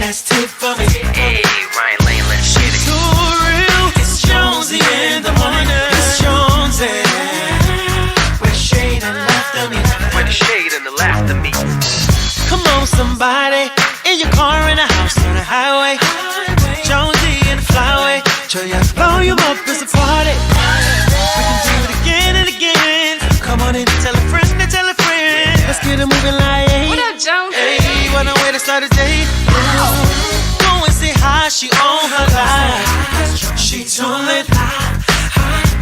nasty for me. Hey, Ryan Lane, let's get it. Too real. It's Jonesy in the morning. It's Jonesy. With shade and laughter me. With the shade and the laughter me. Come on, somebody. In your car, in the house, on the highway. Jonesy in the flyway. Turn your volume up, it's a party. We can do it again and again. Come on in, tell a friend and tell a friend. Let's get it moving like. What up, Jonesy? Hey, what a way to start a day. Go and say hi, she on her life. She too lit.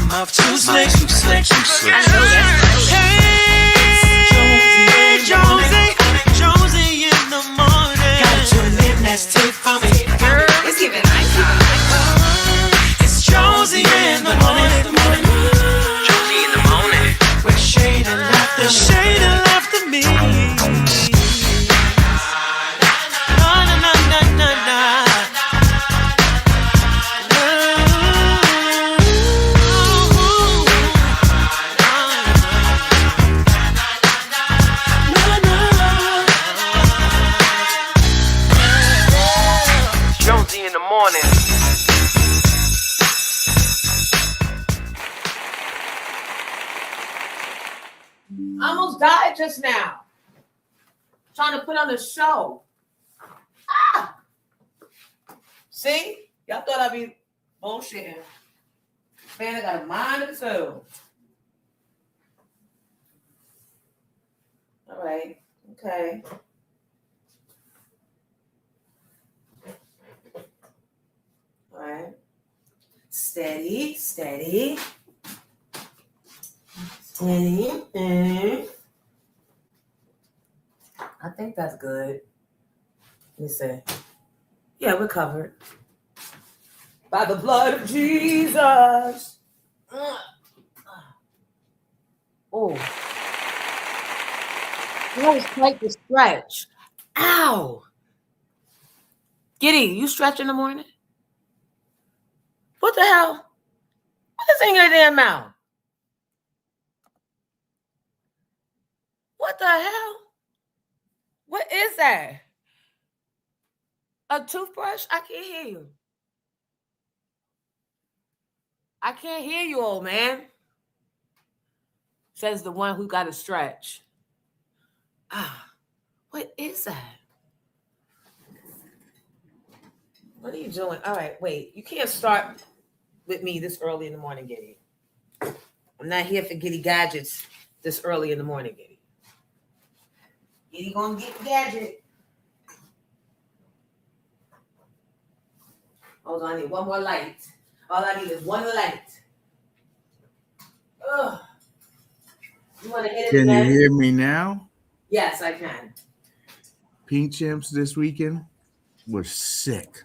Mouth too slick. I know that's right. Hey, Jonesy in the morning. Got to live nasty for me. Girl, it's giving nice time. It's Jonesy in the morning. Jonesy in the morning. With shade and laughter. Shade and laughter me. Jonesy in the morning. I almost died just now. Trying to put on a show. Ah! See? Y'all thought I'd be bullshitting. Man, I got a mind of its own. All right. Okay. All right. Steady. Steady. I think that's good. Let me see. Yeah, we're covered. By the blood of Jesus. Oh. That was quite the stretch. Ow. Giddy, you stretch in the morning? What the hell? What is in your damn mouth? What the hell? What is that? A toothbrush? I can't hear you. I can't hear you, old man. Says the one who got a stretch. Ah, what is that? What are you doing? All right, wait. You can't start with me this early in the morning, Giddy. I'm not here for Giddy gadgets this early in the morning, Giddy. Giddy gonna get the gadget. Hold on, I need one more light. All I need is one light. Ugh. You want to hit it Can again? you hear me now? Yes, I can. Pink Chimps this weekend was sick.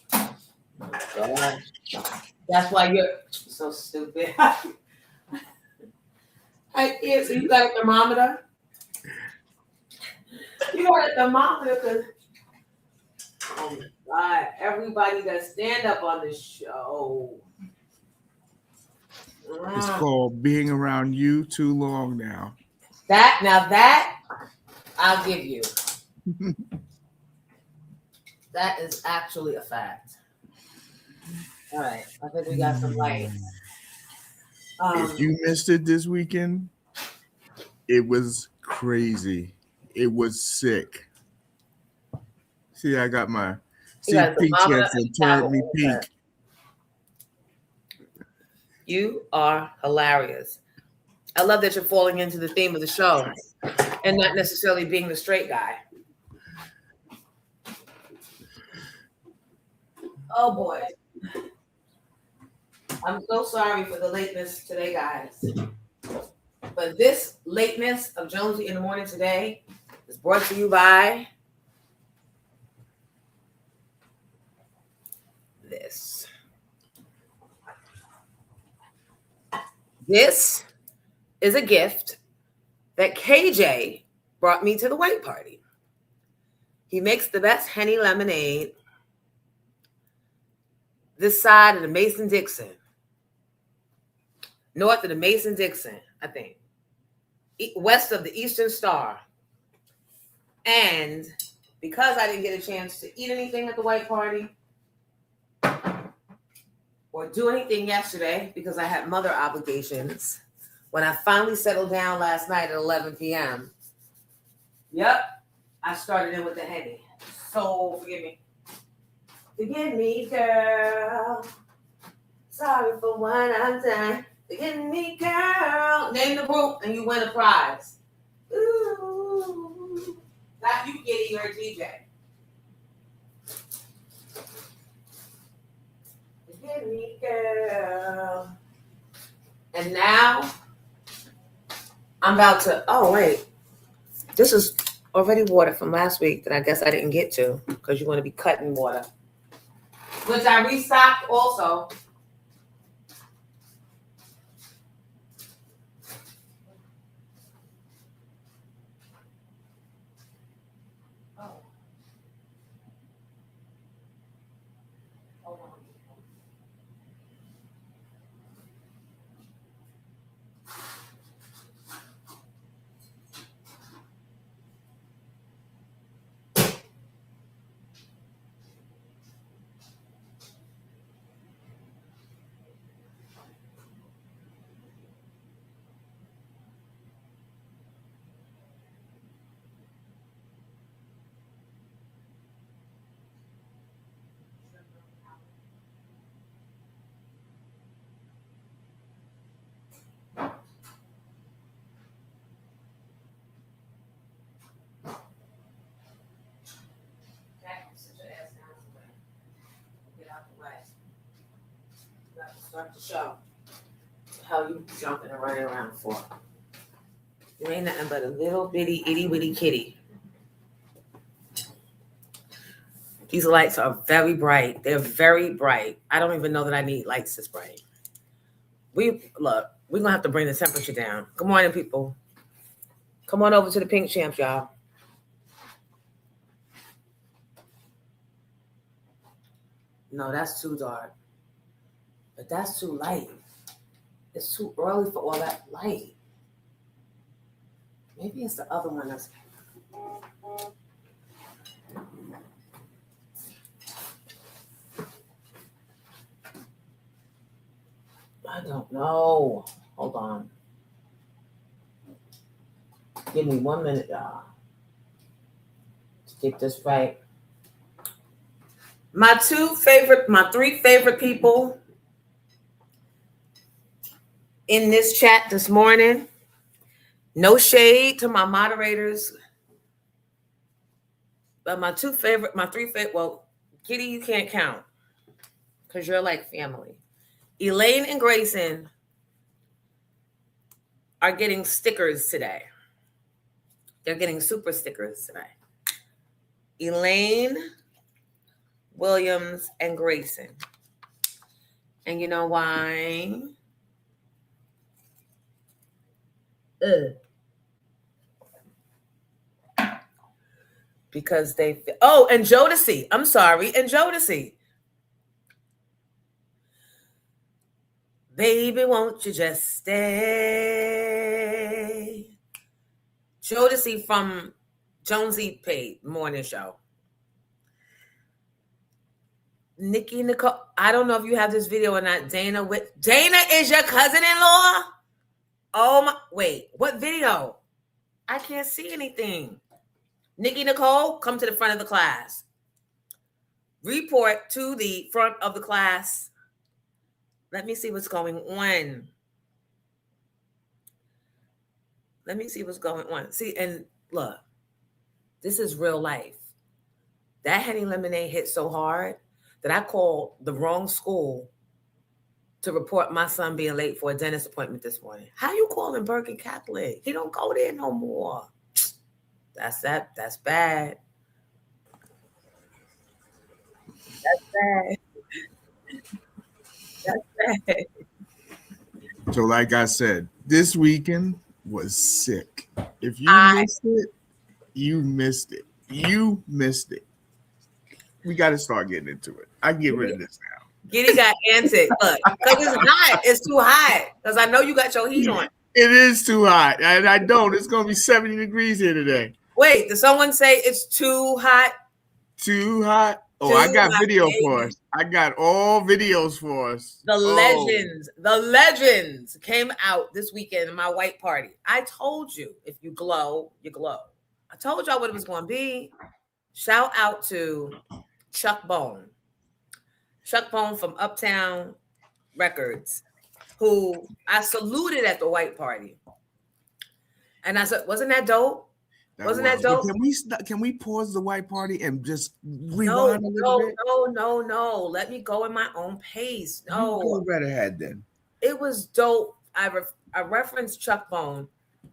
Gosh. That's why you're so stupid. So you got a thermometer? You got a thermometer because, oh my God, everybody that stand up on this show. It's called being around you too long now. That I'll give you. That is actually a fact. All right, I think we got some lights. If you missed it this weekend, it was crazy. It was sick. See, I got my pink chimps and turned me pink. You are hilarious. I love that you're falling into the theme of the show and not necessarily being the straight guy. Oh boy. I'm so sorry for the lateness today, guys. But this lateness of Jonesy in the morning today is brought to you by this. This is a gift that KJ brought me to the white party. He makes the best Henny lemonade this side of the Mason-Dixon. North of the Mason-Dixon, I think. West of the Eastern Star. And because I didn't get a chance to eat anything at the white party or do anything yesterday because I had mother obligations. When I finally settled down last night at 11 p.m., I started in with the Henny. So forgive me. Forgive me, girl. Sorry for what I've done. Forgive me, girl. Name the group and you win a prize. Ooh. Not you, Giddy, you're a DJ. Forgive me, girl. And now I'm about to. Oh wait, this is already water from last week that I guess I didn't get to because you want to be cutting water, which I restocked also. Oh. Hold on. Start the show. The hell you jumping and running around for? You ain't nothing but a little bitty itty bitty kitty. These lights are very bright. They're very bright. I don't even know that I need lights this bright. We're gonna have to bring the temperature down. Good morning, people. Come on over to the Pink Champs, y'all. No, that's too dark. But that's too light. It's too early for all that light. Maybe it's the other one that's. I don't know. Hold on. Give me 1 minute, y'all, to get this right. My three favorite people in this chat this morning. No shade to my moderators, but my three favorite, well, Kitty, you can't count because you're like family. Elaine and Grayson are getting stickers today. They're getting super stickers today. Elaine, Williams, and Grayson. And you know why? Because they. Oh, and Jodeci. I'm sorry, and Jodeci. Baby, won't you just stay? Jodeci from Jonesy Page Morning Show. Nikki Nicole. I don't know if you have this video or not. Dana is your cousin-in-law? Oh my, wait, what video? I can't see anything. Nikki Nicole, come to the front of the class. Report to the front of the class. Let me see what's going on. Let me see what's going on. See, and look, this is real life. That Henny Lemonade hit so hard that I called the wrong school to report my son being late for a dentist appointment this morning. How you calling Bergen Catholic? He don't go there no more. That's bad. That's bad. That's bad. So like I said, this weekend was sick. If you missed it, you missed it. You missed it. We got to start getting into it. I can get rid of this now. Giddy got antic. Look, because it's hot. It's too hot. Because I know you got your heat on. It is too hot. And I don't. It's going to be 70 degrees here today. Wait, did someone say it's too hot? Too hot. Oh, Too I got hot, video baby. for us. I got all videos for us. The legends came out this weekend in my white party. I told you, if you glow, you glow. I told y'all what it was going to be. Shout out to Chuck Bone. Chuck Bone from Uptown Records, who I saluted at the white party. And I said, wasn't that dope? Wasn't that dope? Can we pause the white party and just rewind a little bit? No. Let me go in my own pace. No. You go right ahead then. It was dope. I referenced Chuck Bone,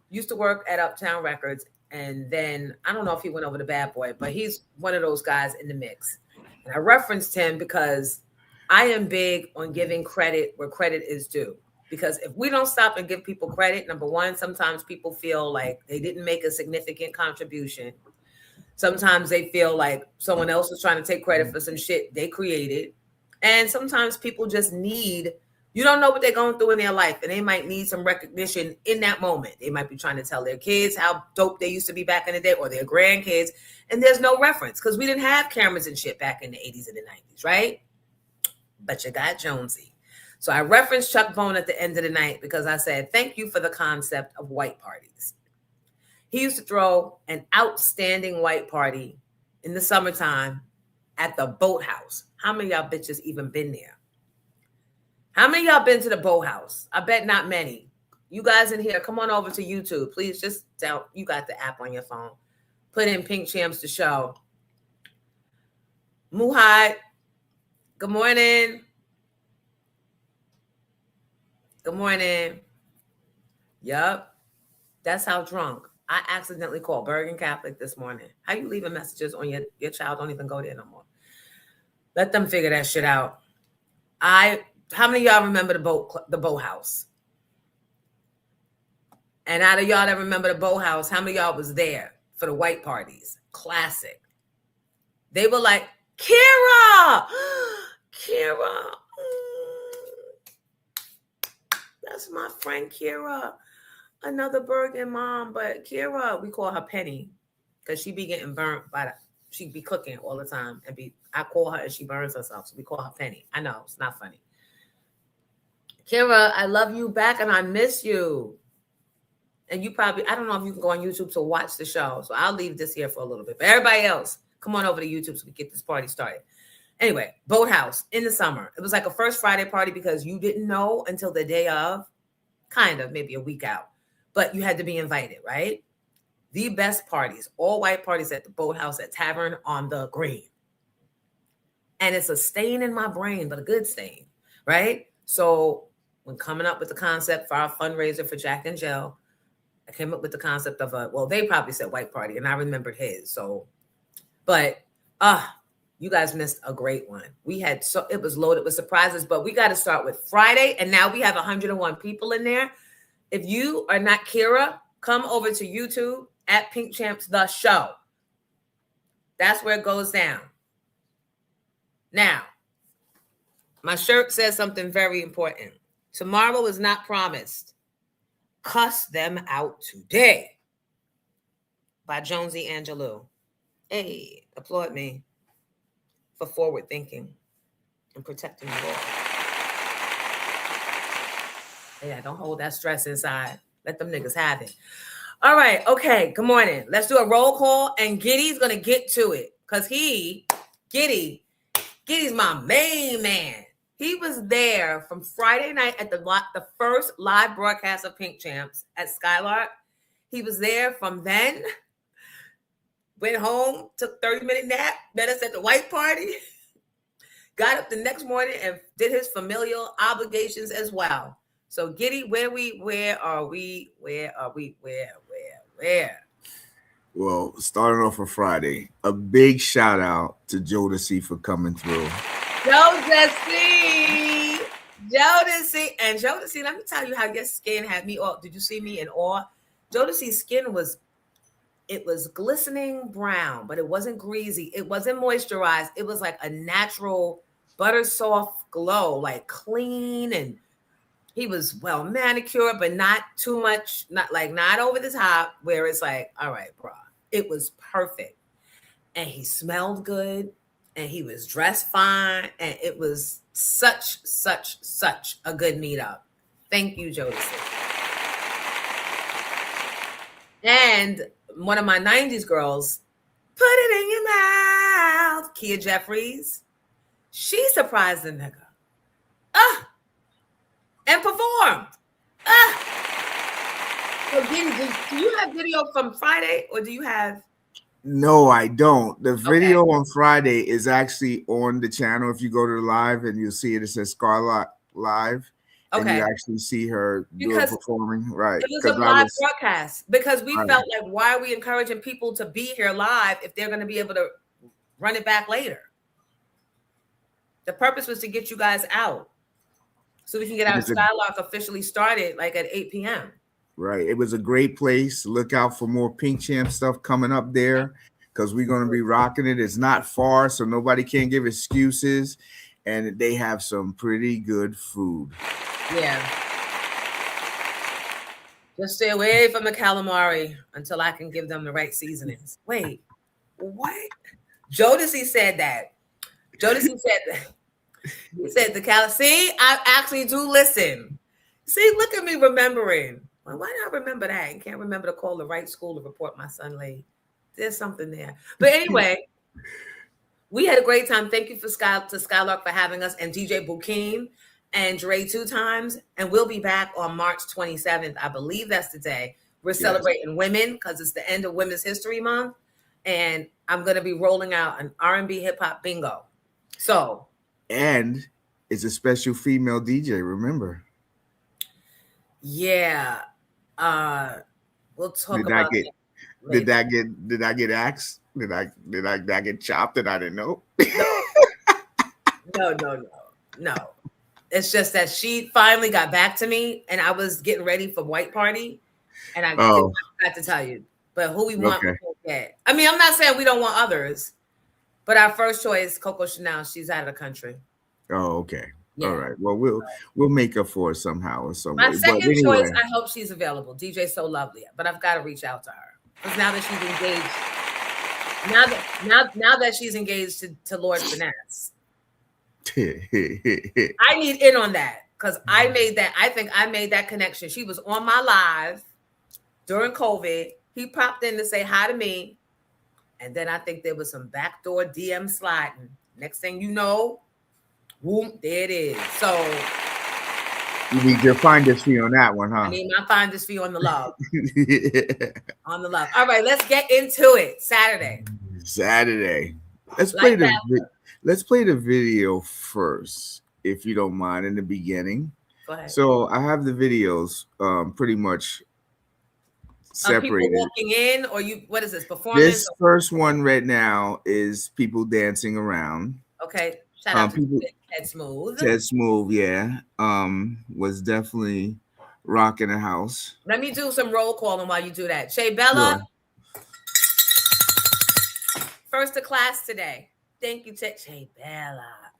used to work at Uptown Records, and then I don't know if he went over to Bad Boy, but he's one of those guys in the mix. And I referenced him because I am big on giving credit where credit is due. Because if we don't stop and give people credit, number one, sometimes people feel like they didn't make a significant contribution. Sometimes they feel like someone else is trying to take credit for some shit they created. And sometimes people just need, you don't know what they're going through in their life, and they might need some recognition in that moment. They might be trying to tell their kids how dope they used to be back in the day, or their grandkids, and there's no reference because we didn't have cameras and shit back in the 80s and the 90s, right? But you got Jonesy. So I referenced Chuck Bone at the end of the night because I said, thank you for the concept of white parties. He used to throw an outstanding white party in the summertime at the Boathouse. How many of y'all bitches even been there? How many of y'all been to the Boathouse? I bet not many. You guys in here, come on over to YouTube. Please just down. You got the app on your phone. Put in Pink Champs the show. Muhad, good morning. Good morning. Yup. That's how drunk. I accidentally called Bergen Catholic this morning. How you leaving messages on your child? Don't even go there no more. Let them figure that shit out. How many of y'all remember the Boathouse? And out of y'all that remember the Boathouse, how many of y'all was there for the white parties? Classic. They were like, Kira! Kira. That's my friend Kira. Another Bergen mom, but Kira, we call her Penny because she be getting burnt she be cooking all the time. I call her and she burns herself, so we call her Penny. I know, it's not funny. Kira, I love you back and I miss you. And you probably, I don't know if you can go on YouTube to watch the show, so I'll leave this here for a little bit. But everybody else, come on over to YouTube so we get this party started. Anyway, Boathouse in the summer. It was like a first Friday party because you didn't know until the day of, kind of, maybe a week out. But you had to be invited, right? The best parties, all white parties at the Boathouse at Tavern on the Green. And it's a stain in my brain, but a good stain, right? So when coming up with the concept for our fundraiser for Jack and Jill, I came up with the concept of they probably said white party, and I remembered his. So, but you guys missed a great one. It was loaded with surprises, but we got to start with Friday, and now we have 101 people in there. If you are not Kira, come over to YouTube at Pink Champs The Show. That's where it goes down. Now, my shirt says something very important. Tomorrow is not promised. Cuss Them Out Today by Jonesy Angelou. Hey, applaud me for forward thinking and protecting the law. Yeah, don't hold that stress inside. Let them niggas have it. All right, okay, good morning. Let's do a roll call, and Giddy's going to get to it because Giddy's my main man. He was there from Friday night at the first live broadcast of Pink Champs at Skylark. He was there from then, went home, took a 30-minute nap, met us at the white party, got up the next morning and did his familial obligations as well. So Giddy, where are we? Well, starting off for Friday, a big shout out to Jodeci for coming through. Jodeci, and Jodeci, let me tell you how your skin had me off. Did you see me in awe? Jodeci's skin was glistening brown, but it wasn't greasy. It wasn't moisturized. It was like a natural butter soft glow, like clean, and he was well manicured, but not too much, not over the top, where it's like, all right, bro, It was perfect. And he smelled good and he was dressed fine. And it was such a good meetup. Thank you, Jodeci. And one of my 90s girls, put it in your mouth, Kia Jeffries. She surprised the nigga. And performed. So, Giddy, do you have video from Friday or do you have? No, I don't. The video on Friday is actually on the channel. If you go to the live and you'll see it, it says Scarlett Live. And you actually see her performing. Right. It was a live broadcast because we felt like, why are we encouraging people to be here live if they're going to be able to run it back later? The purpose was to get you guys out so we can get our Skylark officially started like at 8 p.m. Right. It was a great place. Look out for more Pink Champ stuff coming up there because we're going to be rocking it. It's not far, so nobody can give excuses. And they have some pretty good food. Yeah. Just stay away from the calamari until I can give them the right seasonings. Wait, what? Jodeci said that. Jodeci said that. He said the calamari. See, I actually do listen. See, look at me remembering. Well, why did I remember that? I can't remember to call the right school to report my son late. There's something there. But anyway, we had a great time. Thank you to Skylark for having us and DJ Bukim and Dre 2 times. And we'll be back on March 27th. I believe that's the day. We're celebrating women because it's the end of Women's History Month. And I'm going to be rolling out an R&B hip hop bingo. So. And it's a special female DJ, remember? Yeah. We'll talk about that. Did I get axed? Did I get chopped and I didn't know? No. It's just that she finally got back to me and I was getting ready for White Party. And I forgot to tell you. But who we want, we won't get. I mean, I'm not saying we don't want others, but our first choice, Coco Chanel, she's out of the country. Oh, okay. Yeah. All right. Well, we'll make up for it somehow or some way. My second choice, I hope she's available. DJ So Lovely, but I've got to reach out to her because now that she's engaged, now that she's engaged to Lord Finesse, I need in on that because I made that. I think I made that connection. She was on my live during COVID. He popped in to say hi to me, and then I think there was some backdoor DM sliding. Next thing you know. Whoop, there it is. So you need your finder's fee on that one, huh? I need my finder's fee on the love. On the love. All right, let's get into it. Saturday. Let's play the video first, if you don't mind, in the beginning. Go ahead. So I have the videos pretty much separated. People walking in, or what is this, performance? This first one right now is people dancing around. Okay. Shout out to Ted Smooth. Ted Smooth, yeah. Was definitely rocking the house. Let me do some roll calling while you do that. Shay Bella. Sure. First to class today. Thank you, Shay Bella.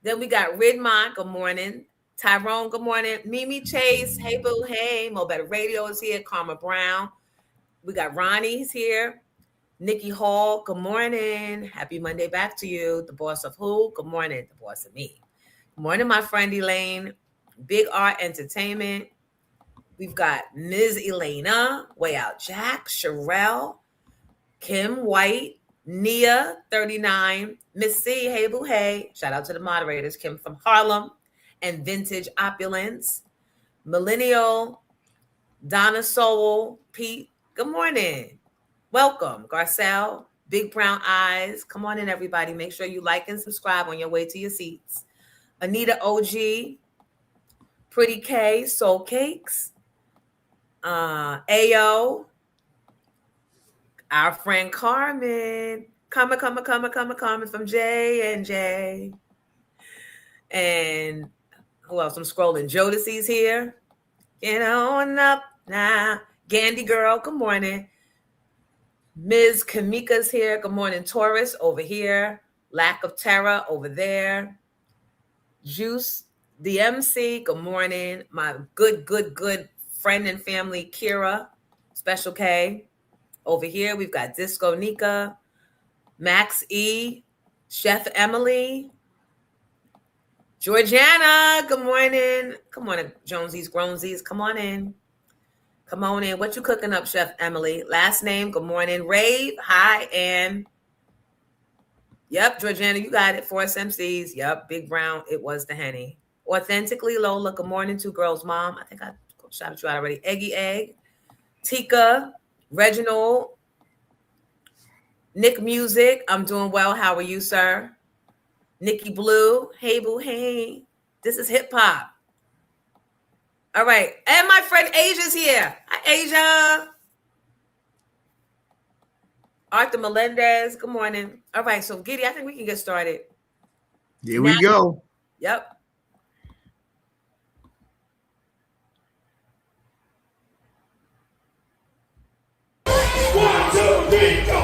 Then we got Ridmont, good morning. Tyrone, good morning. Mimi Chase, hey boo, hey. Mo Better Radio is here. Karma Brown. We got Ronnie's here. Nikki Hall, good morning. Happy Monday back to you. The boss of who? Good morning. The boss of me. Good morning, my friend Elaine. Big Art Entertainment. We've got Ms. Elena, Way Out Jack, Sherelle, Kim White, Nia, 39, Miss C, hey boo, hey. Shout out to the moderators, Kim from Harlem, and Vintage Opulence. Millennial, Donna Soul, Pete, good morning. Welcome, Garcelle, Big Brown Eyes. Come on in, everybody. Make sure you like and subscribe on your way to your seats. Anita OG, Pretty K, Soul Cakes, Ayo, our friend Carmen, Carmen from J&J. And who else? I'm scrolling. Jodeci's here. Get on up now. Gandy Girl, good morning. Ms. Kamika's here. Good morning, Taurus over here. Lack of Terror over there. Juice, the MC, good morning. My good friend and family, Kira, Special K. Over here, we've got Disco Nika, Max E, Chef Emily, Georgiana. Good morning. Come on, Jonesies, Gronesies. Come on in. Come on in. What you cooking up, Chef Emily? Last name, good morning. Rave, hi, and yep, Georgiana, you got it. Force MCs. Yep, Big Brown, it was the Henny. Authentically, Lola, good morning. Two Girls Mom. I think I shouted you out already. Eggy Egg, Tika, Reginald, Nick Music. I'm doing well. How are you, sir? Nikki Blue. Hey, boo, hey. This is hip hop. All right. And my friend Asia's here. Hi, Asia. Arthur Melendez. Good morning. All right. So, Giddy, I think we can get started. Here we go. Yep. One, two, three, go!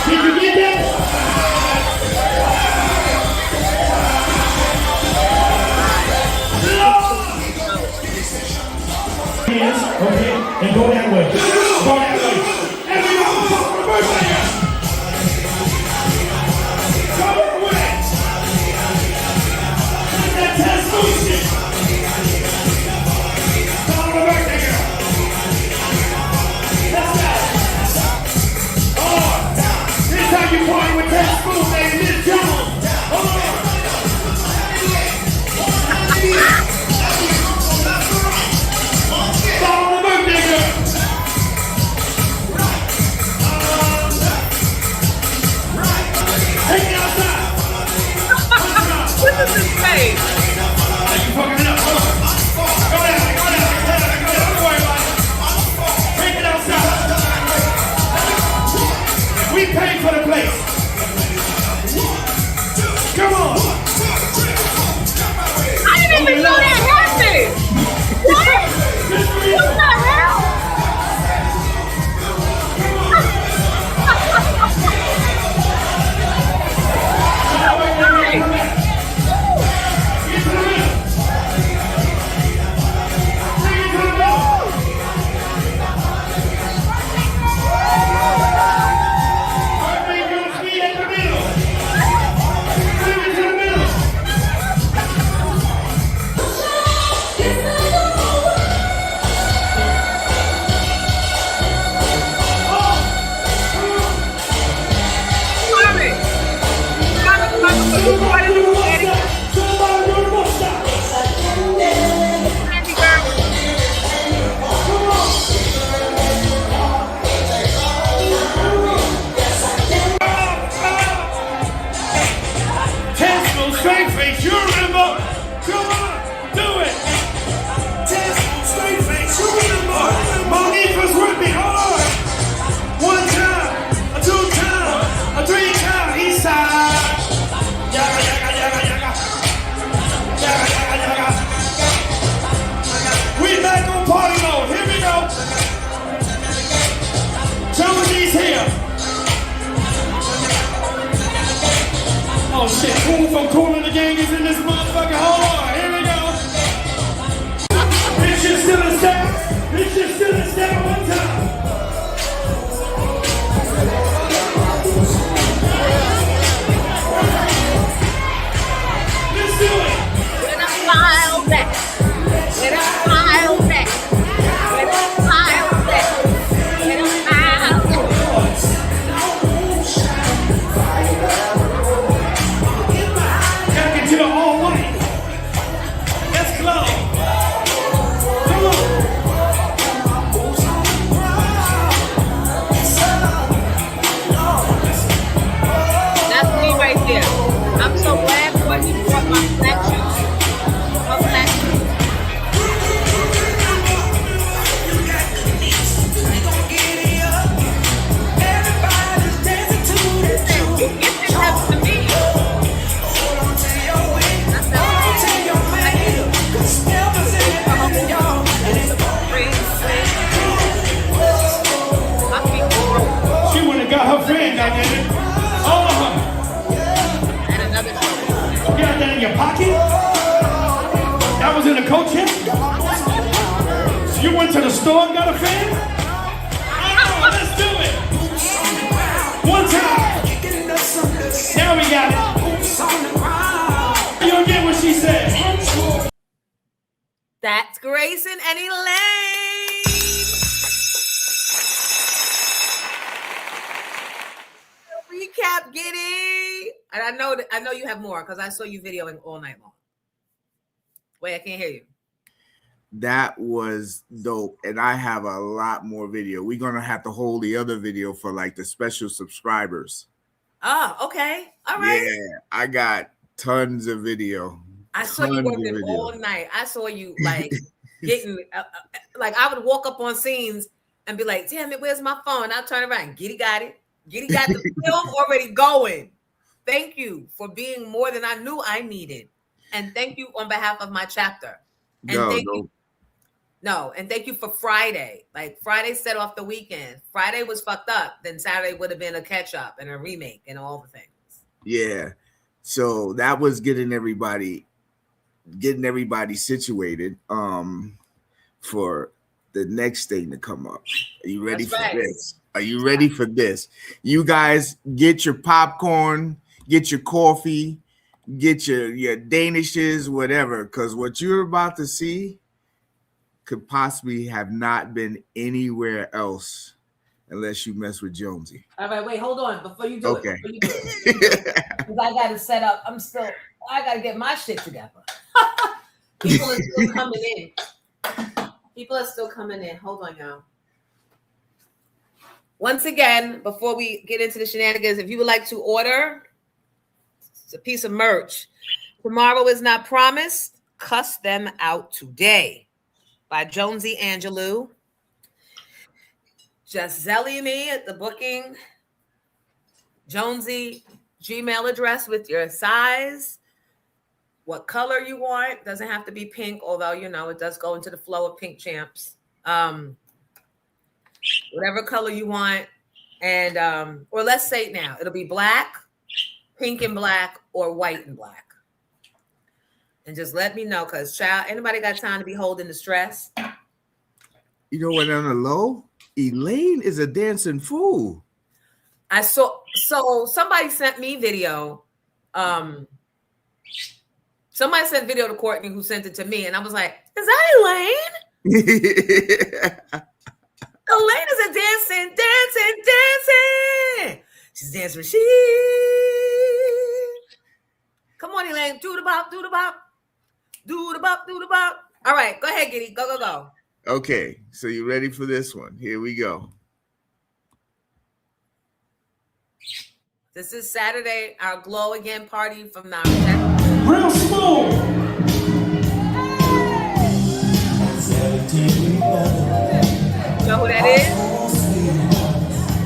Did you get that? Okay, and go that way. Go that way. Everyone, reverse that. Go that way. Let that test loose it. Go on the birthday girl. Let's go. This is how you party with that spoon, baby. Miss Jones. Hold on. Take it outside. What does this say? You fucking it up. Hold on. Go down. Don't worry about it. Take it outside. We paid for the place. Come on. I didn't even know that happened. What? What the hell? Oh shit, Cool from Cool in the Gang is in this motherfucker. Hold on, here we go. Bitch, you're still in style. Bitch, you're still in style. One time. Let's do it. When I file back. When I file back. When I file back. When I file back. Gotta get to the all white. Let's go. Come on. That's me right there. I'm so glad for you brought my black shoes. My black shoes. Listen, you get this happen to me. She went and got her friend, goddamn it. All of her. And another shoe. You got that in your pocket? That was in the coat check? You went to the store and got a fan? Oh, let's do it. One time. Now we got it. You don't get what she said. That's Grayson and Elaine. Recap, Giddy. And I know you have more because I saw you videoing all night long. Wait, I can't hear you. That was dope. And I have a lot more video. We're going to have to hold the other video for like the special subscribers. Oh, okay. All right. Yeah, I got tons of video. I saw you working all night. I saw you like getting, like I would walk up on scenes and be like, damn it, where's my phone? I'll turn around. Giddy got it. Giddy got the film already going. Thank you for being more than I knew I needed. And thank you on behalf of my chapter. And and thank you for Friday. Like Friday set off the weekend. Friday was fucked up. Then Saturday would have been a catch up and a remake and all the things. Yeah. So that was getting everybody situated for the next thing to come up. Are you ready for this? Are you ready for this? You guys get your popcorn, get your coffee, get your Danishes, whatever, because what you're about to see could possibly have not been anywhere else unless you mess with Jonesy. All right, wait, hold on. Before you do it. Because I got to set up. I got to get my shit together. People are still coming in. Hold on, y'all. Once again, before we get into the shenanigans, if you would like to order, it's a piece of merch. Tomorrow is not promised. Cuss them out today. By Jonesy Angelou. Just Zelly me at the booking. Jonesy Gmail address with your size, what color you want. Doesn't have to be pink, although it does go into the flow of pink champs. Whatever color you want, and or let's say now it'll be black, pink and black, or white and black. And just let me know, because child, anybody got time to be holding the stress? You know what? On the low, Elaine is a dancing fool. I saw. So somebody sent me video. Somebody sent video to Courtney, who sent it to me, and I was like, "Is that Elaine?" Elaine is a dancing. She's dancing machine. Come on, Elaine, do the bop. All right, go ahead, Giddy. Go. Okay, so you ready for this one? Here we go. This is Saturday, our Glow Again party from now. Real smooth. You know who that is?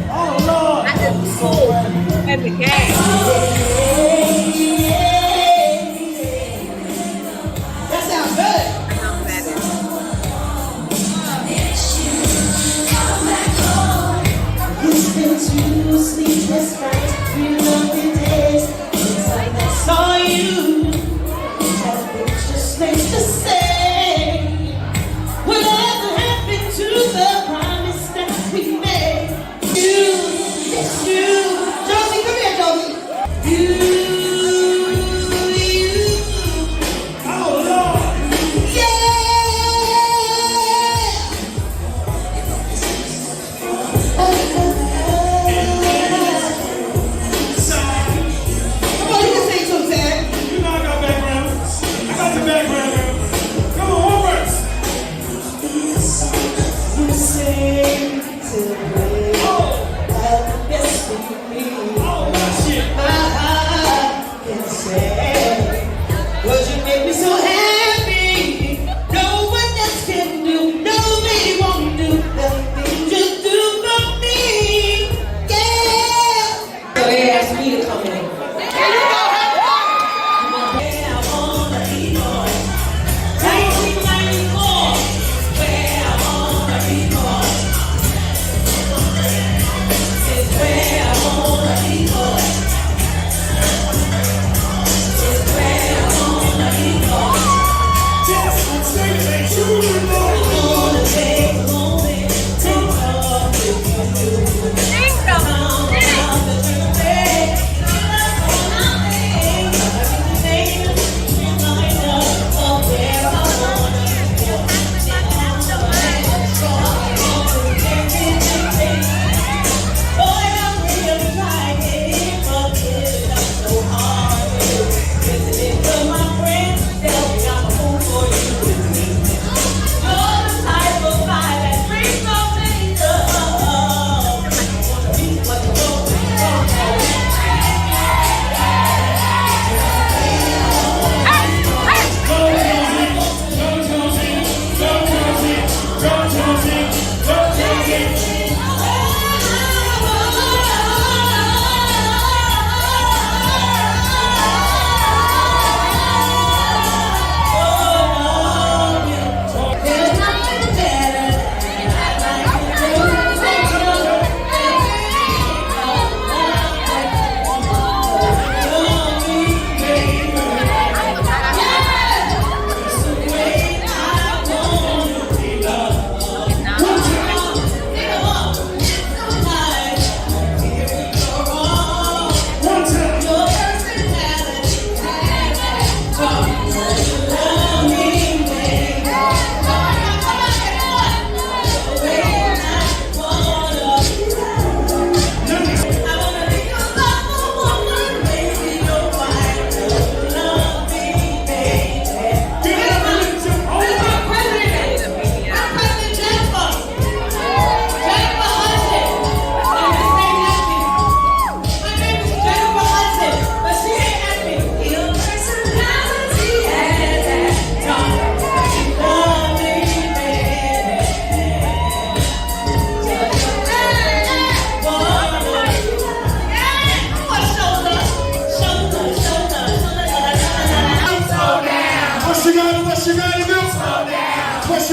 Oh, Lord. That is cool. And the game. That sounds good. I know who that is. Saw you. Whatever happened to the promise that we made? Josie, come here, Josie. Oh, Lord. Come on, you can sing too, Sam. You know I got background. I got the background. Come on, one verse. Oh, my shit. Cause you make me so happy. No one else can do. Nobody won't do the things you do for me. Yeah. So they asked me to come in. There you go. Where I wanna be born. 1994. Where I wanna be born.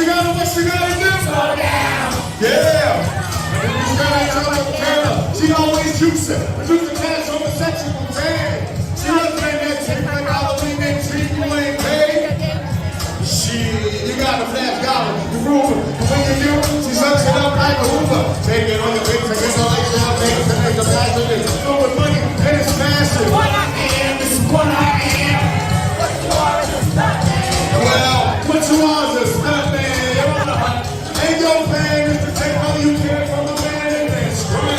she gotta do? Slow down. Yeah. She always juicing. Juicing cash on the section from Jane. She doesn't make that chick like Halloween next week. You ain't paid. Shit, you got the flash dollar. You ruler. When you do, she sucks it up like a Hoover. Take it on your face and get the lights out. Make the passion. Do with money and it's massive. What I am, this is what I am. What you are is a stunt man. Well, what you are is a stunt man. You're on the hunt. Ain't your plan is to take all you can from the man and then scram.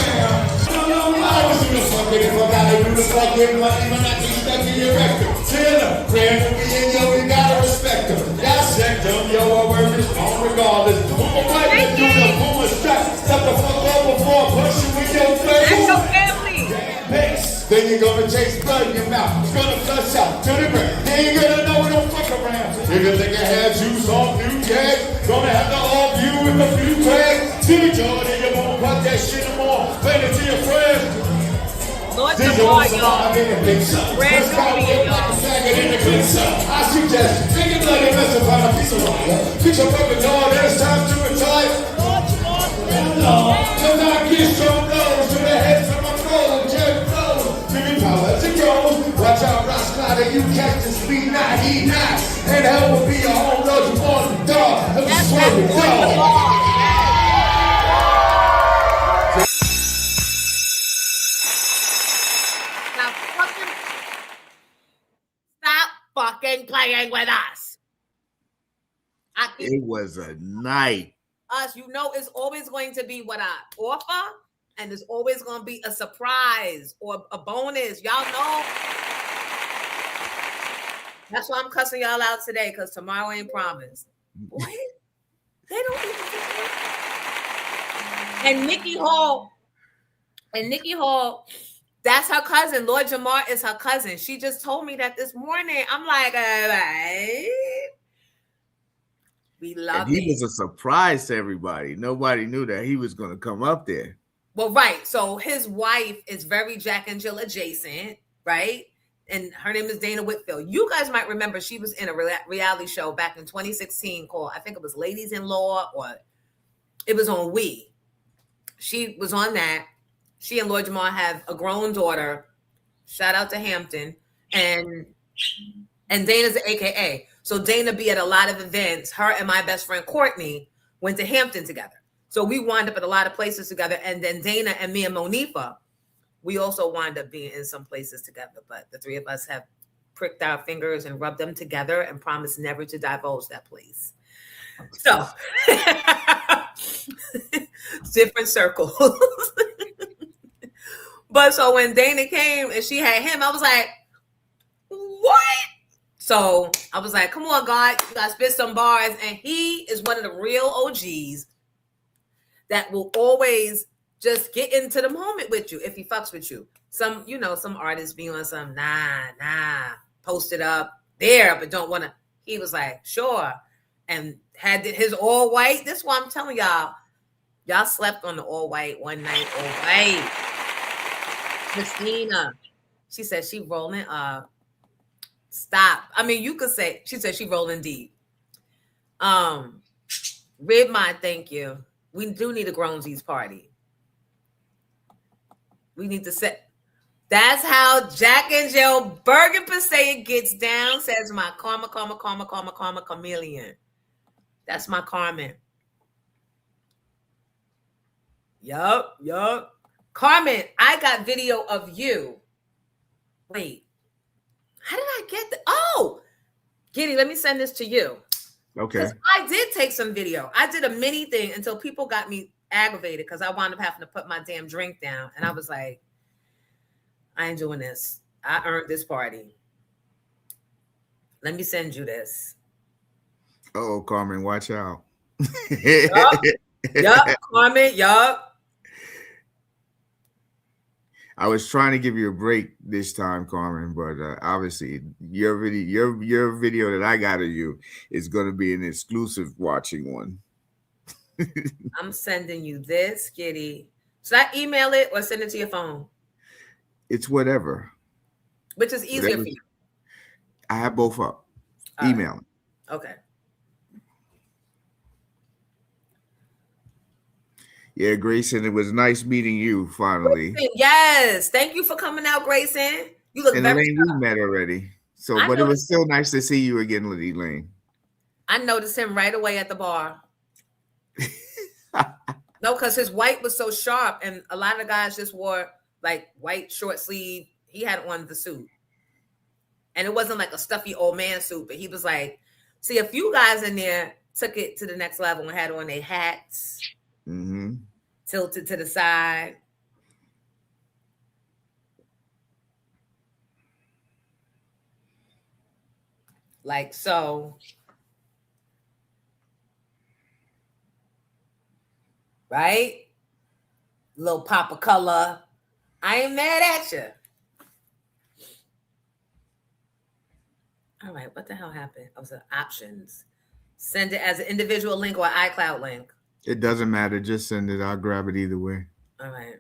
I was doing something if I gotta do this like getting money when I keep stuck in your rectum. Taylor, grand for me and yo, we gotta respect them. Dissect them, yo, our work is on regardless. Who will fight with you, the boomer strap. Step the fuck up before I push you in your face. That's your family. Base. Then you're gonna chase blood in your mouth. It's gonna flush out to the ground. Then you're gonna know we don't fuck around. If you think I had juice on new gas, gonna have to argue you with a few crags. To the Jordan, you won't put that shit no more. Play it to your friends. Lord Jamar, y'all. Brand new to you, y'all. I suggest take it like a mess about a piece of wire. Get your fucking dog, it's time to retire. Cause I get strong blows to the head from my phone. Jerry flows. Give me power to go. Watch out, rock slider, you catch the speed 99. And hell will be your home road. You want the dog. That's swear to God. Stop fucking playing with us. It was a night. Us, you know, it's always going to be what I offer, and it's always going to be a surprise or a bonus. Y'all know. That's why I'm cussing y'all out today, because tomorrow ain't promised. What? They don't even care. And Nikki Hall, that's her cousin. Lord Jamar is her cousin. She just told me that this morning. I'm like, we love And it. he was a surprise to everybody. Nobody knew that he was going to come up there. Well, right. So his wife is very Jack and Jill adjacent, right? And her name is Dana Whitfield. You guys might remember she was in a reality show back in 2016 called, I think it was Ladies in Law, or it was on We. She was on that. She and Lord Jamar have a grown daughter. Shout out to Hampton. And Dana's an AKA. So Dana be at a lot of events. Her and my best friend Courtney went to Hampton together. So we wind up at a lot of places together. And then Dana and me and Monifa, we also wind up being in some places together. But the three of us have pricked our fingers and rubbed them together and promised never to divulge that place. So different circles. But so when Dana came and she had him, I was like, what? So I was like, come on, God, you gotta spit some bars. And he is one of the real OGs that will always just get into the moment with you if he fucks with you. Some, you know, some artists be on some, post it up there, but don't want to. He was like, sure. And had his all white. This is why I'm telling y'all, y'all slept on the all white one night, all white. Christina, she said she rolling up. Stop. I mean, you could say, she said she rolling deep. Ribmine, thank you. We do need a Grownsies party. We need to set. That's how Jack and Jill Bergen Passaic gets down, says my karma chameleon. That's my Carmen. Yup. Carmen, I got video of you. Wait. How did I get the? Oh, Giddy, let me send this to you. Okay. I did take some video. I did a mini thing until people got me aggravated because I wound up having to put my damn drink down. And I was like, I ain't doing this. I earned this party. Let me send you this. Oh, Carmen, watch out. Yup, Carmen, yup. I was trying to give you a break this time, Carmen, but obviously your video that I got of you is going to be an exclusive watching one. I'm sending you this, Giddy. Should I email it or send it to your phone? It's whatever. Which is easier for you? I have both up. Email. Okay. Yeah, Grayson, it was nice meeting you finally. Yes, thank you for coming out, Grayson. You look And very. Elaine, we met already. So, I but it was noticed. still nice to see you again, Elaine. I noticed him right away at the bar. No, because his white was so sharp, and a lot of guys just wore like white short sleeve. He had on the suit, and it wasn't like a stuffy old man suit, but he was like, see, a few guys in there took it to the next level and had on their hats tilted to the side. Like so. Right? Little pop of color. I ain't mad at you. All right, what the hell happened? Oh, so options. Send it as an individual link or iCloud link. It doesn't matter. Just send it. I'll grab it either way. All right.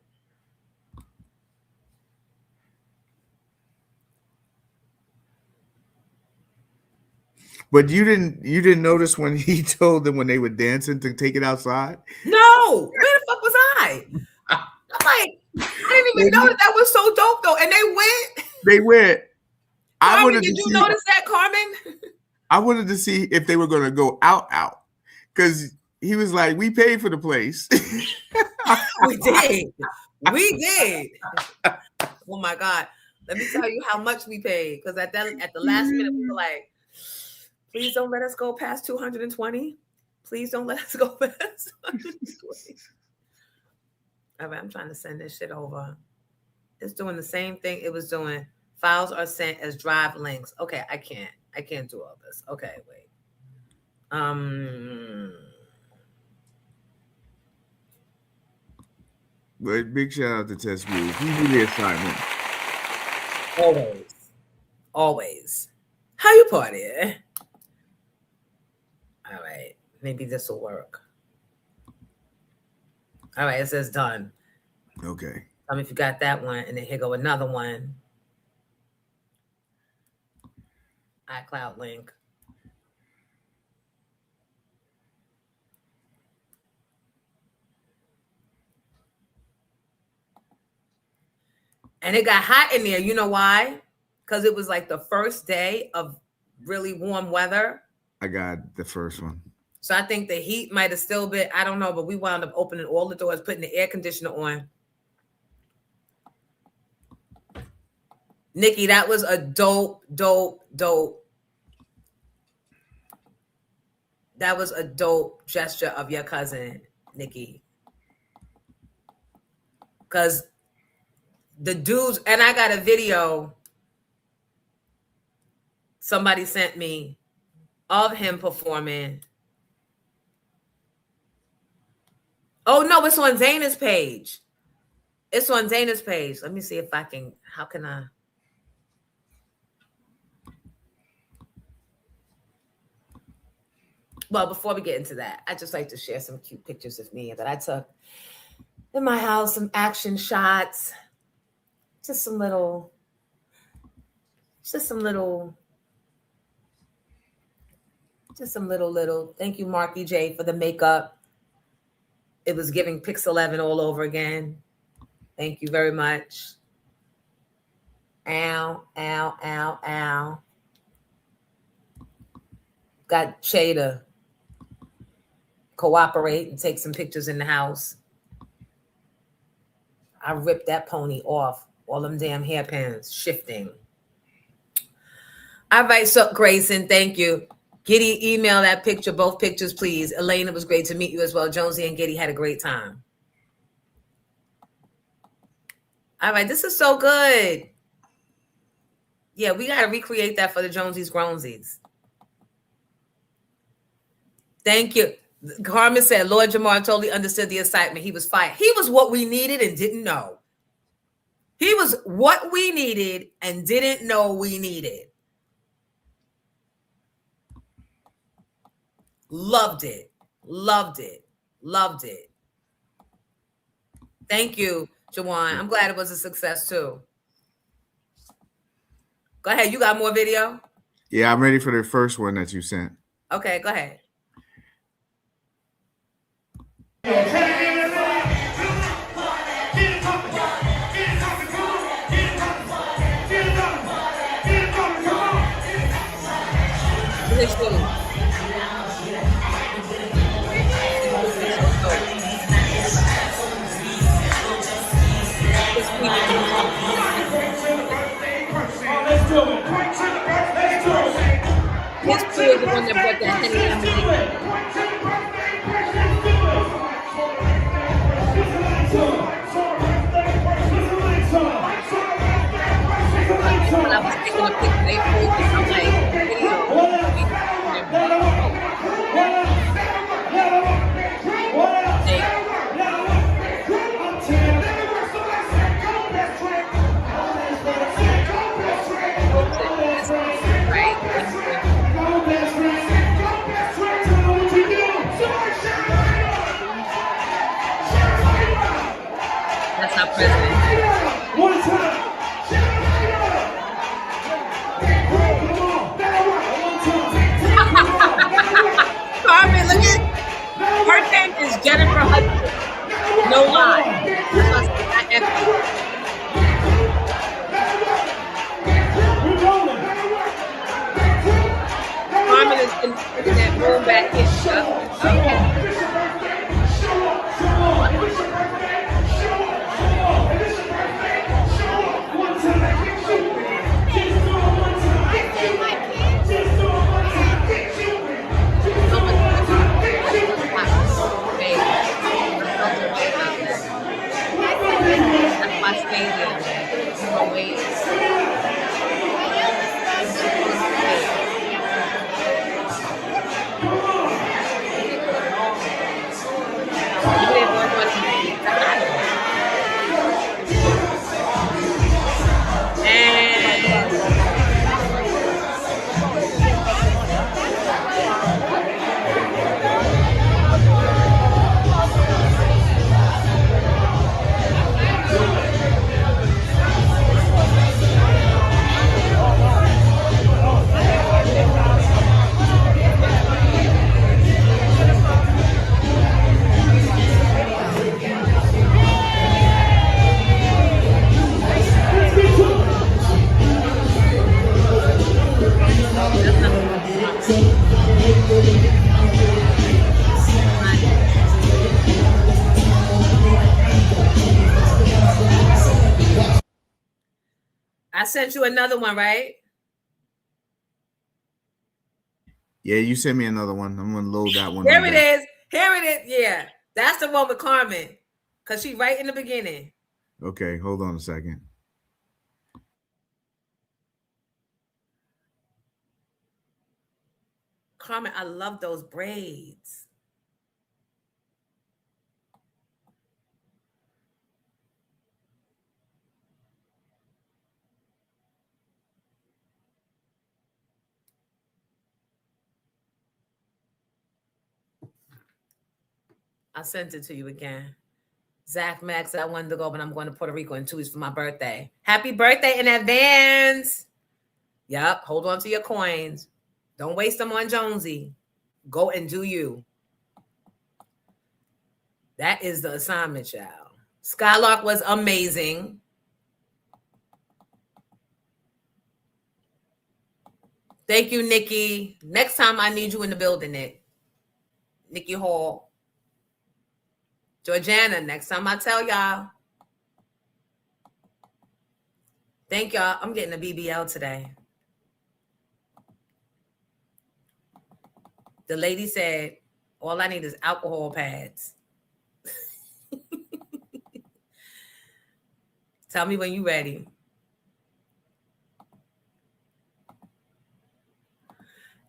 But you didn't notice when he told them when they were dancing to take it outside? No, where the fuck was I? I'm like, I didn't even know that was so dope though. And they went. They went. Carmen, did you notice that, Carmen? I wanted to see if they were going to go out, because he was like, "We paid for the place." We did. We did. Oh my God! Let me tell you how much we paid. Because at the last minute, we were like, "Please don't let us go past 220. Please don't let us go past 220." All right, I'm trying to send this shit over. It's doing the same thing it was doing. Files are sent as drive links. Okay, I can't do all this. Okay, wait. But big shout out to Tess Rules. You do the assignment. Always. How you party? All right, maybe this will work. All right, it says done. Okay. Tell me if you got that one, and then here go another one. iCloud link. And it got hot in there. You know why? Because it was like the first day of really warm weather. I got the first one. So I think the heat might have still been, I don't know, but we wound up opening all the doors, putting the air conditioner on. Nikki, that was a dope. That was a dope gesture of your cousin, Nikki. Because the dudes, and I got a video somebody sent me of him performing. Oh, no, it's on Zayna's page. It's on Zayna's page. Let me see if I can, how can I? Well, before we get into that, I'd just like to share some cute pictures of me that I took in my house, some action shots, just some little. Thank you, Marky J, for the makeup. It was giving Pix 11 all over again. Thank you very much. Ow, ow, ow, ow. Got Shay to cooperate and take some pictures in the house. I ripped that pony off. All them damn hairpins shifting. All right, so Grayson, thank you. Giddy, email that picture, both pictures, please. Elaine, it was great to meet you as well. Jonesy and Giddy had a great time. All right, this is so good. Yeah, we got to recreate that for the Jonesies Grownsies. Thank you. Carmen said, Lord Jamar totally understood the excitement. He was fired. He was what we needed and didn't know. He was what we needed and didn't know we needed. Loved it. Loved it. Loved it. Thank you, Jawan. I'm glad it was a success too. Go ahead. You got more video? Yeah, I'm ready for the first one that you sent. Okay, go ahead. the shoes. Let's do it. His crew is the one that brought that Henny lemonade. When I was taking a picture, they posted, I'm like, video. That's our president. One time. Carmen, look at her name is Jennifer Hudson. No lie. That's why I said I echo. Carmen is in that room back here. Okay. That's why I stay there. I'm waiting. I sent you another one, right? Yeah, you sent me another one. I'm gonna load that one. Here it is. Here it is. Yeah, that's the one with Carmen, cause she right in the beginning. Okay, hold on a second. Carmen, I love those braids. I sent it to you again. Zach Max, I wanted to go, but I'm going to Puerto Rico in 2 weeks for my birthday. Happy birthday in advance. Yep. Hold on to your coins. Don't waste them on Jonesy. Go and do you. That is the assignment, child. Skylark was amazing. Thank you, Nikki. Next time I need you in the building, Nick. Nikki Hall. Georgiana, next time I tell y'all. Thank y'all. I'm getting a BBL today. The lady said, all I need is alcohol pads. Tell me when you're ready.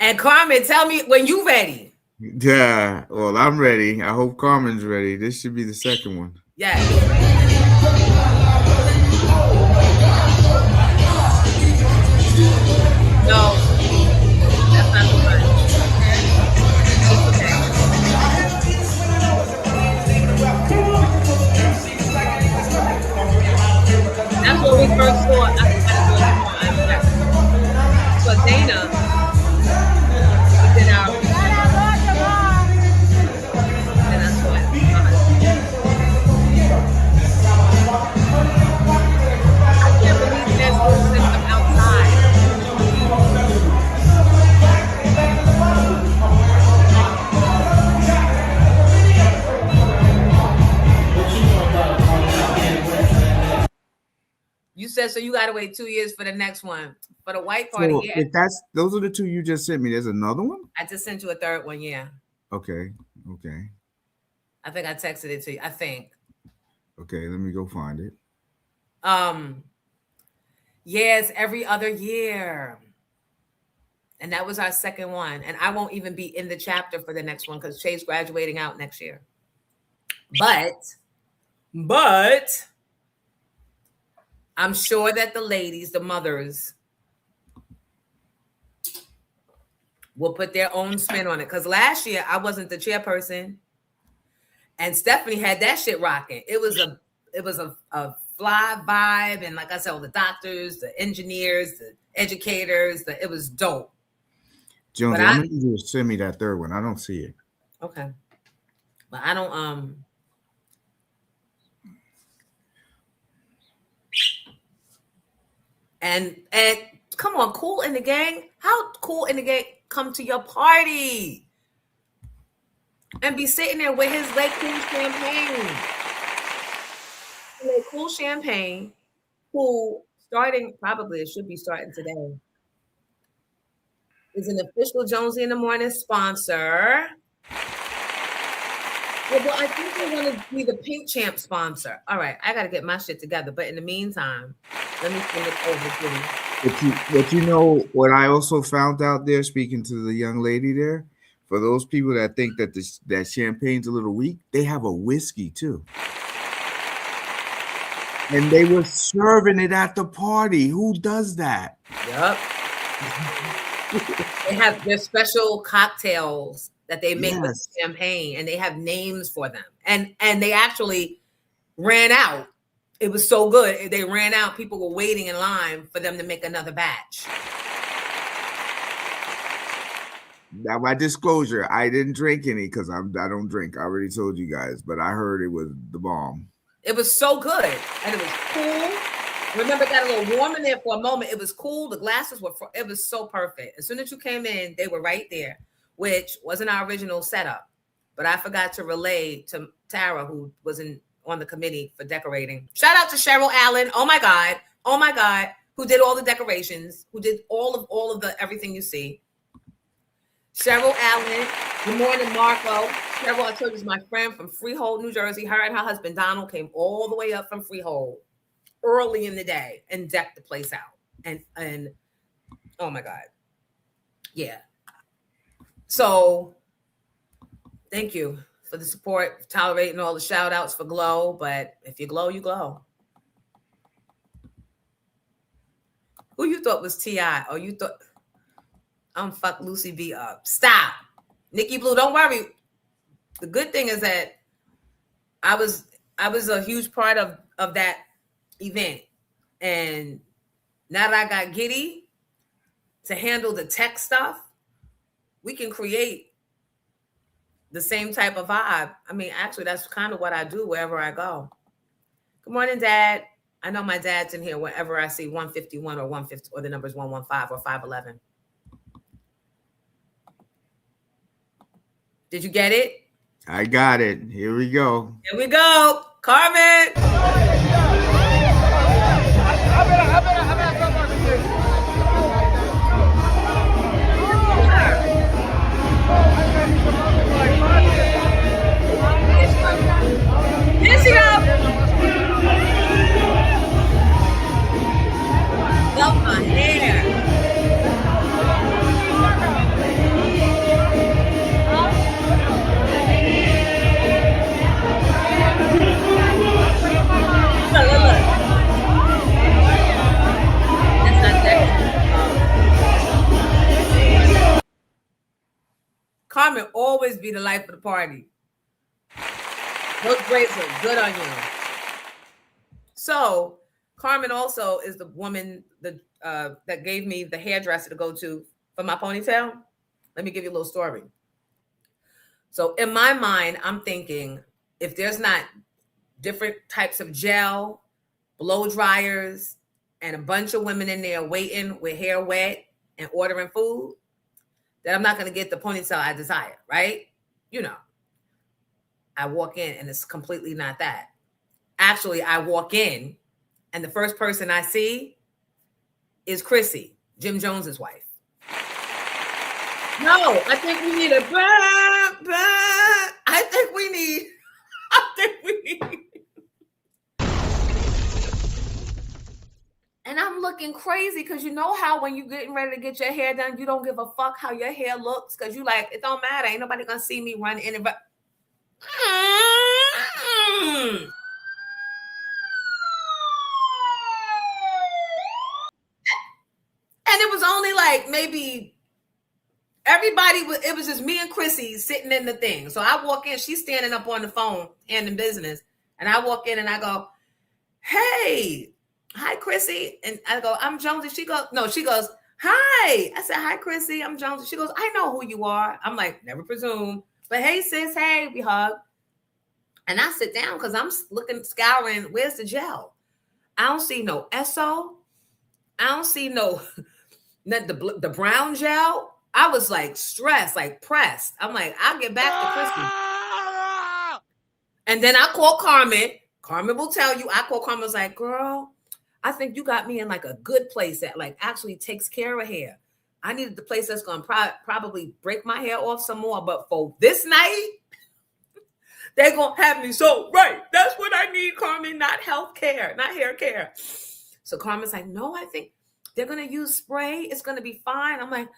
And Carmen, tell me when you're ready. Yeah, well, I'm ready. I hope Carmen's ready. This should be the second one. Yes. No, that's not the one. That's what we first saw. So Dana, we did our. And that's what. You said so. You gotta wait 2 years for the next one for the white party. So Yeah, if those are the two you just sent me, there's another one. I just sent you a third one. Yeah, Okay. I think I texted it to you. I think. Okay. Let me go find it. Yes, every other year. And that was our second one. And I won't even be in the chapter for the next one because Shay's graduating out next year. But I'm sure that the ladies, the mothers, will put their own spin on it. Because last year I wasn't the chairperson. And Stephanie had that shit rocking. It was a fly vibe. And like I said, all the doctors, the engineers, the educators, it was dope. Jonesy, I'm gonna need you to send me that third one. I don't see it. Okay. But I don't and come on, Cool in the Gang. How Cool in the Gang come to your party and be sitting there with his Lake Cool champagne? Lake Cool champagne, who it should be starting today, is an official Jonesy in the Morning sponsor. Well, I think they want to be the Pink Champ sponsor. All right, I got to get my shit together. But in the meantime, let me send it over to you. But you know what I also found out there, speaking to the young lady there, for those people that think that that champagne's a little weak, they have a whiskey too. And they were serving it at the party. Who does that? Yep. They have their special cocktails that they make with champagne, and they have names for them. And they actually ran out. It was so good. They ran out. People were waiting in line for them to make another batch. Now, my disclosure, I didn't drink any because I don't drink. I already told you guys, but I heard it was the bomb. It was so good, and it was cool. Remember, it got a little warm in there for a moment. It was cool. The glasses it was so perfect. As soon as you came in, they were right there, which wasn't our original setup. But I forgot to relay to Tara, who was on the committee for decorating. Shout out to Cheryl Allen. Oh my God, who did all the decorations, who did all of the everything you see. Cheryl Allen. Good morning, Marco. Cheryl, I told you, is my friend from Freehold, New Jersey. Her and her husband Donald came all the way up from Freehold early in the day and decked the place out. And oh my God. Yeah. So thank you for the support, tolerating all the shout outs for Glow. But if you glow, you glow. Who you thought was T.I.? Or you thought I'm fuck Lucy B up? Stop. Nikki Blue, don't worry. The good thing is that I was a huge part of that event. And now that I got Giddy to handle the tech stuff, we can create the same type of vibe. I mean, actually, that's kind of what I do wherever I go. Good morning, Dad. I know my dad's in here whenever I see 151 or 150 or the numbers 115 or 511. Did you get it? I got it. Here we go. Here we go. Carmen. Here she goes. Love my hair. Carmen always be the life of the party. Those braids look good on you. So Carmen also is the woman that gave me the hairdresser to go to for my ponytail. Let me give you a little story. So in my mind, I'm thinking if there's not different types of gel, blow dryers, and a bunch of women in there waiting with hair wet and ordering food, that I'm not going to get the ponytail I desire, right? You know, I walk in and it's completely not that. Actually, I walk in and the first person I see is Chrissy, Jim Jones's wife. No, I think we need a I think we need. And I'm looking crazy because you know how when you're getting ready to get your hair done, you don't give a fuck how your hair looks because you like, it don't matter. Ain't nobody gonna see me run in and but. And it was only like maybe it was just me and Chrissy sitting in the thing. So I walk in, she's standing up on the phone handling business. And I walk in and I go, hey, hi, Chrissy. And I go, I'm Jonesy. She goes, hi. I said, hi, Chrissy. I'm Jonesy. She goes, I know who you are. I'm like, never presume. But hey, sis, hey, we hug. And I sit down because I'm scouring, where's the gel? I don't see no SO. I don't see no, the brown gel. I was like stressed, like pressed. I'm like, I'll get back to Chrissy. And then I call Carmen. Carmen will tell you. I call Carmen. Was like, girl, I think you got me in like a good place that like actually takes care of hair. I needed the place that's going to probably break my hair off some more. But for this night, they're going to have me so right. That's what I need, Carmen, not health care, not hair care. So Carmen's like, no, I think they're going to use spray. It's going to be fine. I'm like,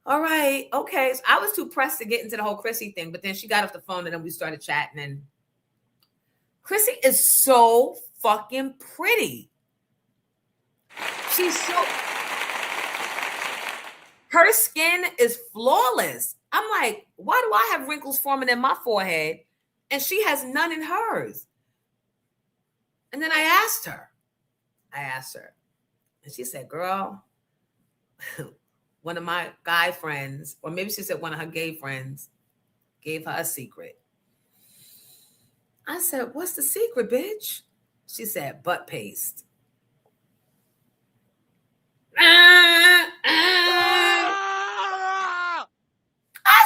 all right, okay. So I was too pressed to get into the whole Chrissy thing. But then she got off the phone and then we started chatting. And Chrissy is so fucking pretty. She's so, her skin is flawless. I'm like, why do I have wrinkles forming in my forehead and she has none in hers? And then I asked her, and she said, girl, one of my guy friends, or maybe she said one of her gay friends, gave her a secret. I said, what's the secret, bitch? She said, butt paste. I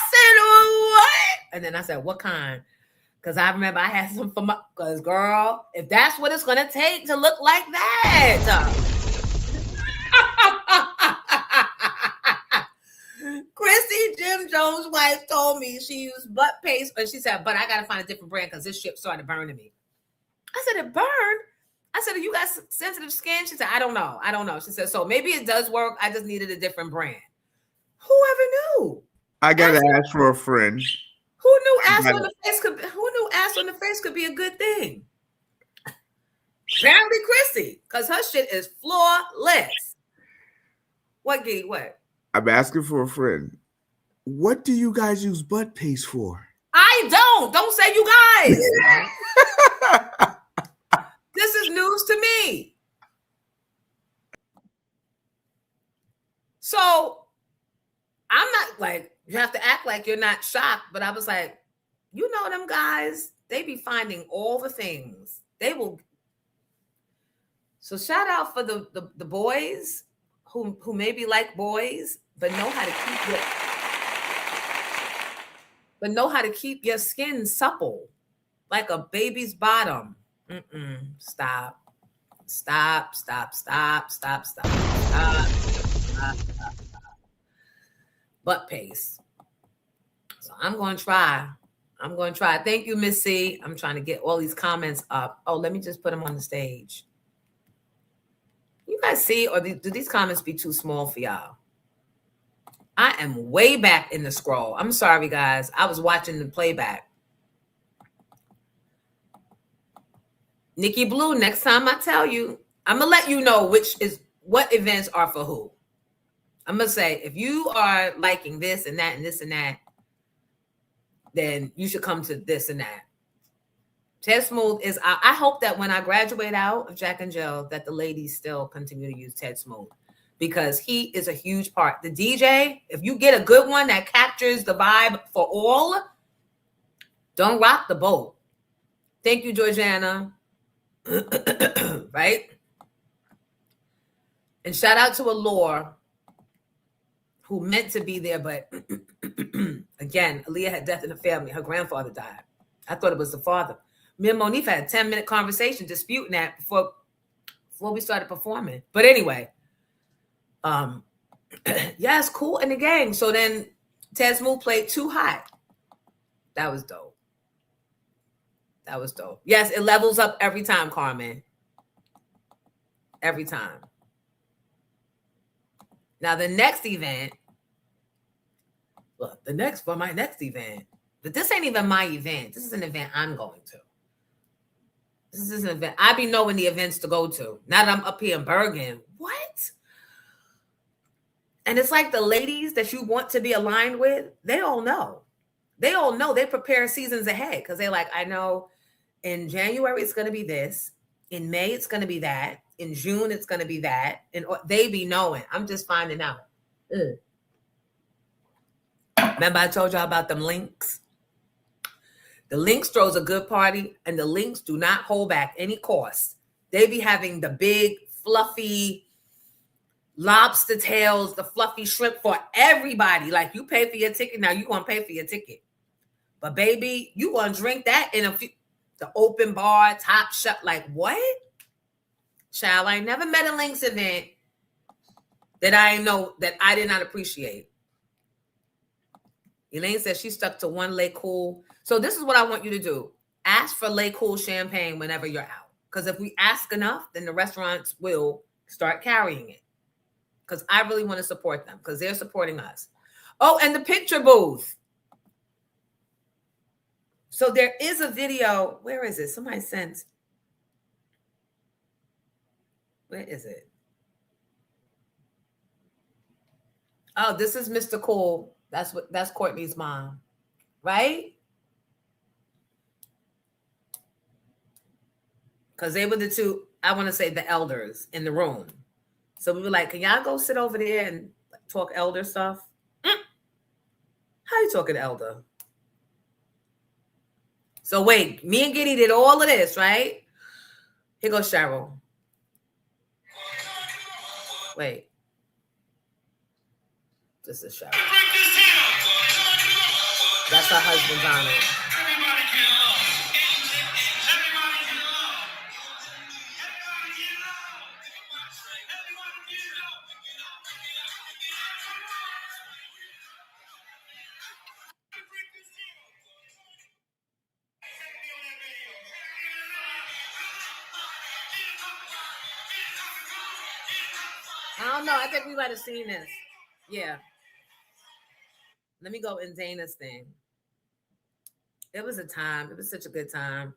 said, what? And then I said, what kind? Because I remember I had some for my, because girl, if that's what it's going to take to look like that. Chrissy, Jim Jones' wife, told me she used butt paste, but she said, but I got to find a different brand because this shit started burning me. I said, it burned? I said, you got sensitive skin? She said, I don't know. She said, so maybe it does work. I just needed a different brand. Whoever knew? I got to ask for a friend. Who knew ass on the face could be a good thing? Apparently Chrissy, because her shit is flawless. What, Giddy? What? I'm asking for a friend. What do you guys use butt paste for? I don't. Don't say you guys. This is news to me. So I'm not like, you have to act like you're not shocked, but I was like, you know them guys, they be finding all the things. They will. So shout out for the boys who maybe like boys, but know how to keep your skin supple, like a baby's bottom. Stop. Butt paste. So I'm going to try. Thank you, Miss C. I'm trying to get all these comments up. Oh, let me just put them on the stage. You guys see, or do these comments be too small for y'all? I am way back in the scroll. I'm sorry, guys. I was watching the playback. Nikki Blue, next time I tell you, I'm going to let you know what events are for who. I'm going to say, if you are liking this and that and this and that, then you should come to this and that. Ted Smooth is, I hope that when I graduate out of Jack and Jill, that the ladies still continue to use Ted Smooth because he is a huge part. The DJ, if you get a good one that captures the vibe for all, don't rock the boat. Thank you, Georgiana. Right? And shout out to Allure, who meant to be there, but again, Aaliyah had death in the family. Her grandfather died. I thought it was the father. Me and Monifa had a 10-minute conversation disputing that before before we started performing. But anyway, yeah, it's cool in the gang. So then Ted Smooth played Too Hot. That was dope. That was dope. Yes, it levels up every time, Carmen. Every time. Now the next event, look, my next event, but this ain't even my event. This is an event I'm going to. This is an event. I be knowing the events to go to. Now that I'm up here in Bergen. What? And it's like the ladies that you want to be aligned with, they all know. They all know. They prepare seasons ahead because they're like, I know in January it's going to be this. In May it's going to be that. In June it's going to be that. And they be knowing. I'm just finding out. Remember I told y'all about them links? The Lynx throws a good party, and the Lynx do not hold back any costs. They be having the big, fluffy lobster tails, the fluffy shrimp for everybody. Like, you pay for your ticket, now you going to pay for your ticket. But, baby, you going to drink that in the open bar, top shop. Like, what? Child, I ain't never met a Lynx event that I did not appreciate. Elaine says she stuck to one Lay Cool. So this is what I want you to do. Ask for Lay Cool champagne whenever you're out. Because if we ask enough, then the restaurants will start carrying it. Because I really want to support them. Because they're supporting us. Oh, and the picture booth. So there is a video. Where is it? Somebody sent. Where is it? Oh, this is Mr. Cool. That's Courtney's mom. Right? Because they were the two, I want to say the elders in the room. So we were like, can y'all go sit over there and talk elder stuff? How you talking elder? So wait, me and Giddy did all of this, right? Here goes Cheryl. Wait. This is Cheryl. That's her husband's on it. I don't know. I think we might have seen this. Yeah. Let me go in Dana's thing. It was a time. It was such a good time.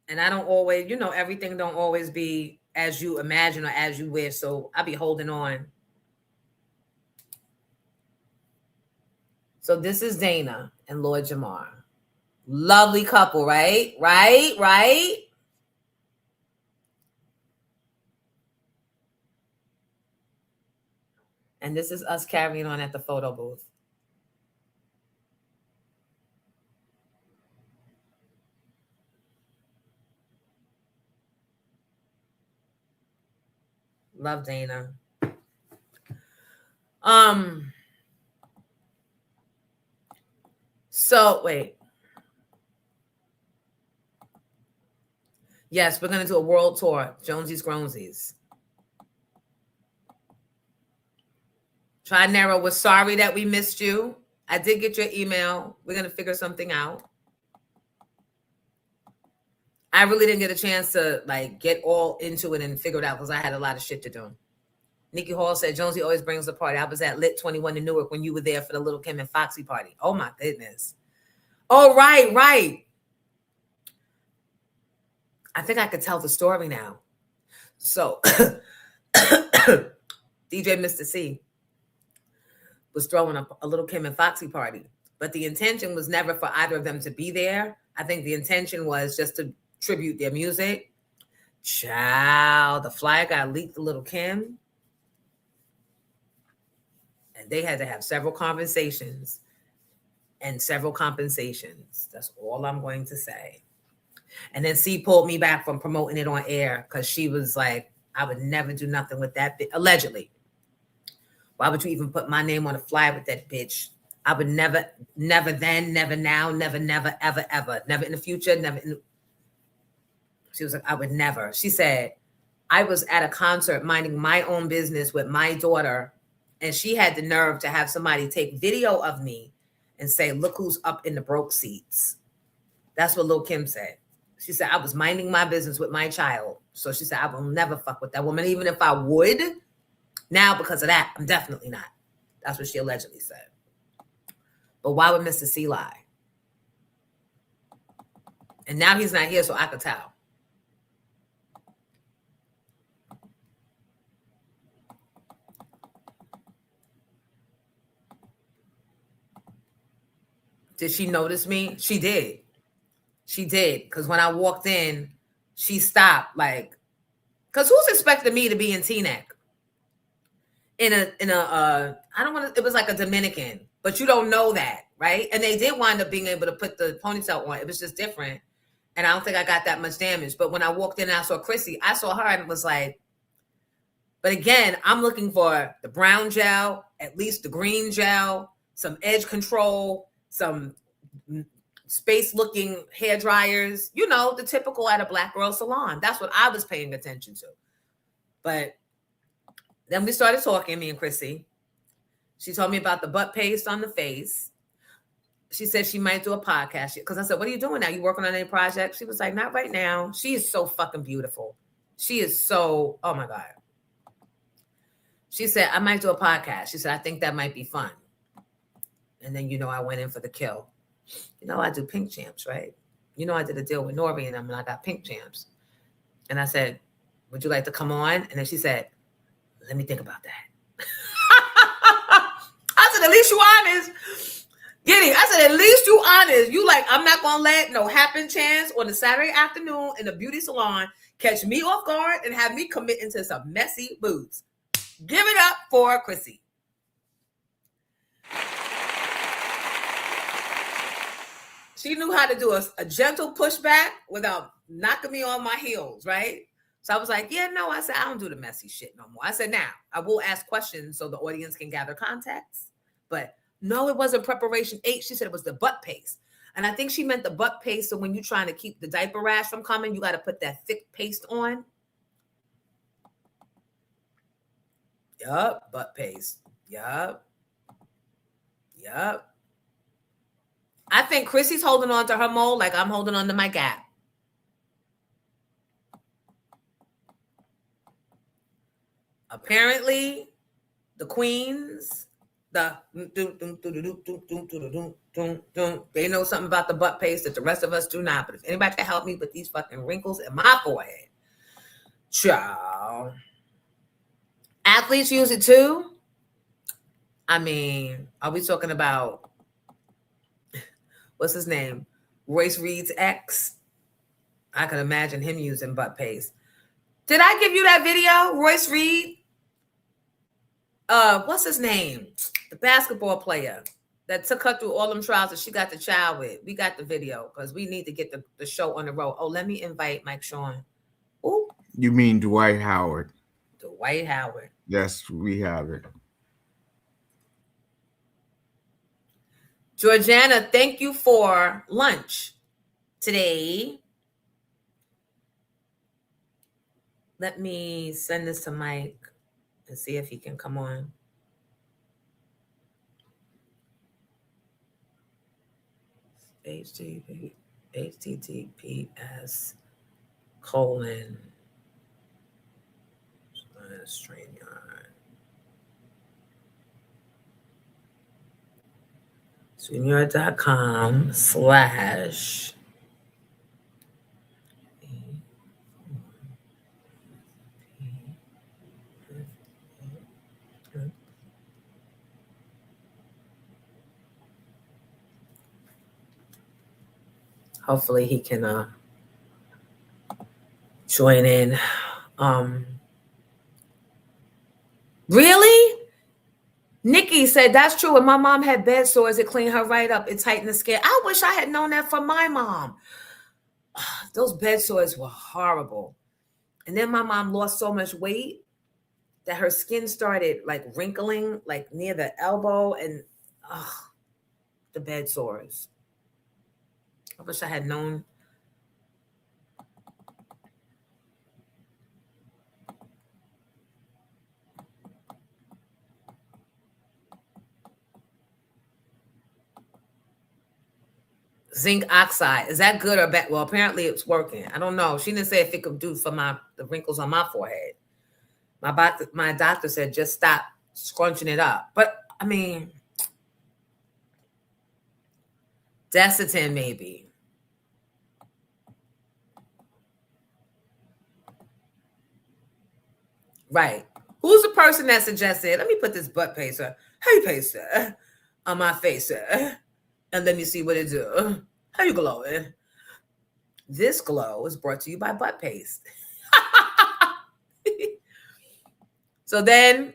And I don't always, everything don't always be as you imagine or as you wish. So I'll be holding on. So this is Dana and Lord Jamar. Lovely couple, right? Right? And this is us carrying on at the photo booth. Love Dana. So wait. Yes, we're gonna do a world tour. Jonesy's Grownsies. Trinera, we're sorry that we missed you. I did get your email. We're gonna figure something out. I really didn't get a chance to get all into it and figure it out because I had a lot of shit to do. Nikki Hall said, Jonesy always brings the party. I was at Lit 21 in Newark when you were there for the Little Kim and Foxy party. Oh my goodness. Oh, right. I think I could tell the story now. So DJ Mr. C was throwing up a Little Kim and Foxy party, but the intention was never for either of them to be there. I think the intention was just to tribute their music. Child, the flyer got leaked to Little Kim. And they had to have several conversations and several compensations. That's all I'm going to say. And then C pulled me back from promoting it on air because she was like, I would never do nothing with that bitch. Allegedly. Why would you even put my name on a flyer with that bitch? I would never then, never now, never, ever, ever. Never in the future, never in the... She was like, I would never. She said, I was at a concert minding my own business with my daughter, and she had the nerve to have somebody take video of me and say, look who's up in the broke seats. That's what Lil' Kim said. She said, I was minding my business with my child. So she said, I will never fuck with that woman. Even if I would, now because of that, I'm definitely not. That's what she allegedly said. But why would Mr. C lie? And now he's not here, so I could tell. Did she notice me? She did. She did. Because when I walked in, she stopped. Like, because who's expecting me to be in Teaneck? I don't want to, it was like a Dominican, but you don't know that, right? And they did wind up being able to put the ponytail on. It was just different. And I don't think I got that much damage. But when I walked in and I saw Chrissy, I saw her and it was like, but again, I'm looking for the brown gel, at least the green gel, some edge control, some space looking hair dryers, you know, the typical at a black girl salon. That's what I was paying attention to. But then we started talking, me and Chrissy. She told me about the butt paste on the face. She said she might do a podcast. Because I said, what are you doing now? You working on any project? She was like, not right now. She is so fucking beautiful. She is so, oh my God. She said, I might do a podcast. She said, I think that might be fun. And then, you know, I went in for the kill. You know, I do Pink Champs, right? You know, I did a deal with Nori and them and I got Pink Champs. And I said, would you like to come on? And then she said, let me think about that. I said, at least you honest. Giddy, I said, at least you honest. You like, I'm not going to let no happen chance on a Saturday afternoon in a beauty salon catch me off guard and have me commit into some messy boots. Give it up for Chrissy. She knew how to do a gentle pushback without knocking me on my heels, right? So I was like, yeah, no. I said, I don't do the messy shit no more. I said, now, I will ask questions so the audience can gather context. But no, it wasn't preparation 8. She said it was the butt paste. And I think she meant the butt paste. So when you're trying to keep the diaper rash from coming, you got to put that thick paste on. Yup, butt paste. Yup. I think Chrissy's holding on to her mole like I'm holding on to my gap. Apparently, the queens, they know something about the butt paste that the rest of us do not. But if anybody can help me with these fucking wrinkles in my forehead, ciao. Athletes use it too. I mean, are we talking about, what's his name? Royce Reed's ex? I can imagine him using butt paste. Did I give you that video? Royce Reed? What's his name? The basketball player that took her through all them trials that she got the child with. We got the video because we need to get the show on the road. Oh, let me invite Mike Sean. Ooh. You mean Dwight Howard? Dwight Howard. Yes, we have it. Georgiana, thank you for lunch today. Let me send this to Mike and see if he can come on. HTTPS:// StreamYard. StreamYard.com/ Hopefully he can join in. Really? Nikki said, that's true. When my mom had bed sores, it cleaned her right up. It tightened the skin. I wish I had known that from my mom. Those bed sores were horrible. And then my mom lost so much weight that her skin started like wrinkling, like near the elbow, and the bed sores. I wish I had known. Zinc oxide. Is that good or bad? Well, apparently it's working. I don't know. She didn't say if it could do for the wrinkles on my forehead. My doctor said just stop scrunching it up. But I mean, Desitin maybe. Right. Who's the person that suggested, let me put this butt paster, hey paster, on my face, and let me see what it do. How you glowing? This glow is brought to you by butt paste. So then,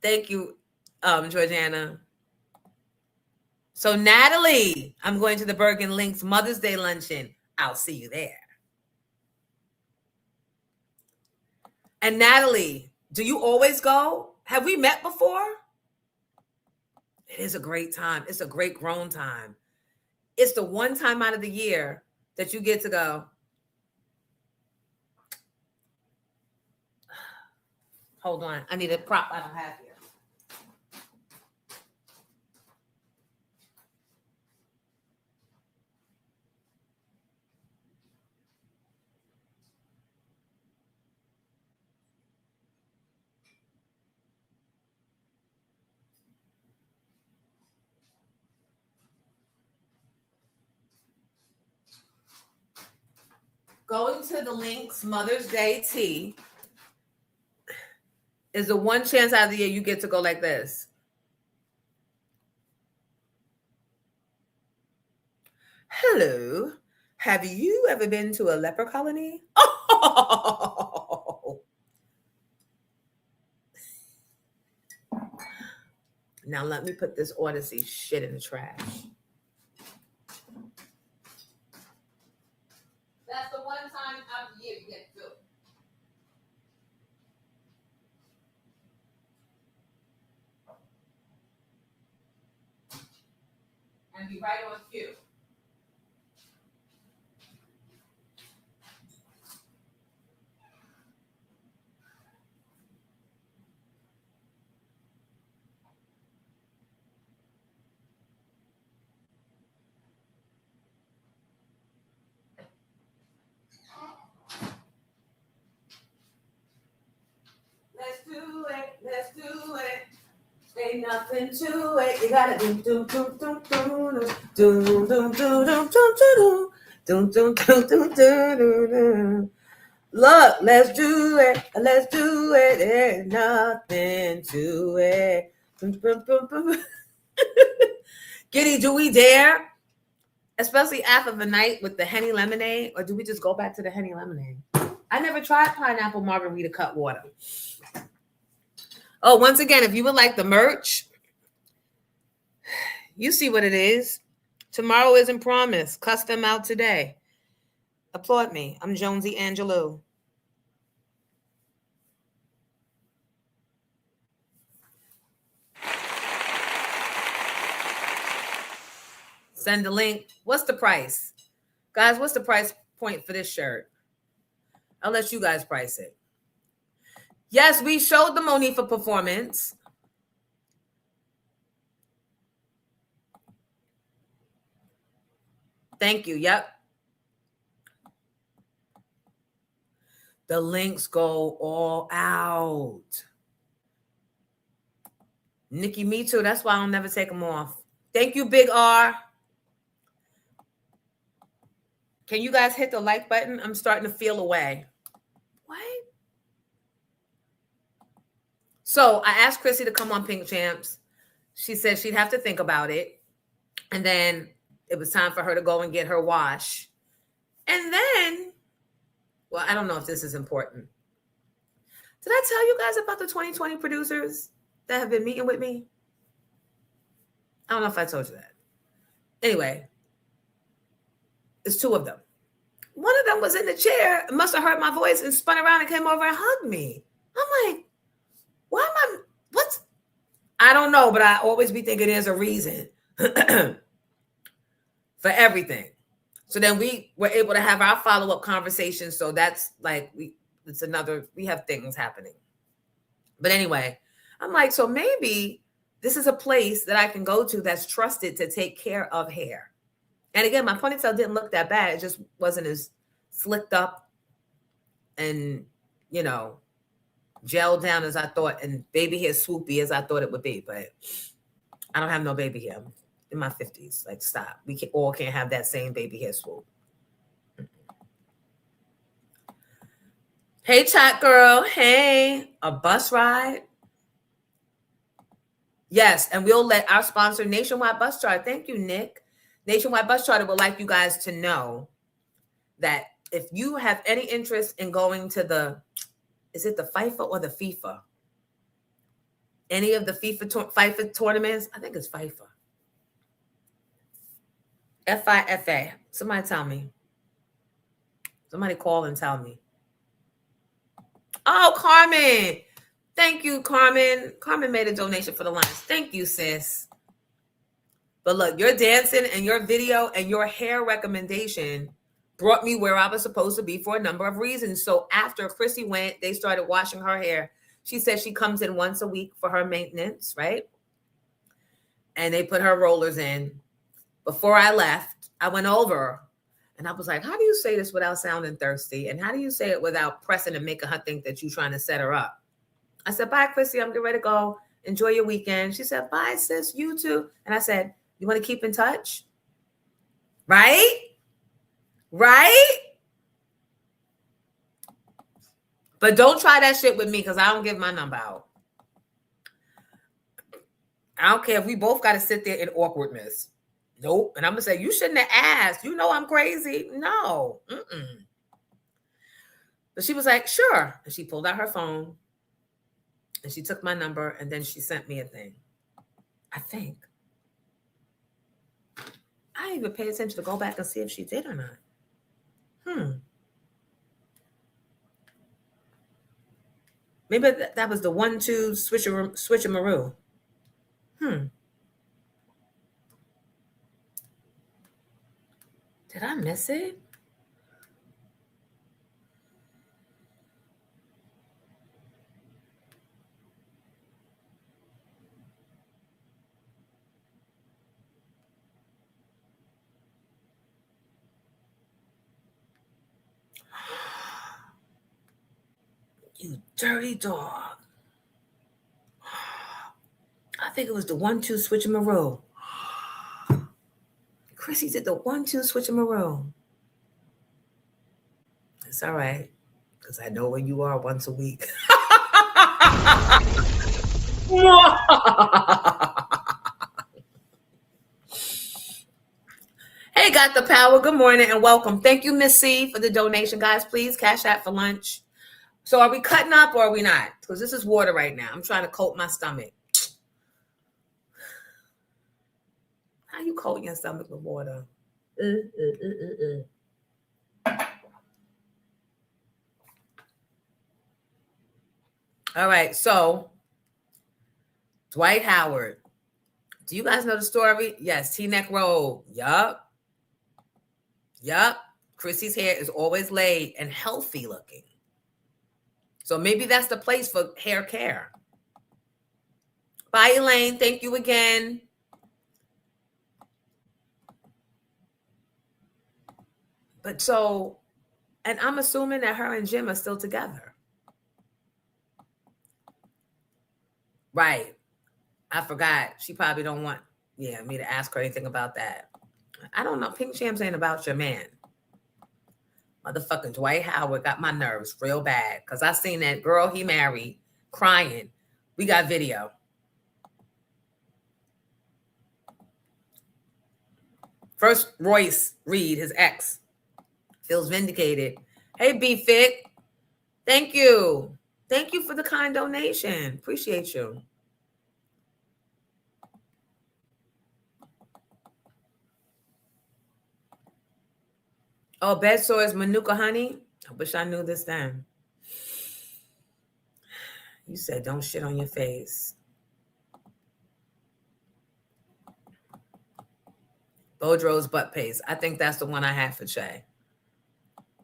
thank you, Georgiana. So Natalie, I'm going to the Bergen Links Mother's Day luncheon. I'll see you there. And Natalie, do you always go? Have we met before? It is a great time. It's a great grown time. It's the one time out of the year that you get to go. Hold on. I need a prop I don't have here. Going to the Links Mother's Day tea is the one chance out of the year you get to go like this. Hello. Have you ever been to a leper colony? Oh. Now let me put this Odyssey shit in the trash. That's the one time out of the year you get to do it. And be right on cue. Let's do it. Let's do it. Ain't nothing to it. You gotta do do do do do do do do do do do do do. Look, let's do it. Let's do it. Ain't nothing to it. Giddy, do we dare? Especially after the night with the Henny lemonade, or do we just go back to the Henny lemonade? I never tried pineapple margarita cut water. Oh, once again, if you would like the merch, you see what it is. Tomorrow isn't promised. Cuss them out today. Applaud me. I'm Jonesy Angelou. Send the link. What's the price? Guys, what's the price point for this shirt? I'll let you guys price it. Yes, we showed the Monifa performance. Thank you. Yep. The links go all out. Nikki, me too. That's why I'll never take them off. Thank you, Big R. Can you guys hit the like button? I'm starting to feel away. What? So I asked Chrissy to come on Pink Champs. She said she'd have to think about it. And then it was time for her to go and get her wash. And then, well, I don't know if this is important. Did I tell you guys about the 2020 producers that have been meeting with me? I don't know if I told you that. Anyway, it's two of them. One of them was in the chair, must have heard my voice and spun around and came over and hugged me. I'm like, why am I, what's, I don't know, but I always be thinking there's a reason for everything. So then we were able to have our follow-up conversation. So that's like, we have things happening. But anyway, I'm like, so maybe this is a place that I can go to that's trusted to take care of hair. And again, my ponytail didn't look that bad. It just wasn't as slicked up and, you know, gelled down as I thought, and baby hair swoopy as I thought it would be. But I don't have no baby hair. I'm in my 50s. Like, stop. We all can't have that same baby hair swoop. Hey, chat girl. Hey, a bus ride? Yes, and we'll let our sponsor, Nationwide Bus Charter. Thank you, Nick. Nationwide Bus Charter would like you guys to know that if you have any interest in going to the, is it the FIFA or the FIFA? Any of the FIFA tournaments? I think it's FIFA. FIFA. Somebody tell me. Somebody call and tell me. Oh, Carmen. Thank you, Carmen. Carmen made a donation for the Lions. Thank you, sis. But look, your dancing and your video and your hair recommendation brought me where I was supposed to be for a number of reasons. So after Chrissy went, they started washing her hair. She said she comes in once a week for her maintenance, right? And they put her rollers in. Before I left, I went over and I was like, how do you say this without sounding thirsty? And how do you say it without pressing and making her think that you're trying to set her up? I said, bye, Chrissy. I'm getting ready to go. Enjoy your weekend. She said, bye, sis. You too. And I said, you want to keep in touch? Right? Right? But don't try that shit with me because I don't give my number out. I don't care if we both got to sit there in awkwardness. Nope. And I'm going to say, you shouldn't have asked. You know I'm crazy. No. But she was like, sure. And she pulled out her phone and she took my number and then she sent me a thing. I think. I didn't even pay attention to go back and see if she did or not. Maybe that was the 1-2 switcheroo. Did I miss it? You dirty dog. I think it was the 1-2 switcheroo. Chrissy did the 1-2 switcheroo. It's all right, because I know where you are once a week. Hey, got the power. Good morning and welcome. Thank you, Miss C, for the donation. Guys, please cash out for lunch. So are we cutting up or are we not? Because this is water right now. I'm trying to coat my stomach. How you coating your stomach with water? All right, so Dwight Howard. Do you guys know the story? Yes, T-neck roll. Yup. Chrissy's hair is always laid and healthy looking. So maybe that's the place for hair care. Bye, Elaine. Thank you again. But so, and I'm assuming that her and Jim are still together. Right. I forgot. She probably don't want, me to ask her anything about that. I don't know. Pink Champs ain't about your man. Motherfucking Dwight Howard got my nerves real bad because I seen that girl he married crying. We got video. First, Royce Reed, his ex, feels vindicated. Hey, B-Fit. Thank you. Thank you for the kind donation. Appreciate you. Oh, bed sores, Manuka honey. I wish I knew this then. You said don't shit on your face. Bodro's butt paste. I think that's the one I had for Che.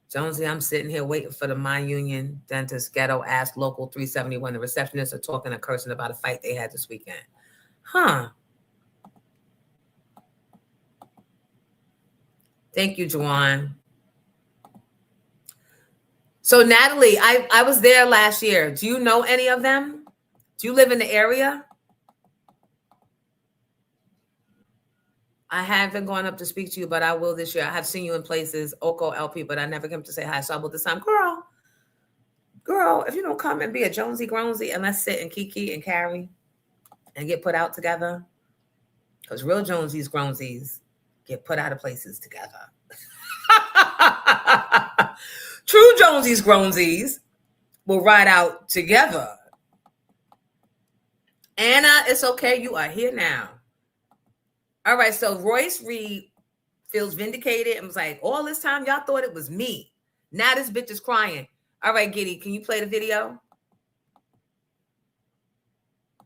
Jonesy, I'm sitting here waiting for the My Union dentist ghetto ass local 371. The receptionists are talking and cursing about a fight they had this weekend. Huh. Thank you, Juwan. So Natalie, I was there last year. Do you know any of them? Do you live in the area? I haven't gone up to speak to you, but I will this year. I have seen you in places, Oko LP, but I never came to say hi. So I will this time. Girl, if you don't come and be a Jonesy Gronesy and let's sit and kiki and carry and get put out together. Because real Jonesies Grownsies get put out of places together. True Jonesies Grownsies will ride out together. Anna, it's okay. You are here now. All right, so Royce Reed feels vindicated and was like, all this time y'all thought it was me. Now this bitch is crying. All right, Giddy, can you play the video?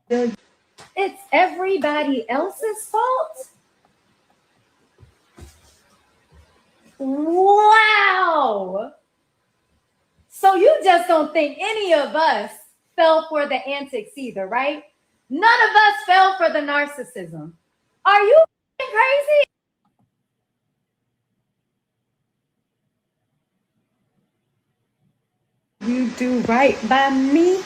It's everybody else's fault? Wow. So you just don't think any of us fell for the antics either, right? None of us fell for the narcissism. Are you crazy? You do right by me.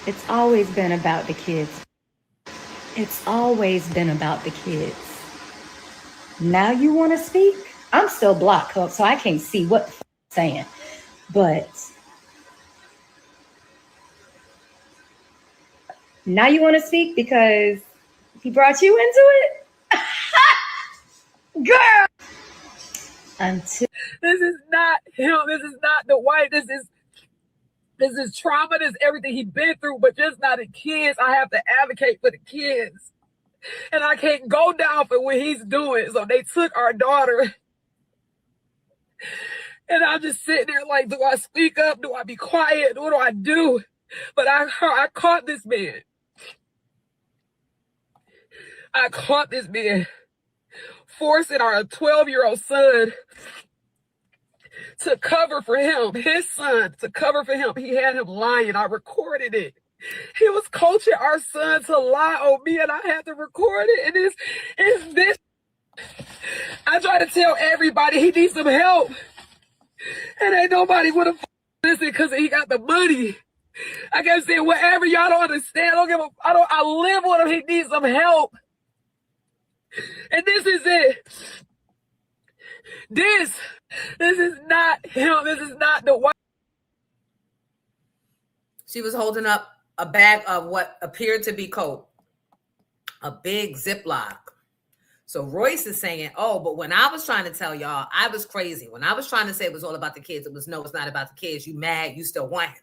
It's always been about the kids. It's always been about the kids. Now you want to speak? I'm still blocked up, so I can't see what the f- saying. But now you want to speak because he brought you into it? Girl! Until This is not him. This is not the wife. This is trauma. This is everything he's been through, but just not the kids. I have to advocate for the kids. And I can't go down for what he's doing. So they took our daughter. And I'm just sitting there like, do I speak up? Do I be quiet? What do I do? But I caught this man. I caught this man forcing our 12-year-old son to cover for him, his son, to cover for him. He had him lying. I recorded it. He was coaching our son to lie on me, and I had to record it. And it's this. I try to tell everybody he needs some help. And ain't nobody would have listened because he got the money. I kept saying, whatever, y'all don't understand. I live with him. He needs some help. And this is it. This is not him. This is not the wife. She was holding up a bag of what appeared to be coke, a big Ziploc. So Royce is saying, oh, but when I was trying to tell y'all, I was crazy. When I was trying to say it was all about the kids, it was no, it's not about the kids. You mad, you still want him.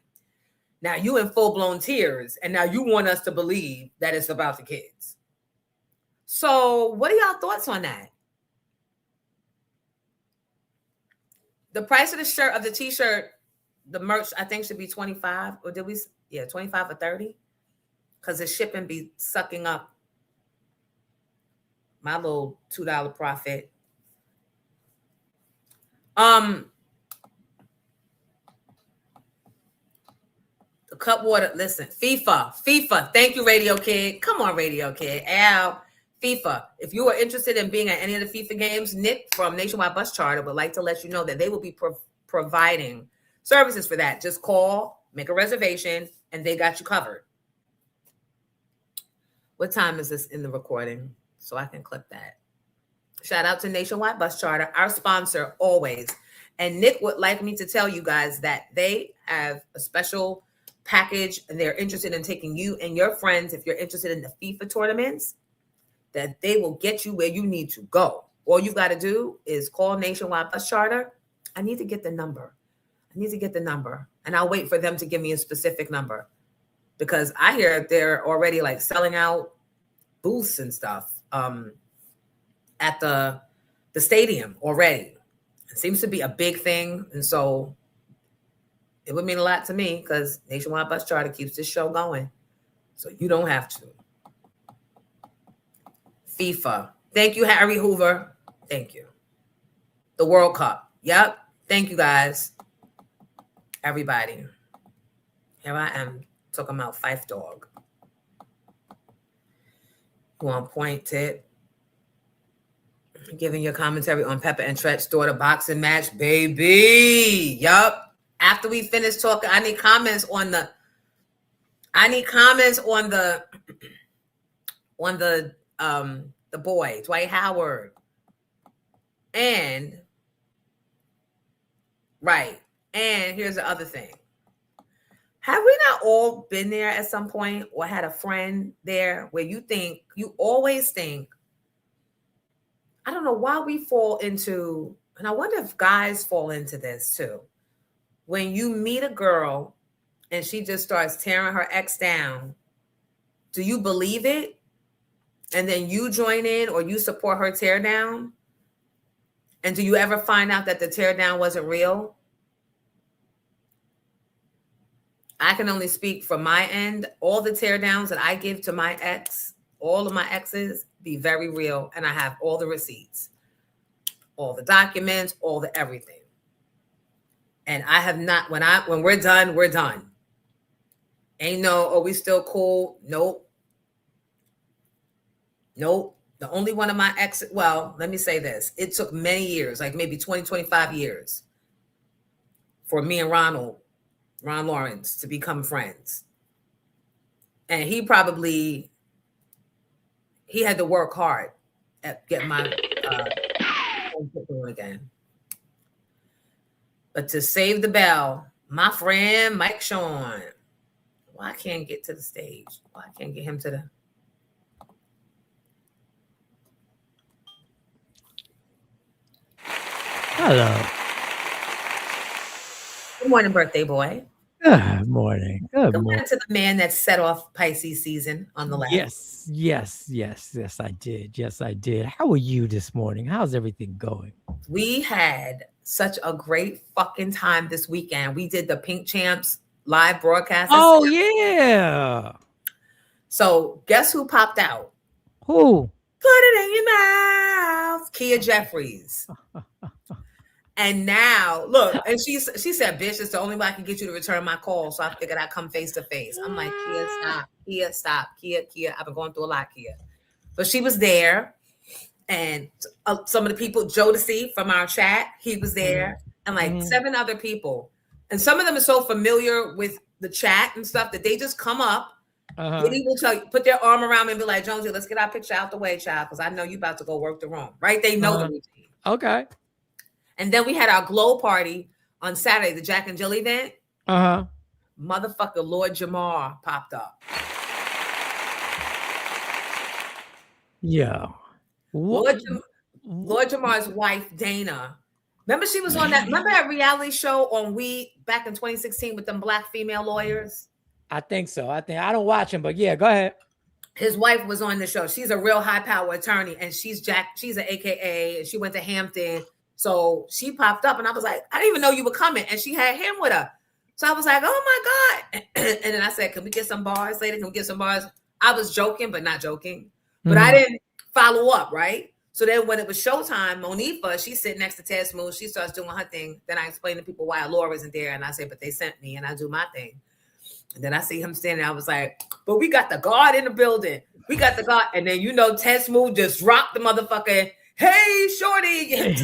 Now you in full-blown tears, and now you want us to believe that it's about the kids. So what are y'all thoughts on that? The price of the shirt, of the t-shirt, the merch, I think should be 25, or did we? Yeah, 25 or 30, because the shipping be sucking up my little $2 profit. The cup water. Listen, FIFA. Thank you, Radio Kid. Come on, Radio Kid. Al, FIFA. If you are interested in being at any of the FIFA games, Nick from Nationwide Bus Charter would like to let you know that they will be providing services for that. Just call, make a reservation, and they got you covered. What time is this in the recording? So I can clip that. Shout out to Nationwide Bus Charter, our sponsor always. And Nick would like me to tell you guys that they have a special package, and they're interested in taking you and your friends, if you're interested in the FIFA tournaments, that they will get you where you need to go. All you've got to do is call Nationwide Bus Charter. I need to get the number. And I'll wait for them to give me a specific number, because I hear they're already like selling out booths and stuff at the stadium already. It seems to be a big thing. And so it would mean a lot to me, because Nationwide Bus Charter keeps this show going. So you don't have to. FIFA. Thank you, Harry Hoover. Thank you. The World Cup. Yep. Thank you, guys. Everybody. Here I am talking about Fife Dog. On point, Tit. Giving your commentary on Pepper and Tret's daughter boxing match, baby. Yup. After we finish talking, I need comments on the boy, Dwight Howard. And right. And here's the other thing. Have we not all been there at some point or had a friend there where you always think, I don't know why we fall into, and I wonder if guys fall into this too. When you meet a girl and she just starts tearing her ex down, do you believe it? And then you join in or you support her tear down? And do you ever find out that the tear down wasn't real? I can only speak from my end. All the tear downs that I give to my ex, all of my exes, be very real. And I have all the receipts, all the documents, all the everything. And I have not, when we're done, we're done. Ain't no, oh, we still cool. Nope. The only one of my exes, well, let me say this. It took many years, like maybe 20, 25 years for me and Ron Lawrence to become friends. And he had to work hard at getting my on again. But to save the bell, my friend Mike Sean, why I can't get to the stage? Why I can't get him to the... Hello. Good morning, birthday boy. Good morning. Good morning to the man that set off Pisces season on the left. Yes, I did. Yes, I did. How are you this morning? How's everything going? We had such a great fucking time this weekend. We did the Pink Champs live broadcast. Oh, yeah. So guess who popped out? Who? Put it in your mouth. Kia Jeffries. And now, look, and she said, bitch, it's the only way I can get you to return my call. So I figured I'd come face to face. I'm like, Kia, stop. Kia. I've been going through a lot, Kia. But she was there. And some of the people, Jodeci from our chat, he was there. And like 7 other people. And some of them are so familiar with the chat and stuff that they just come up. He will tell you, put their arm around me and be like, Jonesy, let's get our picture out the way, child, because I know you about to go work the room. Right? They know the routine. Okay. And then we had our glow party on Saturday, the Jack and Jill event. Motherfucker Lord Jamar popped up. Yeah. Lord Jamar's wife, Dana. Remember she was on that reality show on We back in 2016 with them black female lawyers? I think so. I don't watch him, but yeah, go ahead. His wife was on the show. She's a real high power attorney and she's an AKA and she went to Hampton. So she popped up and I was like, I didn't even know you were coming. And she had him with her. So I was like, oh my God. And then I said, can we get some bars later? Can we get some bars? I was joking, but not joking. But I didn't follow up, right? So then when it was showtime, Monifa, she's sitting next to Ted Smooth. She starts doing her thing. Then I explain to people why Laura isn't there. And I say, but they sent me and I do my thing. And then I see him standing there. I was like, but we got the guard in the building. We got the guard. And then, Ted Smooth just dropped the motherfucker. Hey, shorty, and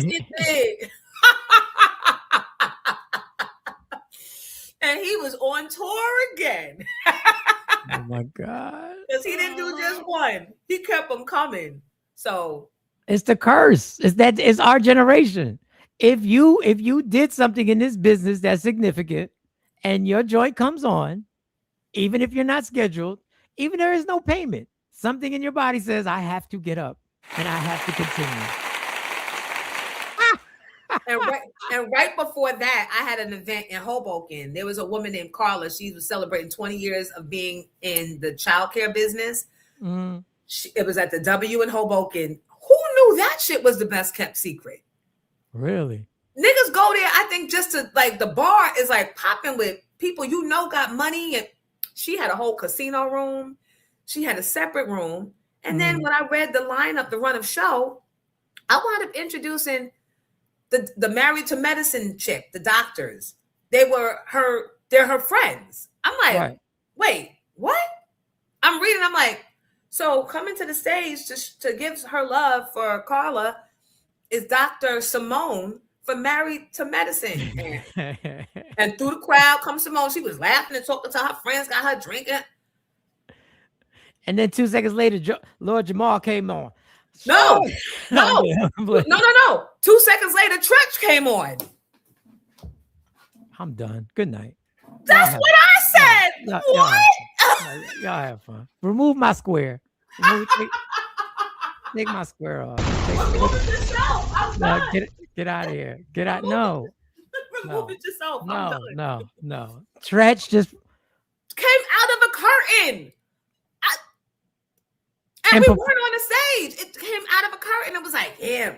he was on tour again. Oh my God. Because he didn't do just one. He kept them coming. So it's the curse. It's our generation. If you did something in this business that's significant and your joint comes on, even if you're not scheduled, even there is no payment, something in your body says, I have to get up. And I have to continue. and right before that, I had an event in Hoboken. There was a woman named Carla. She was celebrating 20 years of being in the childcare business. It was at the W in Hoboken. Who knew that shit was the best kept secret? Really? Niggas go there, I think, just to like the bar is like popping with people got money. And she had a whole casino room. She had a separate room. And then when I read the lineup, the run of show, I wound up introducing the Married to Medicine chick, the doctors. They're her friends. I'm like, Wait, what? I'm reading, I'm like, So coming to the stage to give her love for Carla is Dr. Simone from Married to Medicine. And through the crowd comes Simone. She was laughing and talking to her friends, got her drinking. And then 2 seconds later, Lord Jamal came on. No. 2 seconds later, Tretch came on. I'm done. Good night. That's what I said. What? Y'all have fun. Remove my square. Take my square off. Remove it yourself. I'm done. Get out of here. Get out. No. Remove it yourself. I'm done. No. Tretch just came out of a curtain. And we weren't on the stage. It came out of a curtain. It was like, yeah.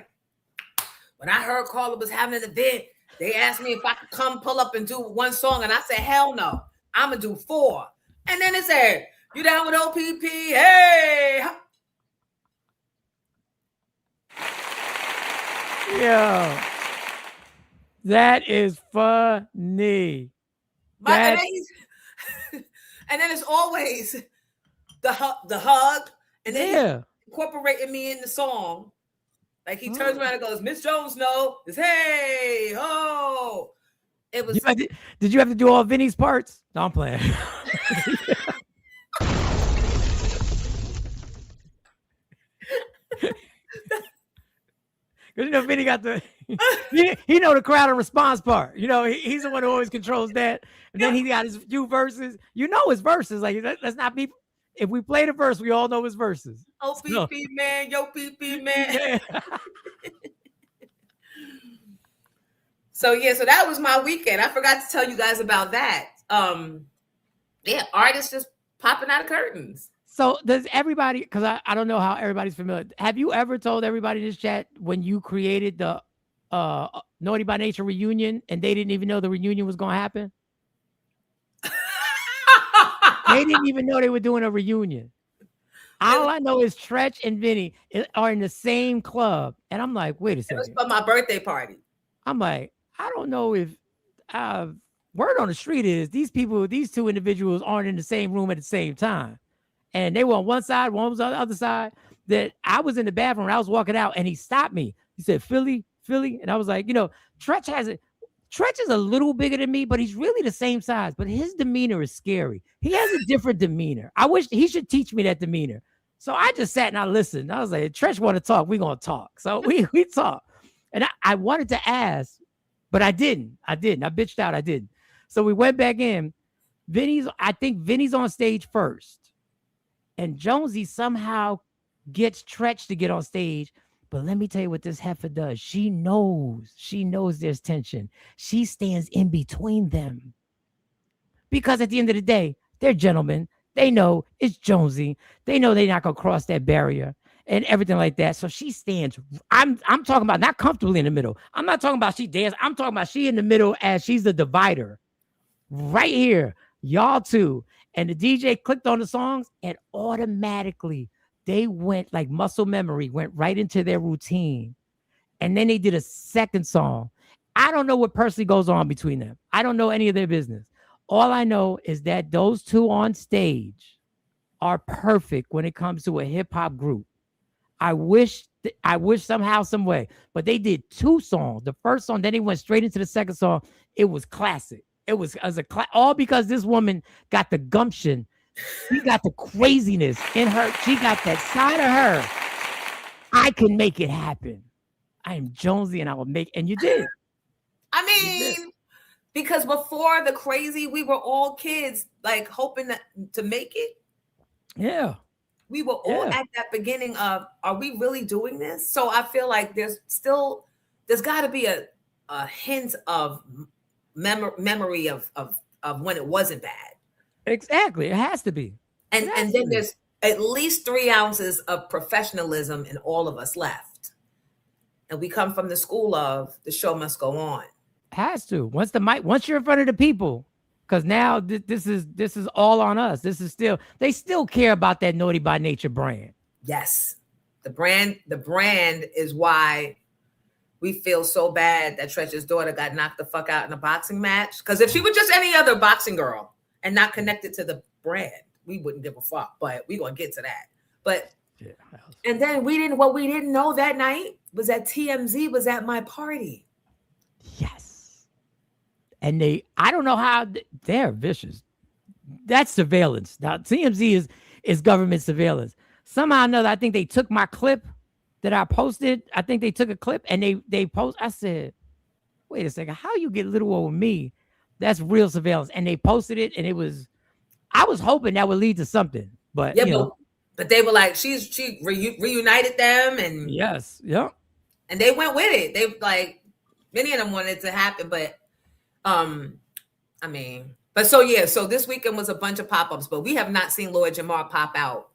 When I heard Carla was having an event, they asked me if I could come pull up and do one song. And I said, hell no. I'm going to do 4. And then it said, you down with OPP? Hey. Yo. That is funny. And then it's always the hug. And then he's incorporating me in the song. Like he turns around and goes, Miss Jones, no. It's hey, oh. It was. Did you have to do all Vinny's parts? No, I'm playing. Because Vinny got the he know the crowd and response part. He's the one who always controls that. And then he got his few verses. His verses. Like let's not be. If we play the verse, we all know his verses. Oh, PP man, yo, PP man. So that was my weekend. I forgot to tell you guys about that. Artists just popping out of curtains. So does everybody, because I don't know how everybody's familiar. Have you ever told everybody in this chat when you created the Naughty by Nature reunion and they didn't even know the reunion was going to happen? They didn't even know they were doing a reunion. All I know is Tretch and Vinny are in the same club. And I'm like, wait a second. It was for my birthday party. I'm like, I don't know if word on the street is these two individuals aren't in the same room at the same time. And they were on one side, one was on the other side. That I was in the bathroom and I was walking out and he stopped me. He said, Philly. And I was like, Tretch is a little bigger than me, but he's really the same size. But his demeanor is scary. He has a different demeanor. I wish he should teach me that demeanor. So I just sat and I listened. I was like, Tretch want to talk. We're going to talk. So we talked. And I wanted to ask, but I didn't. I bitched out. I didn't. So we went back in. I think Vinny's on stage first. And Jonesy somehow gets Tretch to get on stage. But let me tell you what this heifer does. She knows there's tension. She stands in between them. Because at the end of the day, they're gentlemen. They know it's Jonesy. They know they're not going to cross that barrier and everything like that. So she stands. I'm talking about not comfortably in the middle. I'm not talking about she dance. I'm talking about she in the middle as she's the divider. Right here. Y'all two. And the DJ clicked on the songs and automatically they went like muscle memory, went right into their routine. And then they did a second song. I don't know what personally goes on between them. I don't know any of their business. All I know is that those two on stage are perfect when it comes to a hip hop group. I wish somehow, some way, but they did 2 songs. The first song, then they went straight into the second song. It was classic. It was all because this woman got the gumption. She got the craziness in her. She got that side of her. I can make it happen. I am Jonesy and I will make, and you did. I mean, because before the crazy, we were all kids, like hoping to make it. Yeah. We were all at that beginning of, are we really doing this? So I feel like there's got to be a hint of memory of when it wasn't bad. Exactly. It has to be. And then there's at least 3 ounces of professionalism in all of us left. And we come from the school of the show must go on. Has to. Once you're in front of the people, because now this is all on us. They still care about that Naughty by Nature brand. Yes. The brand is why we feel so bad that Tretch's daughter got knocked the fuck out in a boxing match. Because if she was just any other boxing girl and not connected to the brand, we wouldn't give a fuck. But we're going to get to that. But Yeah. and then we didn't know that night was that TMZ was at my party. Yes. And I don't know how they're vicious. That's surveillance. Now TMZ is government surveillance. Somehow or another, I think they took my clip that I posted. I think they took a clip and they post. I said, wait a second, how you get little old me? That's real surveillance. And they posted it, and I was hoping that would lead to something. But yeah, but they were like, she reunited them, and yes, yeah. And they went with it. They like many of them wanted it to happen, but I mean, but so this weekend was a bunch of pop-ups, but we have not seen Lord Jamar pop out.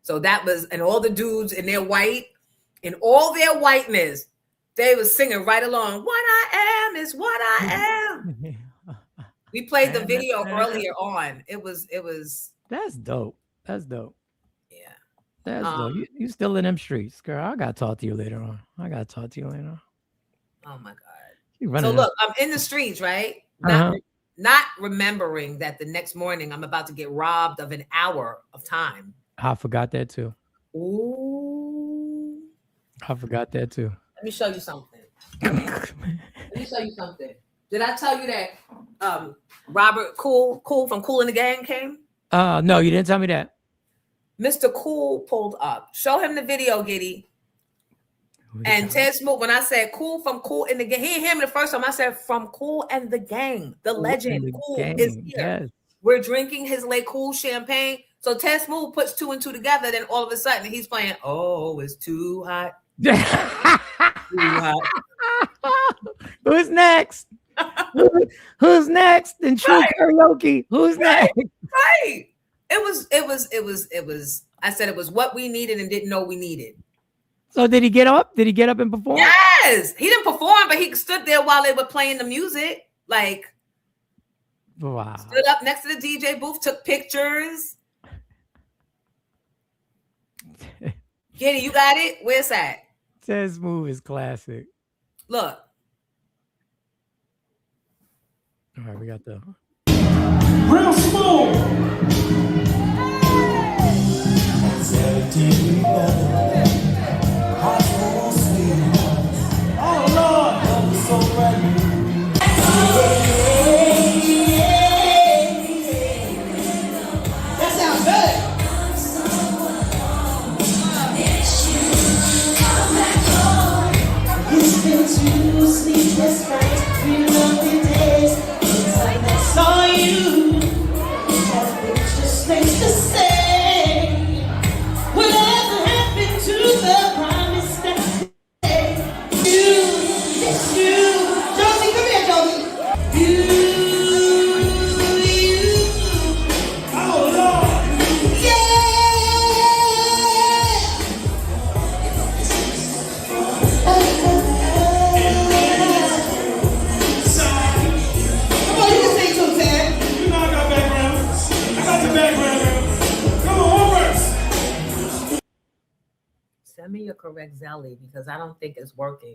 So that was, and all the dudes in their white, in all their whiteness, they was singing right along. What I am is what I am. We played the video earlier on. It was. That's dope. That's dope. Yeah. That's dope. You still in them streets, girl. I gotta talk to you later on. Oh my God. So look, I'm in the streets, right? Not remembering that the next morning I'm about to get robbed of an hour of time. I forgot that too. Ooh. I forgot that too. Let me show you something. Did I tell you that Robert Cool from Cool in the Gang came? No, you didn't tell me that. Mr. Cool pulled up. Show him the video, Giddy. And Ted Smoot, when I said Cool from Cool in the Gang, he didn't hear me the first time. I said from Cool and the Gang. The legend Cool is here. Yes. We're drinking his late Cool champagne. So Ted Smoot puts two and two together. Then all of a sudden he's playing, oh, it's too hot. Too hot. Who's next? Who's next in true karaoke? Who's next? Right. It was. I said it was what we needed and didn't know we needed. So did he get up? Did he get up and perform? Yes. He didn't perform, but he stood there while they were playing the music. Like, wow. Stood up next to the DJ booth, took pictures. Giddy, you got it? Where's that? Ted Smoot is classic. Look. All right, we got the Real smooth. Oh Lord, that was so ready. That sounds good. It's been two sleepless nights, 3 lonely days. Since I saw you, nothing just stays the same. Whatever happened to the promise that it's you. Josie, come here, Josie. You. Oh Lord. Yeah. Come on, you can sing too, Ted. You know I got background. I got the background. Come on, one verse. Send me your correct Zelly because I don't think it's working.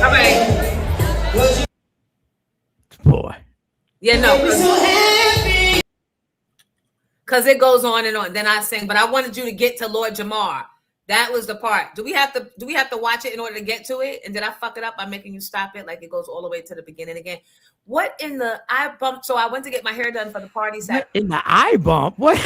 All right. boy. Yeah, no. Because it goes on and on. Then I sing, but I wanted you to get to Lord Jamar. That was the part. Do we have to watch it in order to get to it? And did I fuck it up by making you stop it? Like it goes all the way to the beginning again. What in the eye bump? So I went to get my hair done for the party set. In the eye bump? What?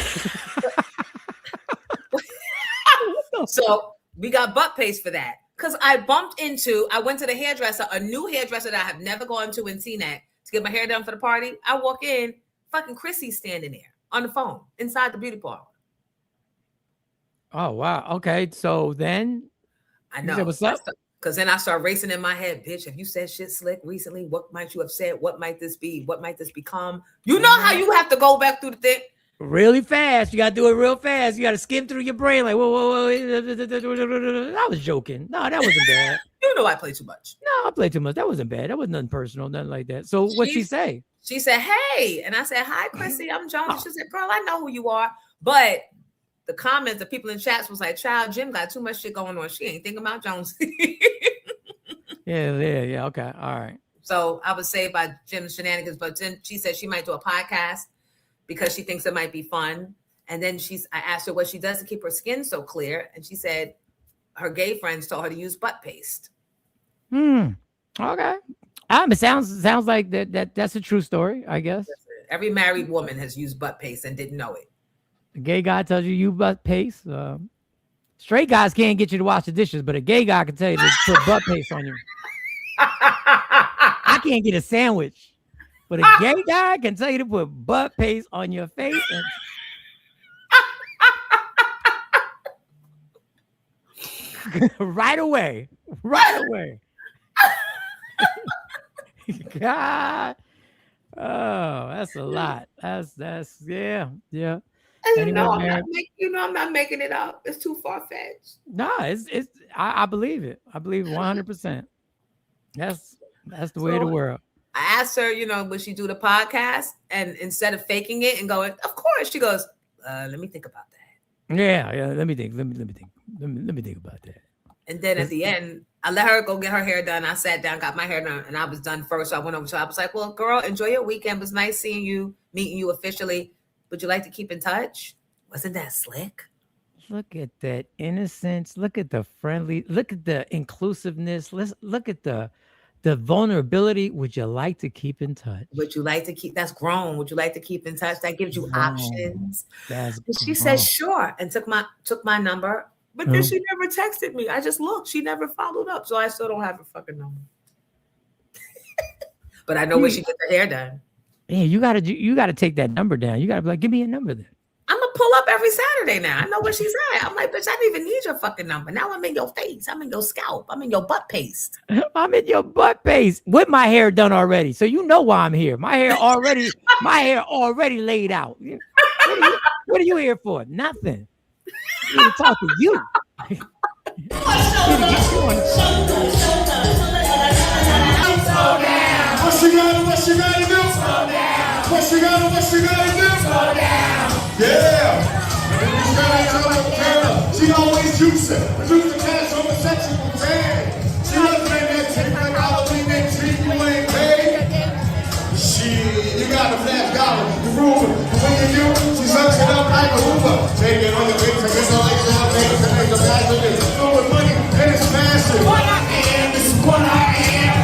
So we got butt paste for that. Because I went to the hairdresser, a new hairdresser that I have never gone to and seen at to get my hair done for the party. I walk in, fucking Chrissy's standing there on the phone inside the beauty parlor. Oh, wow. Okay. So then I know. You said, what's up? Because then I start racing in my head, bitch, have you said shit slick recently? What might you have said? What might this be? What might this become? You know how you have to go back through the thing? Really fast. You got to do it real fast. You got to skim through your brain like, whoa. I was joking. No, that wasn't bad. You know I play too much. No, I play too much. That wasn't bad. That was nothing personal, nothing like that. So what'd she say? She said, hey. And I said, hi, Chrissy, I'm Jones. She said, girl, I know who you are. But the comments, the people in chats was like, child, Jim got too much shit going on. She ain't thinking about Jones. Yeah. Okay. All right. So I was saved by Jim's shenanigans, but then she said she might do a podcast because she thinks it might be fun. And then I asked her what she does to keep her skin so clear. And she said her gay friends told her to use butt paste. Okay. It sounds like that's a true story, I guess. Every married woman has used butt paste and didn't know it. A gay guy tells you butt paste. Straight guys can't get you to wash the dishes, but a gay guy can tell you to put butt paste on you. I can't get a sandwich, but a gay guy can tell you to put butt paste on your face. Right away. God. Oh, that's a lot. That's yeah. And I'm not making it up. It's too far-fetched. No, I believe it. I believe 100%. That's the way of the world. I asked her, would she do the podcast? And instead of faking it and going, of course, she goes, let me think about that. Yeah. Let me think about that. And then at the end, I let her go get her hair done. I sat down, got my hair done, and I was done first. So I went over to her. I was like, well, girl, enjoy your weekend. It was nice seeing you, meeting you officially. Would you like to keep in touch? Wasn't that slick? Look at that innocence. Look at the friendly. Look at the inclusiveness. Look at the vulnerability. Would you like to keep in touch? Would you like to keep? That's grown. Would you like to keep in touch? That gives you options. She grown. said sure, and took my number. But then she never texted me. I just looked. She never followed up, so I still don't have her fucking number. But I know where she gets her hair done. Yeah, you gotta take that number down. You gotta be like, give me a number then. I'm gonna pull up every Saturday now. I know where she's at. I'm like, bitch, I didn't even need your fucking number. Now I'm in your face. I'm in your scalp. I'm in your butt paste. I'm in your butt paste with my hair done already. So you know why I'm here. My hair already laid out. What are you here for? Nothing. I'm here to talk to you. What she gotta do? What she gotta do? Slow down. Yeah. She always juicing. Juicing cash on the sexual tan. She doesn't make that take like Halloween next week. You ain't paid. You got the flash dollar, the ruler. When you do, she sucks it up like a Uber. Take it on the big take it like that. Make the bag of it. Full with money and it's massive. What I am, this is what I am.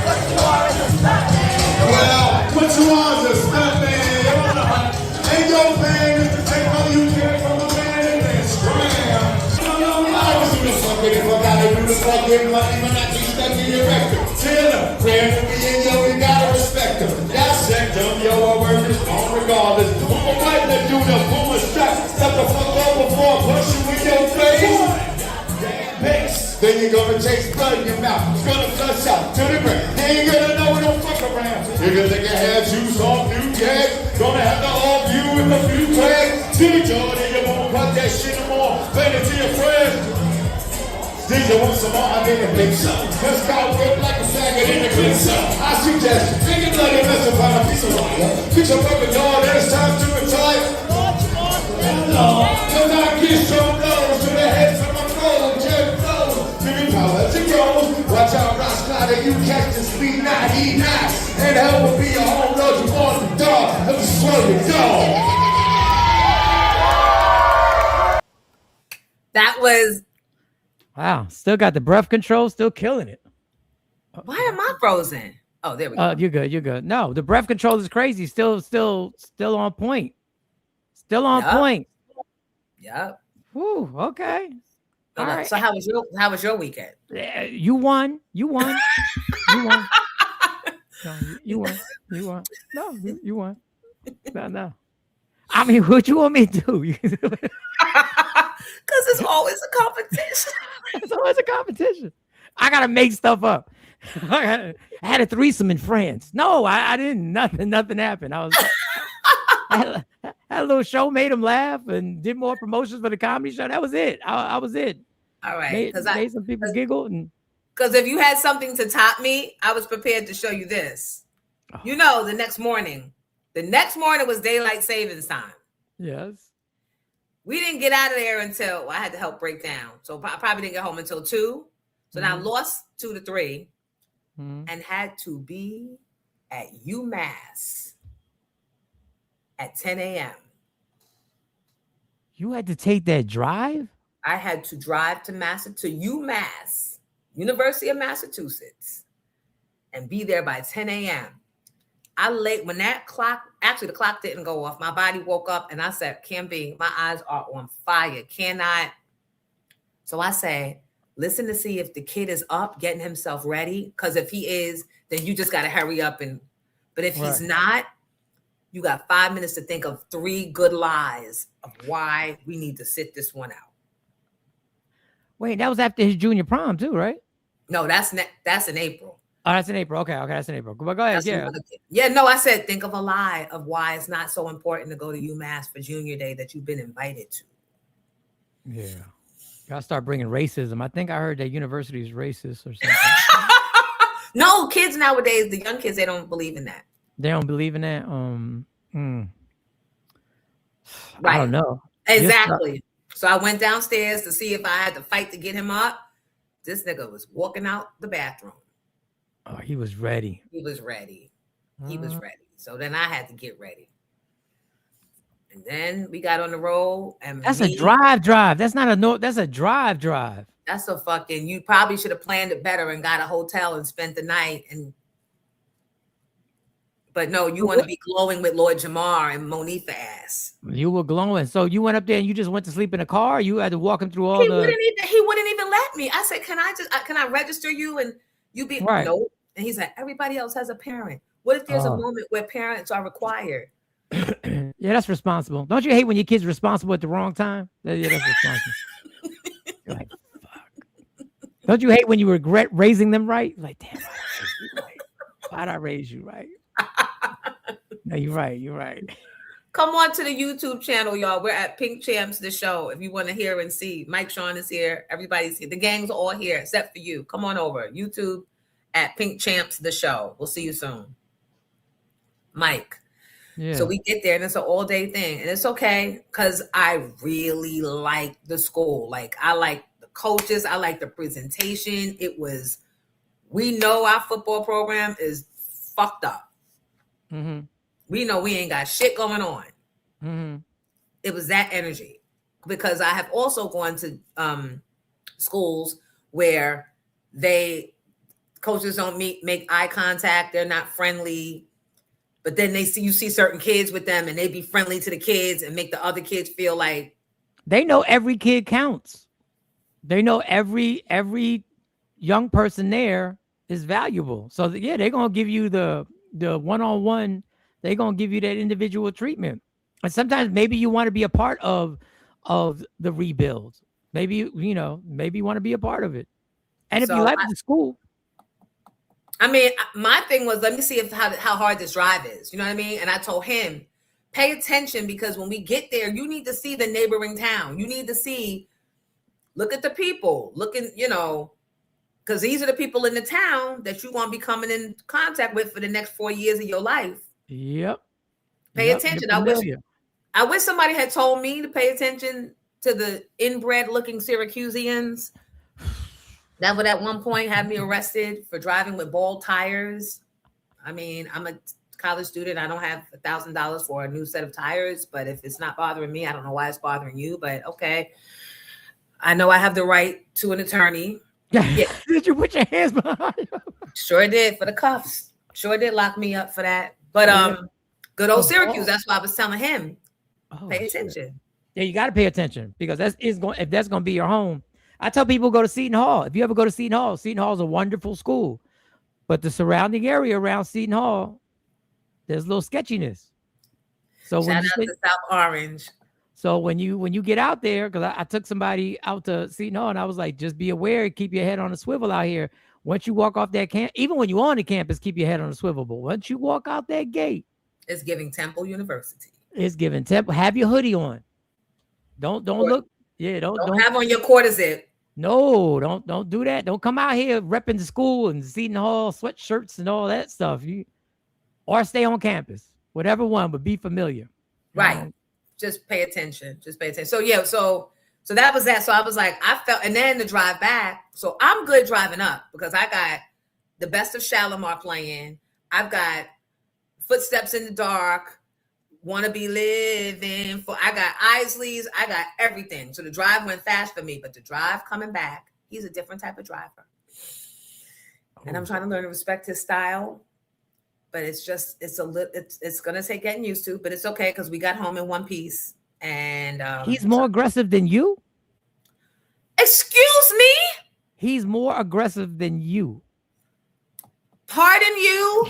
What you are is a stunt man. Well, what you are is a stunt man. Ain't your thing is to take all you can from a man and then scram. I was doing something if I gotta do this like getting money, but not be stuck in your record. Taylor, praying for me and yo, we gotta respect them. Dissect them, yo, our word is on regardless. Put my wife that do the pull my strap. Step the fuck up before I push you in your face. Then you're gonna chase blood in your mouth. It's gonna flush out to the ground. You ain't gonna know we don't fuck around. You're gonna think I had juice off new gas. Gonna have to off you with a few flags. To the Jordan, you won't cut that shit no more. Play it to your friends. Did you want some more? I didn't think so. Let's go whip like a faggot in the clip so. I suggest think it like a mess about a piece of wire. Fix your fucking door, then it's time to retire. Cause I get strong blows to the heads of my gold. Jet flows. Give me power to go. Watch out, rock slider, you catch the speed 99. And hell will be your home road. You want the dog. Let me slow you down. That was. Wow, still got the breath control, still killing it. Why am I frozen? Oh, there we go. You're good. No, the breath control is crazy. Still on point. Still on point. Yep. Woo, okay. All right. So how was your weekend? You won. You won. No, you won. No, you won. No. I mean, what you want me to do? Because it's always a competition. It's always a competition. I gotta make stuff up. I had a threesome in France. No, I didn't. Nothing happened. I had a little show, made them laugh, and did more promotions for the comedy show. That was it. I was it. All right. Made some people giggle. Because if you had something to top me, I was prepared to show you this. Oh. You know, the next morning was daylight savings time. Yes. We didn't get out of there until I had to help break down. So I probably didn't get home until 2. So now I lost 2 to 3. and had to be at UMass at 10 a.m. You had to take that drive? I had to drive to UMass, University of Massachusetts, and be there by 10 a.m. I late when that clock, actually the clock didn't go off. My body woke up and I said, can't be, my eyes are on fire. Cannot. So I say, listen to see if the kid is up, getting himself ready. Because if he is, then you just got to hurry up. But if he's not, you got 5 minutes to think of 3 good lies of why we need to sit this one out. Wait, that was after his junior prom too, right? No, that's in April. Oh, that's in April. Okay, that's in April. But go ahead. Yeah, no, I said think of a lie of why it's not so important to go to UMass for junior day that you've been invited to. Yeah. Gotta start bringing racism. I think I heard that university is racist or something. No, kids nowadays, the young kids, they don't believe in that. They don't believe in that. Right. I don't know. Exactly. So I went downstairs to see if I had to fight to get him up. This nigga was walking out the bathroom. Oh, he was ready. He was ready. So then I had to get ready. And then we got on the road. And that's a drive. That's not a that's a drive. That's a fucking, you probably should have planned it better and got a hotel and spent the night. But no, you want to be glowing with Lord Jamar and Monifa ass. You were glowing. So you went up there and you just went to sleep in a car? Or you had to walk him through all he wouldn't even let me. I said, can I register you and you be right. No. And he's like, everybody else has a parent. What if there's a moment where parents are required? Yeah, that's responsible. Don't you hate when your kid's responsible at the wrong time? Yeah, that's responsible. You're like, fuck. Don't you hate when you regret raising them right? Like, damn, why'd I raise you right? No, you're right. Come on to the YouTube channel, y'all. We're at Pink Champs, the show. If you want to hear and see, Mike Sean is here. Everybody's here. The gang's all here except for you. Come on over. YouTube at Pink Champs, the show. We'll see you soon. Mike. Yeah. So we get there and it's an all-day thing. And it's okay because I really like the school. Like, I like the coaches. I like the presentation. We know our football program is fucked up. Mm-hmm. We know we ain't got shit going on. Mm-hmm. It was that energy because I have also gone to schools where coaches don't make eye contact. They're not friendly, but then you see certain kids with them and they be friendly to the kids and make the other kids feel like they know every kid counts. They know every young person there is valuable. So yeah, they're going to give you the one-on-one, they're going to give you that individual treatment. And sometimes maybe you want to be a part of the rebuild. Maybe, maybe you want to be a part of it. And if you like the school. I mean, my thing was, let me see how hard this drive is. You know what I mean? And I told him, pay attention because when we get there, you need to see the neighboring town. You need to look at the people, because these are the people in the town that you're going to be coming in contact with for the next 4 years of your life. Yep. Pay attention. I wish somebody had told me to pay attention to the inbred looking Syracusians that would at one point have me arrested for driving with bald tires. I mean, I'm a college student. I don't have $1,000 for a new set of tires, but if it's not bothering me, I don't know why it's bothering you, but okay. I know I have the right to an attorney. Yeah. Did you put your hands behind you? Sure did for the cuffs. Sure did lock me up for that. But good old Syracuse. That's why I was telling him. Pay attention. Yeah, you got to pay attention because if that's going to be your home. I tell people go to Seton Hall. If you ever go to Seton Hall is a wonderful school, but the surrounding area around Seton Hall, there's a little sketchiness. So shout out to South Orange. So when you get out there, because I took somebody out to Seton Hall and I was like, just be aware, keep your head on a swivel out here. Once you walk off that camp, even when you're on the campus, keep your head on a swivel. But once you walk out that gate, it's giving Temple University. It's giving Temple. Have your hoodie on. Don't look. Yeah, don't have on your quarter zip. No, don't do that. Don't come out here repping the school and Seton Hall sweatshirts and all that stuff. Or stay on campus, whatever one, but be familiar. Right. Just pay attention. So yeah, so that was that. So I was like, I felt, and then the drive back. So I'm good driving up because I got the best of Shalimar playing. I've got Footsteps in the Dark, Wanna Be Living for. I got Isley's. I got everything. So the drive went fast for me, but the drive coming back, he's a different type of driver. And I'm trying to learn to respect his style. But it's gonna take getting used to, but it's okay because we got home in one piece. And he's more aggressive than you. Excuse me? He's more aggressive than you. Pardon you?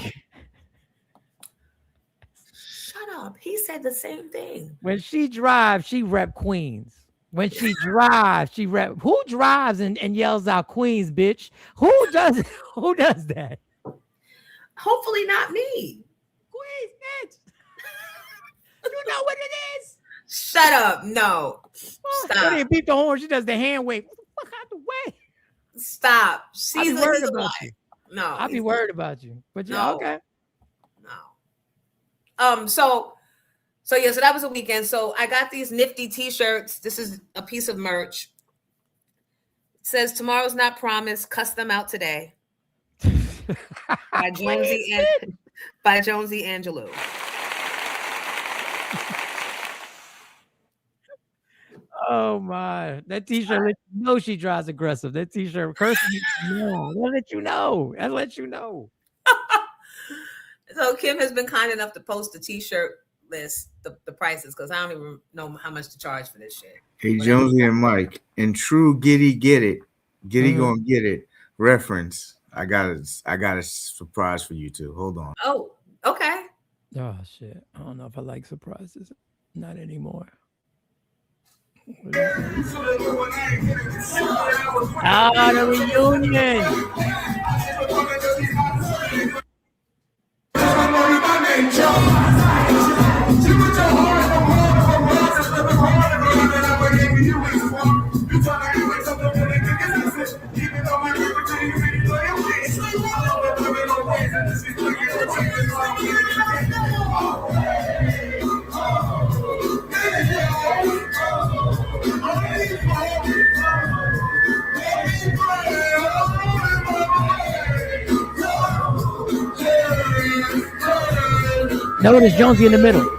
Shut up. He said the same thing. When she drives, she rep Queens. When she drives, she rep. Who drives and yells out Queens, bitch? Who does that? Hopefully not me. Queens, bitch. You know what it is? Shut up. No. Stop. She didn't beat the horn. She does the hand wave. Fuck out the way. Stop. I'll be worried about you. No. I'll be worried about you. But yeah, No. okay. No. So that was a weekend. So I got these nifty t-shirts. This is a piece of merch. It says tomorrow's not promised. Cuss them out today. by Jonesy Angelou. Oh my! That t-shirt lets you know she drives aggressive. That t-shirt cursing you. No, that let you know. That lets you know. So Kim has been kind enough to post the t-shirt list, the prices, because I don't even know how much to charge for this shit. Hey, Jonesy and Mike, in true Giddy get it, Giddy gonna get it reference. I got a surprise for you too. Hold on. Oh, okay. Oh shit! I don't know if I like surprises. Not anymore. Ah, the reunion. Notice Jonesy in the middle.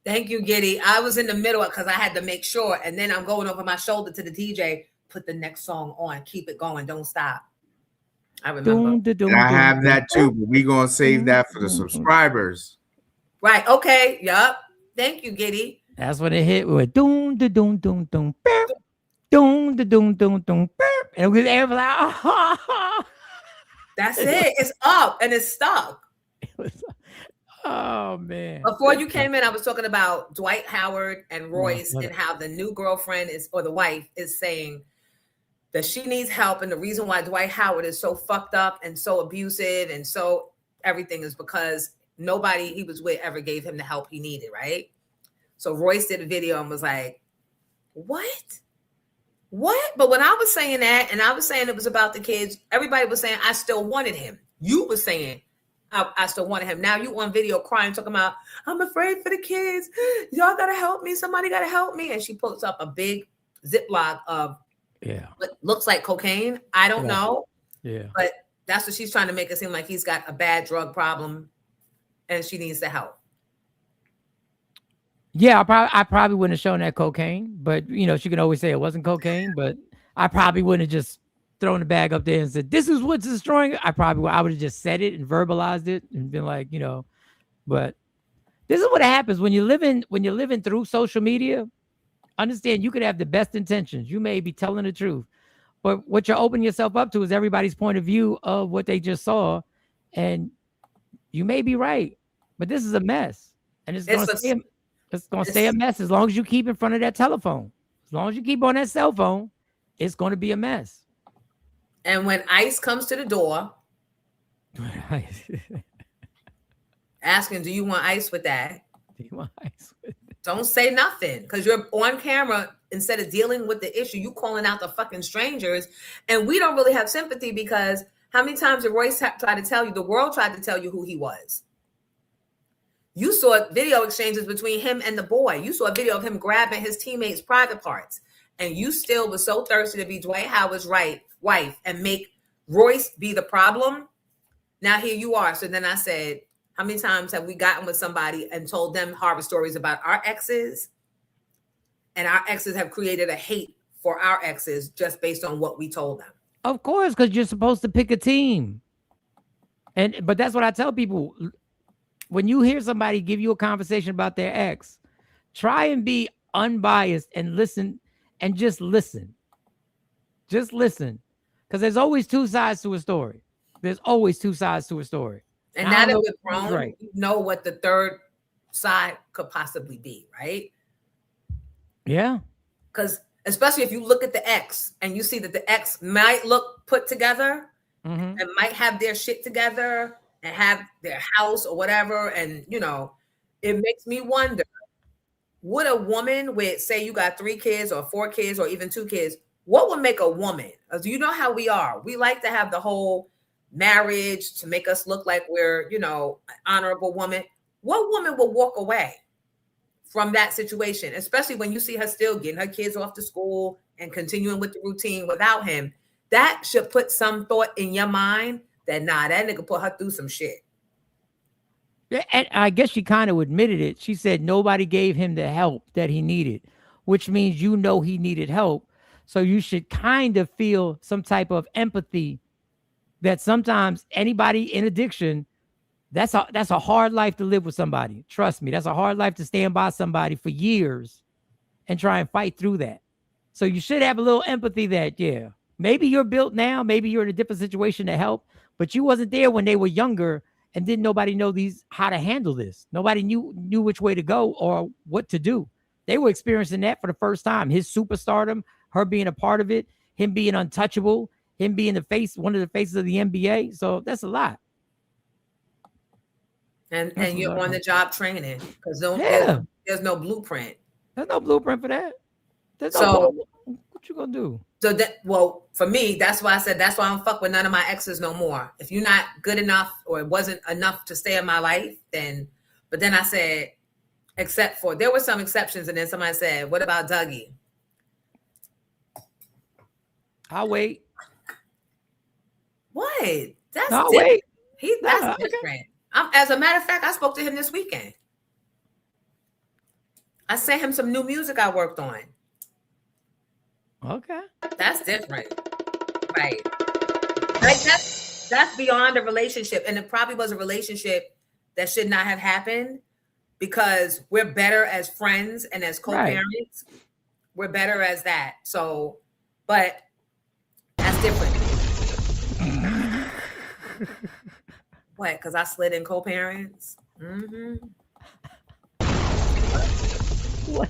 Thank you, Giddy. I was in the middle because I had to make sure, and then I'm going over my shoulder to the DJ. Put the next song on. Keep it going. Don't stop. I remember. I have that too, but we're gonna save that for the subscribers. Right. Okay. Yup. Thank you, Giddy. That's when it hit. We went doom da doom doom doom burp, doom da doom doom doom burp, and we were like, oh. That's it. It's up and it's stuck. Oh man! Before you came in, I was talking about Dwight Howard and Royce and how the new girlfriend or the wife is saying that she needs help, and the reason why Dwight Howard is so fucked up and so abusive and so everything is because nobody he was with ever gave him the help he needed, right? So Royce did a video and was like, "What? But when I was saying that, and I was saying it was about the kids, everybody was saying I still wanted him. You were saying I still wanted him. Now you on video crying, talking about, I'm afraid for the kids. Y'all got to help me. Somebody got to help me. And she pulls up a big Ziploc of what looks like cocaine. I don't know. Yeah. But that's what she's trying to make it seem like he's got a bad drug problem and she needs the help. Yeah, I probably wouldn't have shown that cocaine, but you know, she can always say it wasn't cocaine, but I probably wouldn't have just thrown the bag up there and said, this is what's destroying it. I would have just said it and verbalized it and been like, you know, but this is what happens when you're living through social media. Understand, you could have the best intentions. You may be telling the truth, but what you're opening yourself up to is everybody's point of view of what they just saw. And you may be right, but this is a mess. And it's It's gonna stay a mess as long as you keep in front of that telephone. As long as you keep on that cell phone, it's gonna be a mess. And when ICE comes to the door asking, do you want ice with that? Do you want ice with it? Don't say nothing, because you're on camera. Instead of dealing with the issue, you calling out the fucking strangers. And we don't really have sympathy, because how many times did Royce try to tell you, the world tried to tell you who he was? You saw video exchanges between him and the boy. You saw a video of him grabbing his teammates' private parts. And you still was so thirsty to be Dwight Howard's wife and make Royce be the problem. Now here you are. So then I said, how many times have we gotten with somebody and told them horror stories about our exes? And our exes have created a hate for our exes just based on what we told them. Of course, because you're supposed to pick a team. But that's what I tell people. When you hear somebody give you a conversation about their ex, try and be unbiased and listen, and just listen. Just listen. Because there's always two sides to a story. There's always two sides to a story. And now that we're grown, you know what the third side could possibly be, right? Yeah. Because especially if you look at the ex and you see that the ex might look put together and might have their shit together and have their house or whatever. And, you know, it makes me wonder, would a woman with, say you got 3 kids or 4 kids or even 2 kids, what would make a woman? Because you know how we are. We like to have the whole marriage to make us look like we're, you know, an honorable woman. What woman will walk away from that situation, especially when you see her still getting her kids off to school and continuing with the routine without him? That should put some thought in your mind that, nah, that nigga put her through some shit. Yeah, and I guess she kind of admitted it. She said nobody gave him the help that he needed, which means you know he needed help. So you should kind of feel some type of empathy that sometimes anybody in addiction, that's a hard life to live with somebody. Trust me, that's a hard life to stand by somebody for years and try and fight through that. So you should have a little empathy that, yeah, maybe you're built now, maybe you're in a different situation to help, but you wasn't there when they were younger and didn't nobody know how to handle this. Nobody knew which way to go or what to do. They were experiencing that for the first time. His superstardom, her being a part of it, him being untouchable, him being one of the faces of the NBA. So that's a lot. And you're on the job training, because there's no blueprint. There's no blueprint for that. What you gonna do? So for me, that's why I said that's why I don't fuck with none of my exes no more. If you're not good enough or it wasn't enough to stay in my life, then. But then I said, except for, there were some exceptions, and then somebody said, "What about Dougie?" I'll wait. What? That's I'll different. wait. That's different. As a matter of fact, I spoke to him this weekend. I sent him some new music I worked on. Okay. That's different. Right. Like that's beyond a relationship. And it probably was a relationship that should not have happened, because we're better as friends and as co-parents. Right. We're better as that. So, but that's different. What? Because I slid in co-parents? Mm-hmm. What?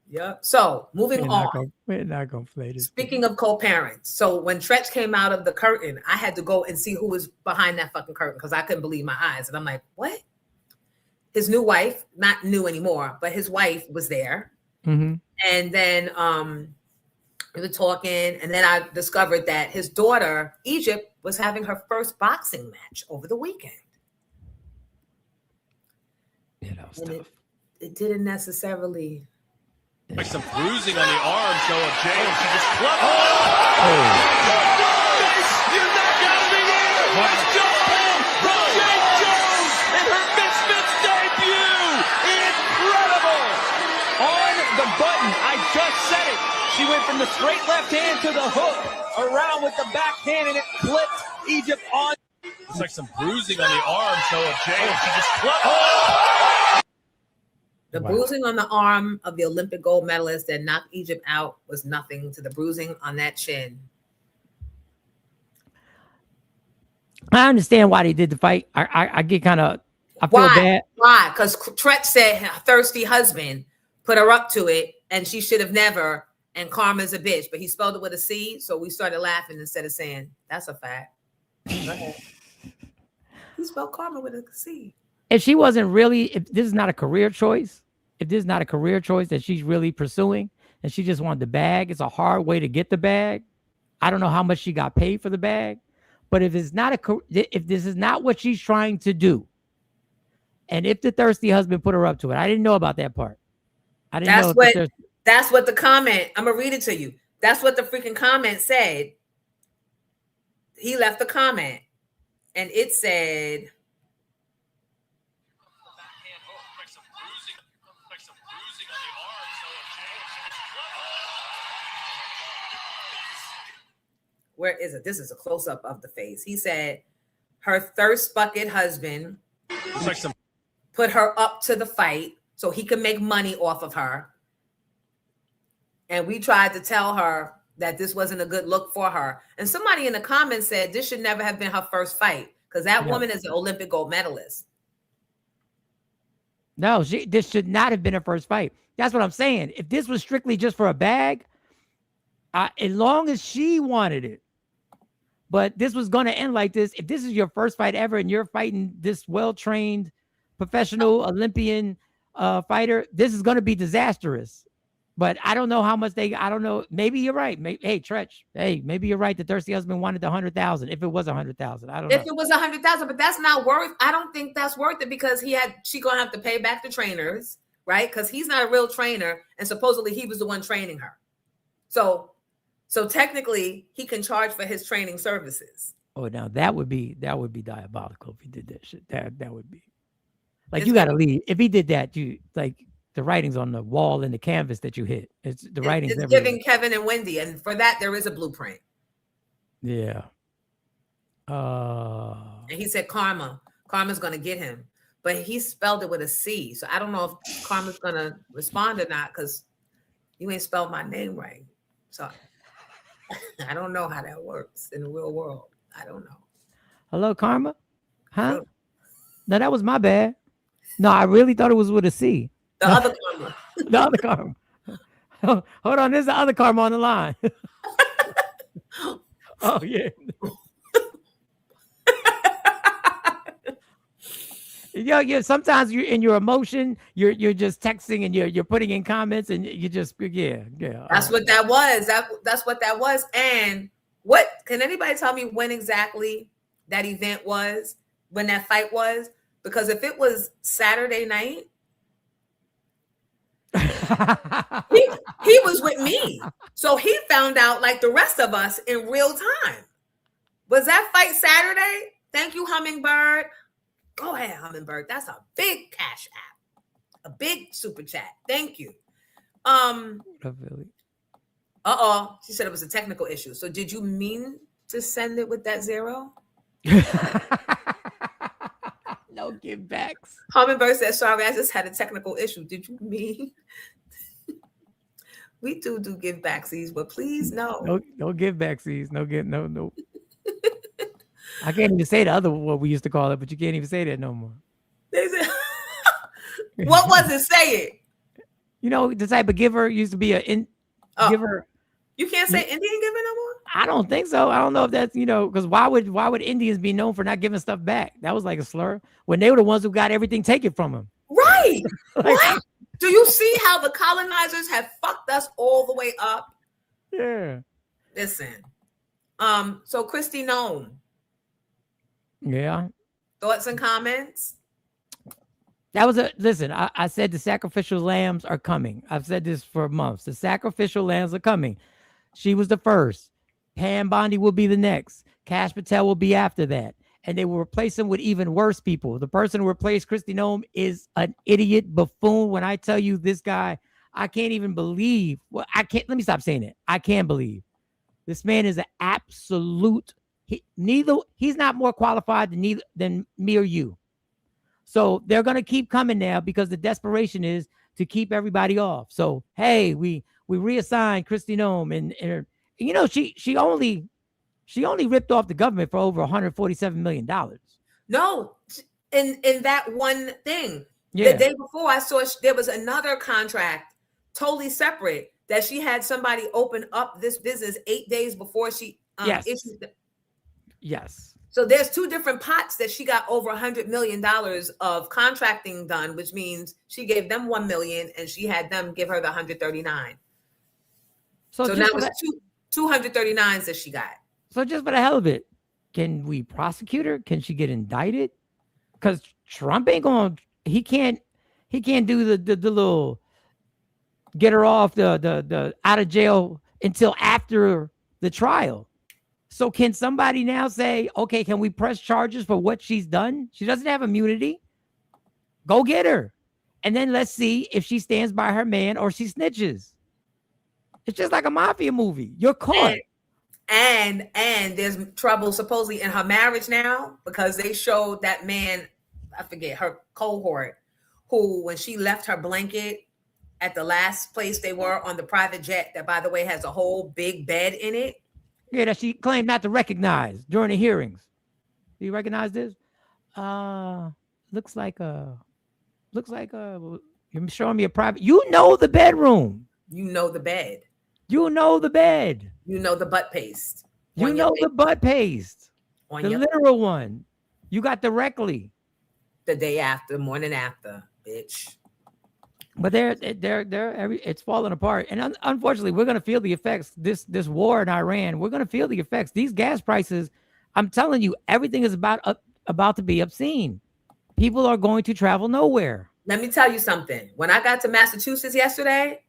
Yep. So moving on. We're not gonna play this. Speaking of co-parents, so when Tretch came out of the curtain, I had to go and see who was behind that fucking curtain, because I couldn't believe my eyes. And I'm like, what? His new wife, not new anymore, but his wife was there. Mm-hmm. And then we were talking, and then I discovered that his daughter, Egypt, was having her first boxing match over the weekend. Yeah, that was tough. It didn't necessarily. Like some bruising on the arm, so James, she just clubbed. You're not gonna be here. It's Jones from Jake Jones in her Misfits debut. Incredible. On the button, I just said it. She went from the straight left hand to the hook, around with the backhand, and it flipped Egypt on. It's like some bruising on the arm, so James, she just clubbed. The bruising on the arm of the Olympic gold medalist that knocked Egypt out was nothing to the bruising on that chin. I understand why they did the fight. I get kind of, I feel bad. Why? Because Tretch said her thirsty husband put her up to it, and she should have never. And Karma's a bitch, but he spelled it with a C, so we started laughing instead of saying that's a fact. Go ahead. He spelled Karma with a C. If she wasn't really, if this is not a career choice, if this is not a career choice that she's really pursuing, and she just wanted the bag, it's a hard way to get the bag. I don't know how much she got paid for the bag, but if it's not if this is not what she's trying to do, and if the thirsty husband put her up to it, I didn't know about that part. I didn't know. That's what the comment. I'm gonna read it to you. That's what the freaking comment said. He left the comment, and it said. Where is it? This is a close-up of the face. He said her thirst bucket husband put her up to the fight so he could make money off of her. And we tried to tell her that this wasn't a good look for her. And somebody in the comments said this should never have been her first fight because that woman is an Olympic gold medalist. No, this should not have been her first fight. That's what I'm saying. If this was strictly just for a bag, as long as she wanted it, but this was going to end like this. If this is your first fight ever and you're fighting this well-trained professional Olympian fighter, this is going to be disastrous. But I don't know how much I don't know. Maybe you're right. Hey, Tretch. Hey, maybe you're right. The thirsty husband wanted the 100,000. If it was 100,000, I don't know. If it was 100,000, but that's not worth. I don't think that's worth it because she gonna have to pay back the trainers, right? Because he's not a real trainer, and supposedly he was the one training her. So technically, he can charge for his training services. Oh, now that would be diabolical if he did that shit. That would be like you got to leave. If he did that, you like. The writing's on the wall and the canvas that you hit. It's giving Kevin and Wendy, and for that there is a blueprint. Yeah. And he said Karma's gonna get him, but he spelled it with a C. So I don't know if Karma's gonna respond or not because you ain't spelled my name right. So I don't know how that works in the real world. I don't know. Hello, Karma? Huh? No, that was my bad. No, I really thought it was with a C. The other Karma. The other Karma. Hold on, there's the other Karma on the line. Oh, yeah. Yeah. Sometimes you're in your emotion, you're just texting and you're putting in comments and you just yeah. That's what that was. That's what that was. And what can anybody tell me when exactly that event was, when that fight was? Because if it was Saturday night, he was with me. So he found out like the rest of us in real time. Was that fight Saturday? Thank you, Hummingbird. Go ahead, Hummingbird. That's a big cash app. A big super chat. Thank you. She said it was a technical issue. So did you mean to send it with that 0? No give backs. Hummingbird said, sorry, I just had a technical issue. Did you mean? We do give backsies, but please no. No give backsies. No. I can't even say the other what we used to call it, but you can't even say that no more. What was it? Say it. You know, the type of giver used to be giver. You can't say Indian giver no more? I don't think so. I don't know if that's, because why would Indians be known for not giving stuff back? That was like a slur when they were the ones who got everything taken from them. Right. What? Do you see how the colonizers have fucked us all the way up? Yeah. Listen. So Christy Nome. Yeah. Thoughts and comments? Listen, I said the sacrificial lambs are coming. I've said this for months. The sacrificial lambs are coming. She was the first. Pam Bondi will be the next. Cash Patel will be after that. And they will replace him with even worse people. The person who replaced Christy Nome is an idiot buffoon. When I tell you this guy, I can't even believe. Well, let me stop saying it. I can't believe. This man is an absolute. He's not more qualified than me or you. So they're going to keep coming now because the desperation is to keep everybody off. So, hey, we reassigned Christy Nome and she only ripped off the government for over $147 million. No, in that one thing. The day before, I saw there was another contract totally separate that she had somebody open up this business 8 days before she issued. Yes. So there's two different pots that she got over $100 million of contracting done, which means she gave them 1 million and she had them give her the 139. So now it's 239s that she got. So just for the hell of it, can we prosecute her? Can she get indicted? Because Trump ain't going. He can't do the little get her off the out of jail until after the trial. So can somebody now say, okay, can we press charges for what she's done? She doesn't have immunity. Go get her. And then let's see if she stands by her man or she snitches. It's just like a mafia movie. You're caught. And there's trouble supposedly in her marriage now because they showed that man, I forget, her cohort, who when she left her blanket at the last place they were on the private jet, that by the way has a whole big bed in it. Yeah, that she claimed not to recognize during the hearings. Do you recognize this? Looks like you're showing me a private. You know the bedroom. You know the bed. You know the bed. You know the butt paste. You know the butt paste. The literal one. You got directly. The day after, morning after, bitch. But it's falling apart. And unfortunately, we're going to feel the effects. This war in Iran, we're going to feel the effects. These gas prices, I'm telling you, everything is about to be obscene. People are going to travel nowhere. Let me tell you something. When I got to Massachusetts yesterday,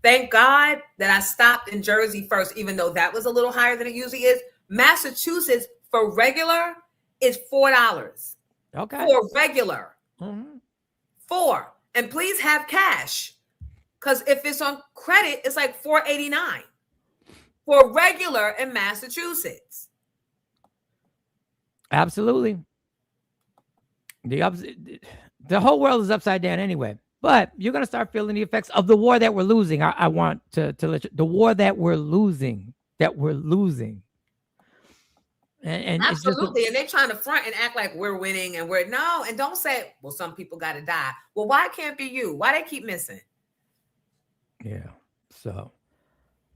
thank God that I stopped in Jersey first, even though that was a little higher than it usually is. Massachusetts for regular is $4. Okay. For regular. Mm-hmm. $4. And please have cash. Because if it's on credit, it's like $4.89 for regular in Massachusetts. Absolutely. The whole world is upside down anyway. But you're going to start feeling the effects of the war that we're losing. I want to let you, the war that we're losing. And absolutely. And they're trying to front and act like we're winning and and don't say, well, some people got to die. Well, why can't be you? Why they keep missing? Yeah. So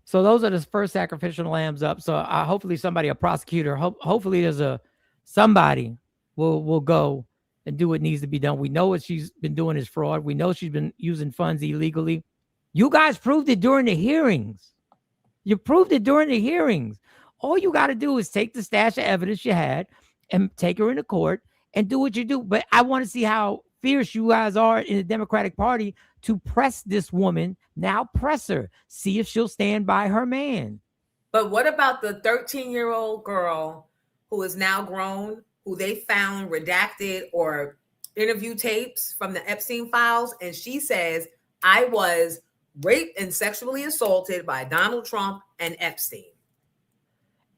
those are the first sacrificial lambs up. So hopefully somebody, a prosecutor, hopefully there's somebody will go and do what needs to be done. We know what she's been doing is fraud. We know she's been using funds illegally. You guys proved it during the hearings. All you got to do is take the stash of evidence you had and take her into court and do what you do. But I want to see how fierce you guys are in the Democratic Party to press this woman. Now press her. See if she'll stand by her man. But what about the 13-year-old girl who is now grown, who they found redacted or interview tapes from the Epstein files? And she says, I was raped and sexually assaulted by Donald Trump and Epstein.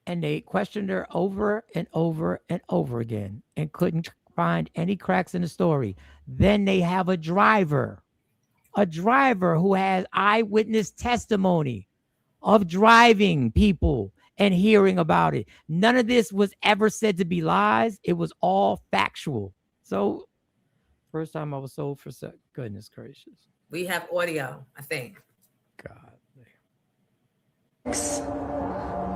And they questioned her over and over and over again and couldn't find any cracks in the story. Then they have a driver who has eyewitness testimony of driving people and hearing about it. None of this was ever said to be lies. It was all factual. So first time I was sold for sex. Goodness gracious. We have audio, I think. God.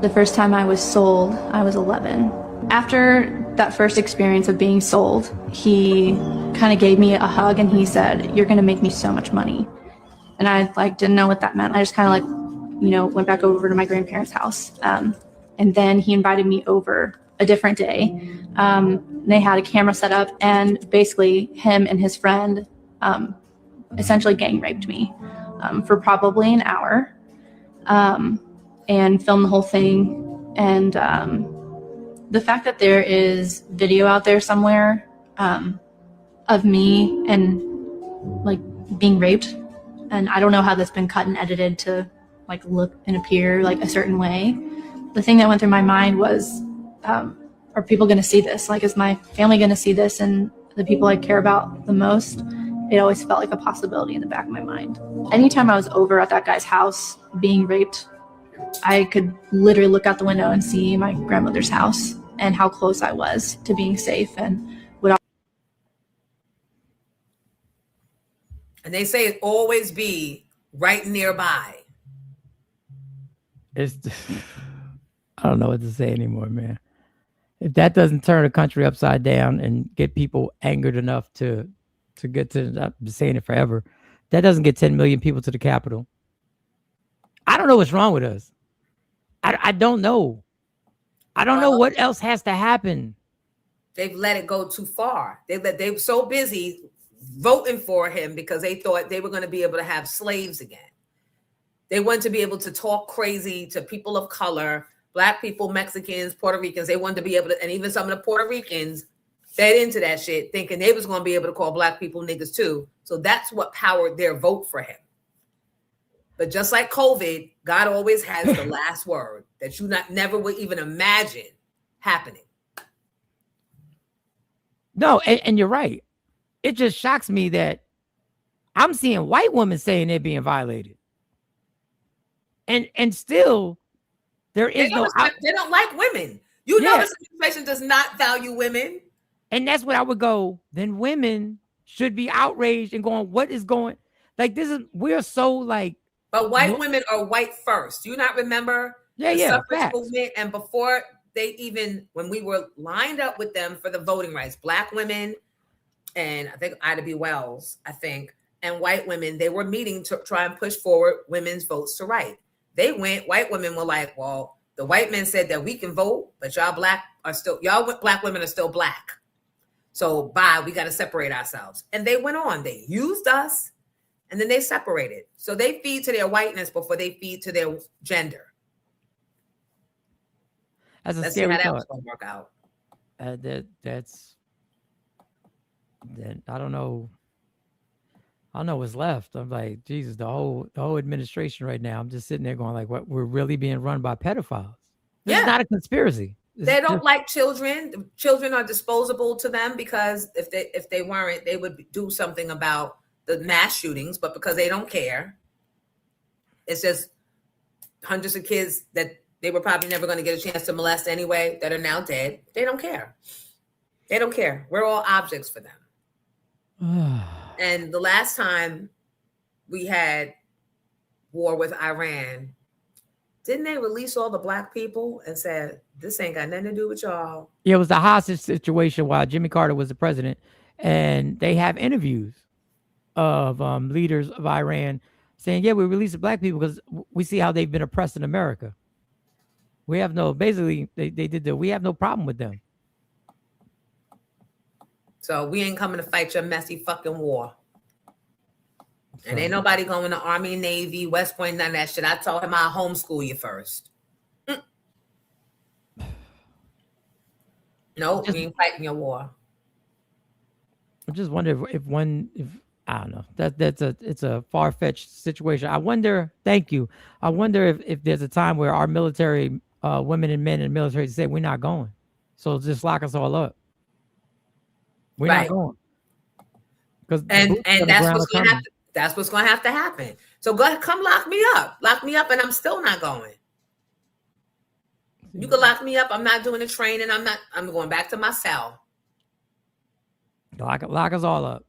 The first time I was sold, I was 11. After that first experience of being sold, he kind of gave me a hug and he said, "You're going to make me so much money." And I didn't know what that meant. I just kind of went back over to my grandparents' house. And then he invited me over a different day. They had a camera set up and basically him and his friend essentially gang raped me for probably an hour. And filmed the whole thing. And the fact that there is video out there somewhere of me and being raped, and I don't know how that's been cut and edited to look and appear a certain way. The thing that went through my mind was, are people going to see this? Is my family going to see this? And the people I care about the most, it always felt like a possibility in the back of my mind. Anytime I was over at that guy's house being raped, I could literally look out the window and see my grandmother's house and how close I was to being safe and And they say it always be right nearby. It's I don't know what to say anymore, man. If that doesn't turn the country upside down and get people angered enough to get to, I've been saying it forever, that doesn't get 10 million people to the Capitol. I don't know what's wrong with us. I don't know. I don't know what else has to happen. They've let it go too far. They were so busy voting for him because they thought they were going to be able to have slaves again. They wanted to be able to talk crazy to people of color, Black people, Mexicans, Puerto Ricans. They wanted to be able to, and even some of the Puerto Ricans fed into that shit, thinking they was going to be able to call Black people niggas too. So that's what powered their vote for him. But just like COVID, God always has the last word that you never would even imagine happening. No, and you're right. It just shocks me that I'm seeing white women saying they're being violated. And still, there is they don't like women. You know this administration does not value women. And that's what I would go, then women should be outraged and going, what is going, like this is, we're so like. But white women are white first. Do you not remember the suffrage movement? And before they even, when we were lined up with them for the voting rights, Black women, and I think Ida B. Wells, and white women, they were meeting to try and push forward women's votes to right. They went, white women were like, well, the white men said that we can vote, but y'all Black women are still Black. So we got to separate ourselves. And they went on, they used us, and then they separated. So they feed to their whiteness before they feed to their gender. Let's see how that was going to work out. That's I don't know. I don't know what's left. I'm like, Jesus, the whole administration right now. I'm just sitting there going, like, what? We're really being run by pedophiles. This is not a conspiracy. They don't like children. Children are disposable to them because if they weren't, they would do something about the mass shootings. But because they don't care, it's just hundreds of kids that they were probably never going to get a chance to molest anyway that are now dead. They don't care. They don't care. We're all objects for them. And the last time we had war with Iran, didn't they release all the Black people and said, this ain't got nothing to do with y'all? Yeah, it was the hostage situation while Jimmy Carter was the president. And they have interviews of leaders of Iran saying, yeah, we released the Black people because we see how they've been oppressed in America. We have basically, we have no problem with them. So we ain't coming to fight your messy fucking war. And ain't nobody going to Army, Navy, West Point, none of that shit. I told him I'll homeschool you first. No, we ain't fighting your war. I just wonder if I don't know. It's a far-fetched situation. I wonder, thank you. I wonder if there's a time where our military, women and men in the military say, we're not going. So just lock us all up. We're not going. And that's what's gonna have to happen. So go ahead, come lock me up. Lock me up, and I'm still not going. You can lock me up. I'm not doing the training. I'm going back to my cell. Lock us all up.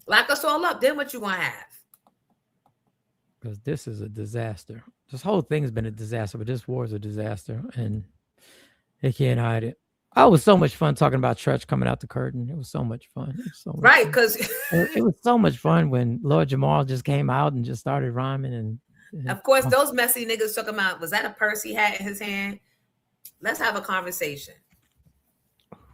Lock us all up. Then what you gonna have? Because this is a disaster. This whole thing has been a disaster, but this war is a disaster, and they can't hide it. Oh, it was so much fun talking about Tretch coming out the curtain. It was so much fun. Right, because it was so much fun when Lord Jamal just came out and just started rhyming. And of course, those messy niggas took him out. Was that a purse he had in his hand? Let's have a conversation.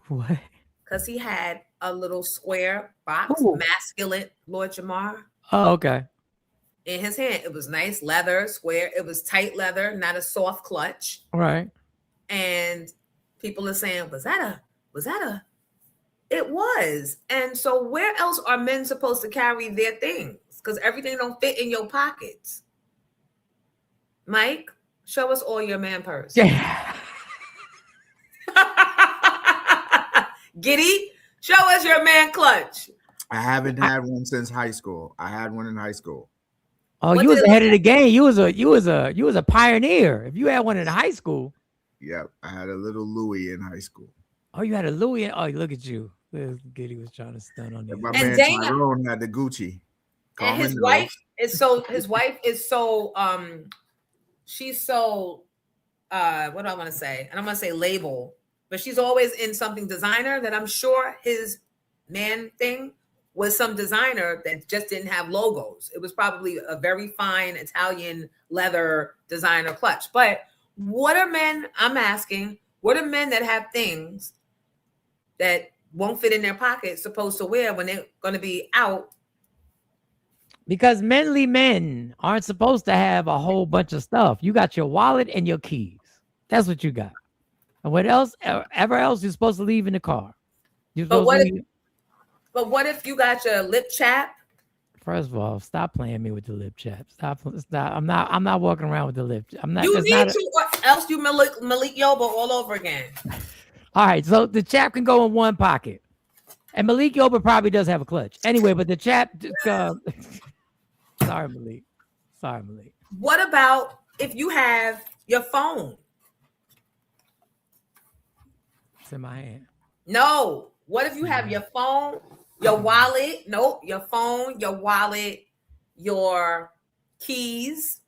What? Because he had a little square box, masculine Lord Jamar. Oh, okay. In his hand. It was nice leather, square. It was tight leather, not a soft clutch. Right. And people are saying, was that a, it was. And so where else are men supposed to carry their things? Because everything don't fit in your pockets. Mike, show us all your man purse. Yeah. Giddy, show us your man clutch. I haven't had one since high school. I had one in high school. Oh, you was ahead of the game. You was a pioneer. If you had one in high school. Yep, I had a little Louis in high school. Oh, you had a Louis? Oh, look at you. Giddy was trying to stun on you. My man Tyrone had the Gucci. And his wife is so she's so what do I want to say? And I'm gonna say label, but she's always in something designer that I'm sure his man thing was some designer that just didn't have logos. It was probably a very fine Italian leather designer clutch. But what are men, I'm asking, what are men that have things that won't fit in their pocket supposed to wear when they're going to be out? Because manly men aren't supposed to have a whole bunch of stuff. You got your wallet and your keys. That's what you got. And what else, ever else, you're supposed to leave in the car. You're supposed to leave. But what if you got your lip chap? First of all, stop playing me with the lip chap. Stop. I'm not walking around with the lip. I'm not. You need to, or else you Malik Yoba all over again. All right, so the chap can go in one pocket, and Malik Yoba probably does have a clutch. Anyway, but the chap. Sorry, Malik. What about if you have your phone? It's in my hand. No. What if you have your phone, your wallet? Nope. Your phone, your wallet, your keys,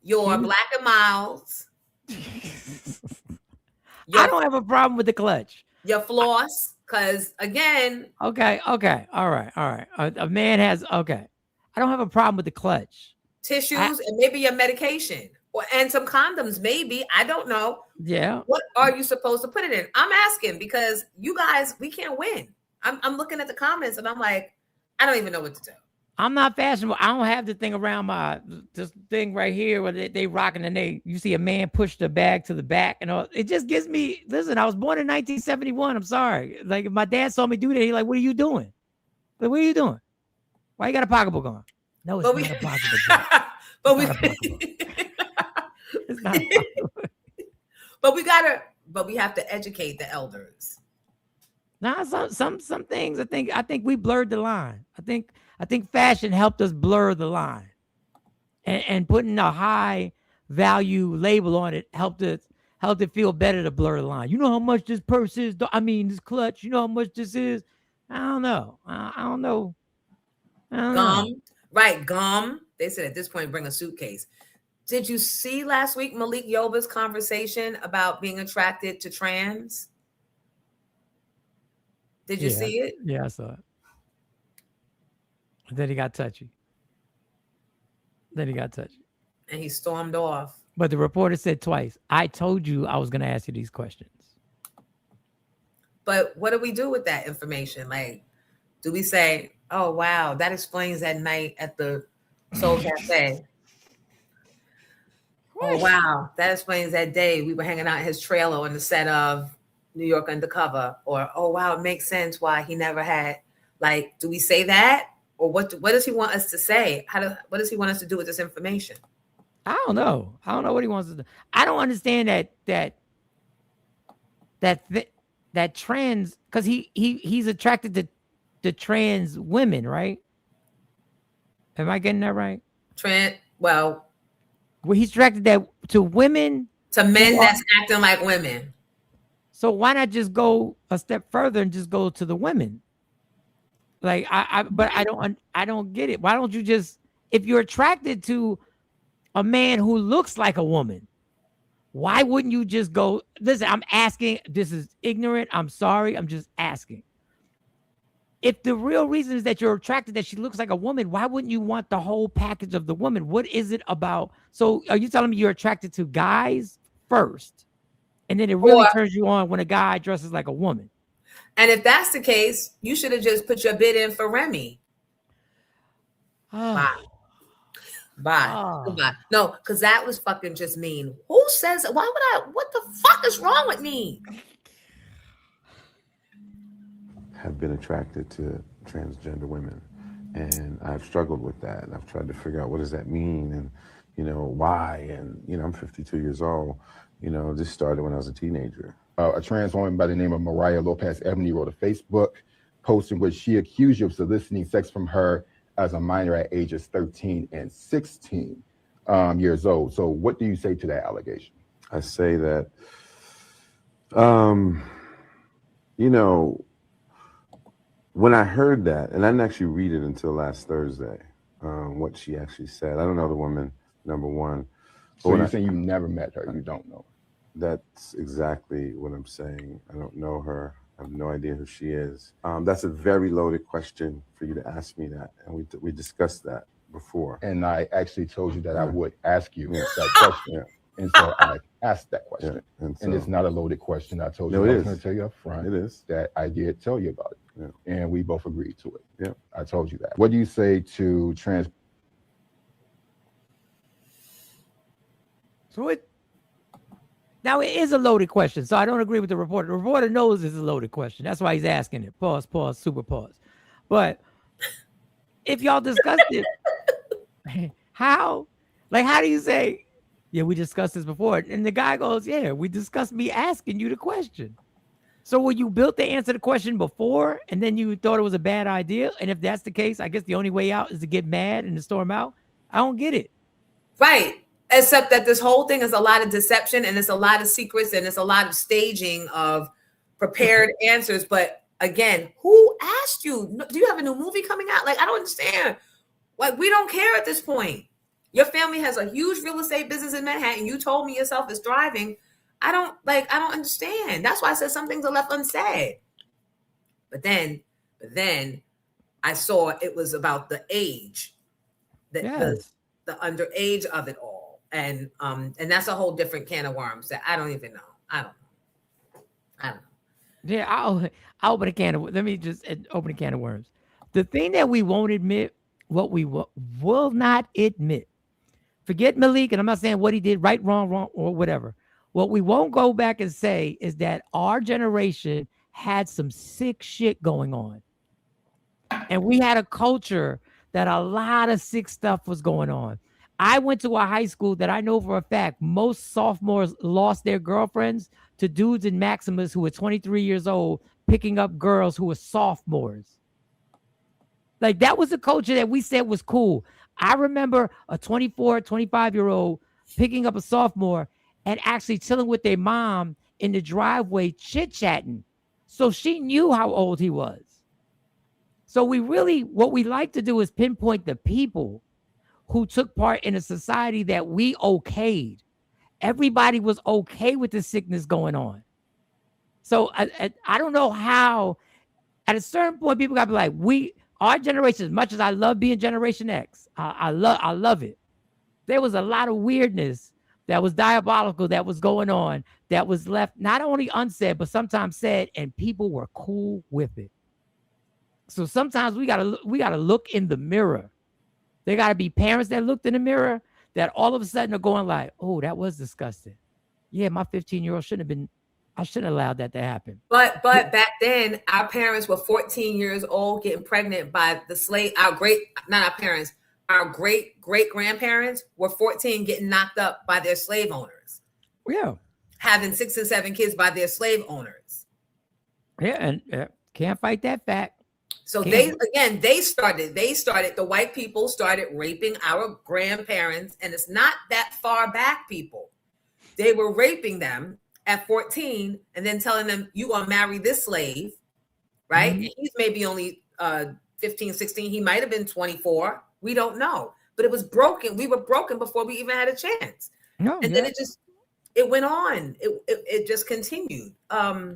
your Black and Miles. I don't have a problem with the clutch. Your floss, because again. Okay. All right. A man has, okay. I don't have a problem with the clutch. Tissues and maybe your medication and some condoms, maybe. I don't know. Yeah. What are you supposed to put it in? I'm asking because you guys, we can't win. I'm looking at the comments and I'm like, I don't even know what to do. I'm not fashionable. I don't have the thing around this thing right here where they rocking and you see a man push the bag to the back and all. It just gives me, listen, I was born in 1971. I'm sorry. Like if my dad saw me do that, he's like, what are you doing? Like, what are you doing? Why you got a pocketbook on? No, it's not a pocketbook. It's not a pocketbook. But we have to educate the elders. Nah, some things I think we blurred the line. I think fashion helped us blur the line, and putting a high value label on it helped it feel better to blur the line. You know how much this purse is? This clutch. You know how much this is? I don't know. I don't know. Gum, right? Gum. They said at this point, bring a suitcase. Did you see last week Malik Yoba's conversation about being attracted to trans? Did you see it? Yeah, I saw it. Then he got touchy. And he stormed off. But the reporter said twice, I told you I was going to ask you these questions. But what do we do with that information? Like, do we say, oh, wow, that explains that night at the Soul Cafe? Oh, wow, that explains that day we were hanging out in his trailer on the set of New York Undercover. Or, oh, wow, it makes sense why he never had, like, do we say that? Or what does he want us to say? What does he want us to do with this information? I don't know. I don't know what he wants to do. I don't understand that trans, because he's attracted to trans women, right? Am I getting that right? Well, he's attracted to women, to men that's acting like women. So why not just go a step further and just go to the women? Like but I don't get it. Why don't you just, if you're attracted to a man who looks like a woman, why wouldn't you just go? Listen, I'm asking. This is ignorant. I'm sorry. I'm just asking. If the real reason is that you're attracted that she looks like a woman, why wouldn't you want the whole package of the woman? What is it about? So are you telling me you're attracted to guys first, and then it really turns you on when a guy dresses like a woman? And if that's the case, you should have just put your bid in for Remy. Bye. Goodbye. No, because that was fucking just mean. Who says, why would I, what the fuck is wrong with me? Have been attracted to transgender women, and I've struggled with that. And I've tried to figure out what does that mean, and why. And I'm 52 years old. This started when I was a teenager. A trans woman by the name of Mariah Lopez Ebony wrote a Facebook post in which she accused you of soliciting sex from her as a minor at ages 13 and 16 years old. So what do you say to that allegation? I say that, when I heard that, and I didn't actually read it until last Thursday, what she actually said. I don't know the woman, number one. So you're saying you never met her, you don't know her? That's exactly what I'm saying. I don't know her. I have no idea who she is. That's a very loaded question for you to ask me that, and we discussed that before. And I actually told you that I would ask you that question. And so I asked that question. And it's not a loaded question. I told you I was going to tell you up front that I did tell you about it. And we both agreed to it. Yeah, I told you that. What do you say to trans? So now it is a loaded question. So I don't agree with the reporter. The reporter knows it's a loaded question. That's why he's asking it. Pause, super pause. But if y'all discussed it, how do you say, yeah, we discussed this before? And the guy goes, yeah, we discussed me asking you the question. So when you built to answer the question before, and then you thought it was a bad idea, and if that's the case, I guess the only way out is to get mad and to storm out. I don't get it. Right. Except that this whole thing is a lot of deception, and it's a lot of secrets, and it's a lot of staging of prepared answers. But again, who asked you? Do you have a new movie coming out? Like, I don't understand. Like, we don't care at this point. Your family has a huge real estate business in Manhattan. You told me yourself is thriving. I don't understand. That's why I said some things are left unsaid. But then I saw it was about the age, the underage of it all. And that's a whole different can of worms that I don't even know. I don't know. Yeah, I'll open a can of, let me just open a can of worms. The thing that we won't admit, what we will not admit, forget Malik, and I'm not saying what he did right, wrong, or whatever. What we won't go back and say is that our generation had some sick shit going on. And we had a culture that a lot of sick stuff was going on. I went to a high school that I know for a fact most sophomores lost their girlfriends to dudes in Maximus who were 23 years old picking up girls who were sophomores. Like, that was a culture that we said was cool. I remember a 24, 25-year-old picking up a sophomore and actually chilling with their mom in the driveway chit-chatting. So she knew how old he was. So what we like to do is pinpoint the people who took part in a society that we okayed. Everybody was okay with the sickness going on. So I don't know how, at a certain point, people got to be like, our generation, as much as I love being Generation X, I love it. There was a lot of weirdness that was diabolical that was going on that was left not only unsaid, but sometimes said, and people were cool with it. So sometimes we gotta look in the mirror. There gotta be parents that looked in the mirror that all of a sudden are going like, oh, that was disgusting. Yeah, my 15-year-old I shouldn't have allowed that to happen. But back then, our parents were 14 years old getting pregnant by the slave. Our great grandparents were 14 getting knocked up by their slave owners. Yeah. Having 6 and 7 kids by their slave owners. Yeah, and can't fight that fact. So the white people started raping our grandparents, and it's not that far back, people. They were raping them at 14 and then telling them, you gonna marry this slave, right? Mm-hmm. And he's maybe only 15, 16. He might have been 24. We don't know. But it was broken. We were broken before we even had a chance. Then it went on. It just continued. My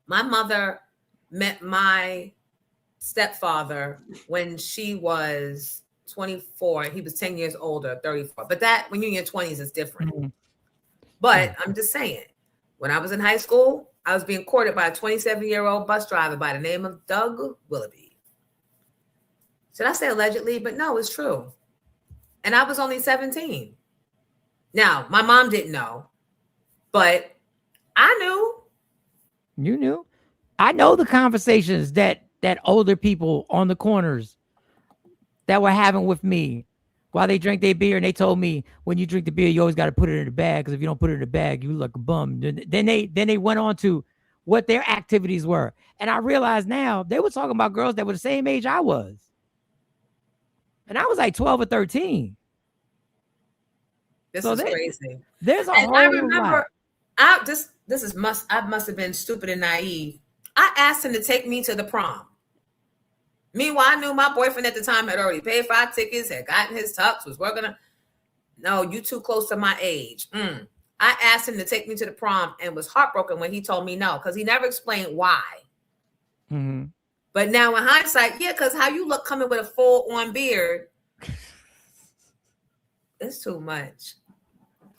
mother met my stepfather when she was 24. He was 10 years older, 34. But that, when you're in your 20s, is different. Mm-hmm. But I'm just saying, when I was in high school, I was being courted by a 27-year-old bus driver by the name of Doug Willoughby. Should I say allegedly? But no, it's true. And I was only 17. Now, my mom didn't know, but I knew. You knew? I know the conversations that older people on the corners that were having with me while they drank their beer, and they told me, when you drink the beer, you always got to put it in the bag, because if you don't put it in the bag, you look like a bum. Then they went on to what their activities were. And I realized now they were talking about girls that were the same age I was. And I was like 12 or 13. This is crazy. There's a whole I remember, lot. I must have been stupid and naive. I asked him to take me to the prom. Meanwhile, I knew my boyfriend at the time had already paid for our tickets, had gotten his tux, was working on. No, you too close to my age. I asked him to take me to the prom and was heartbroken when he told me no, because he never explained why. Mm-hmm. But now in hindsight, yeah, because how you look coming with a full-on beard, it's too much.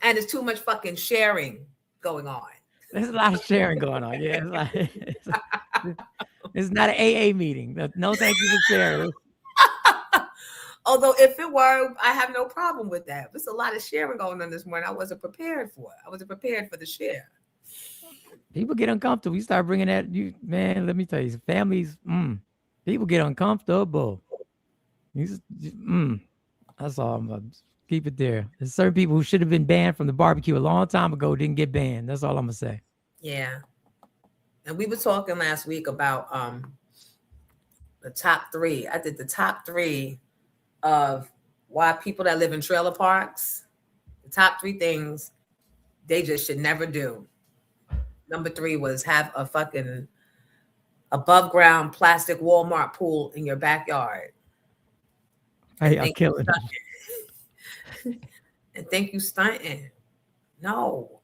And it's too much fucking sharing going on. There's a lot of sharing going on. Yeah, it's not an AA meeting. No, thank you for sharing. Although if it were, I have no problem with that. There's a lot of sharing going on this morning. I wasn't prepared for it. I wasn't prepared for the share. People get uncomfortable. You start bringing that, man, let me tell you, families, people get uncomfortable. That's all. I'm going to keep it there. There's certain people who should have been banned from the barbecue a long time ago, didn't get banned. That's all I'm going to say. Yeah. And we were talking last week about the top 3. I did the top 3 of why people that live in trailer parks, the top 3 things they just should never do. Number 3 was have a fucking above ground plastic Walmart pool in your backyard. Hey, I'm killing it. And think you stunting. No.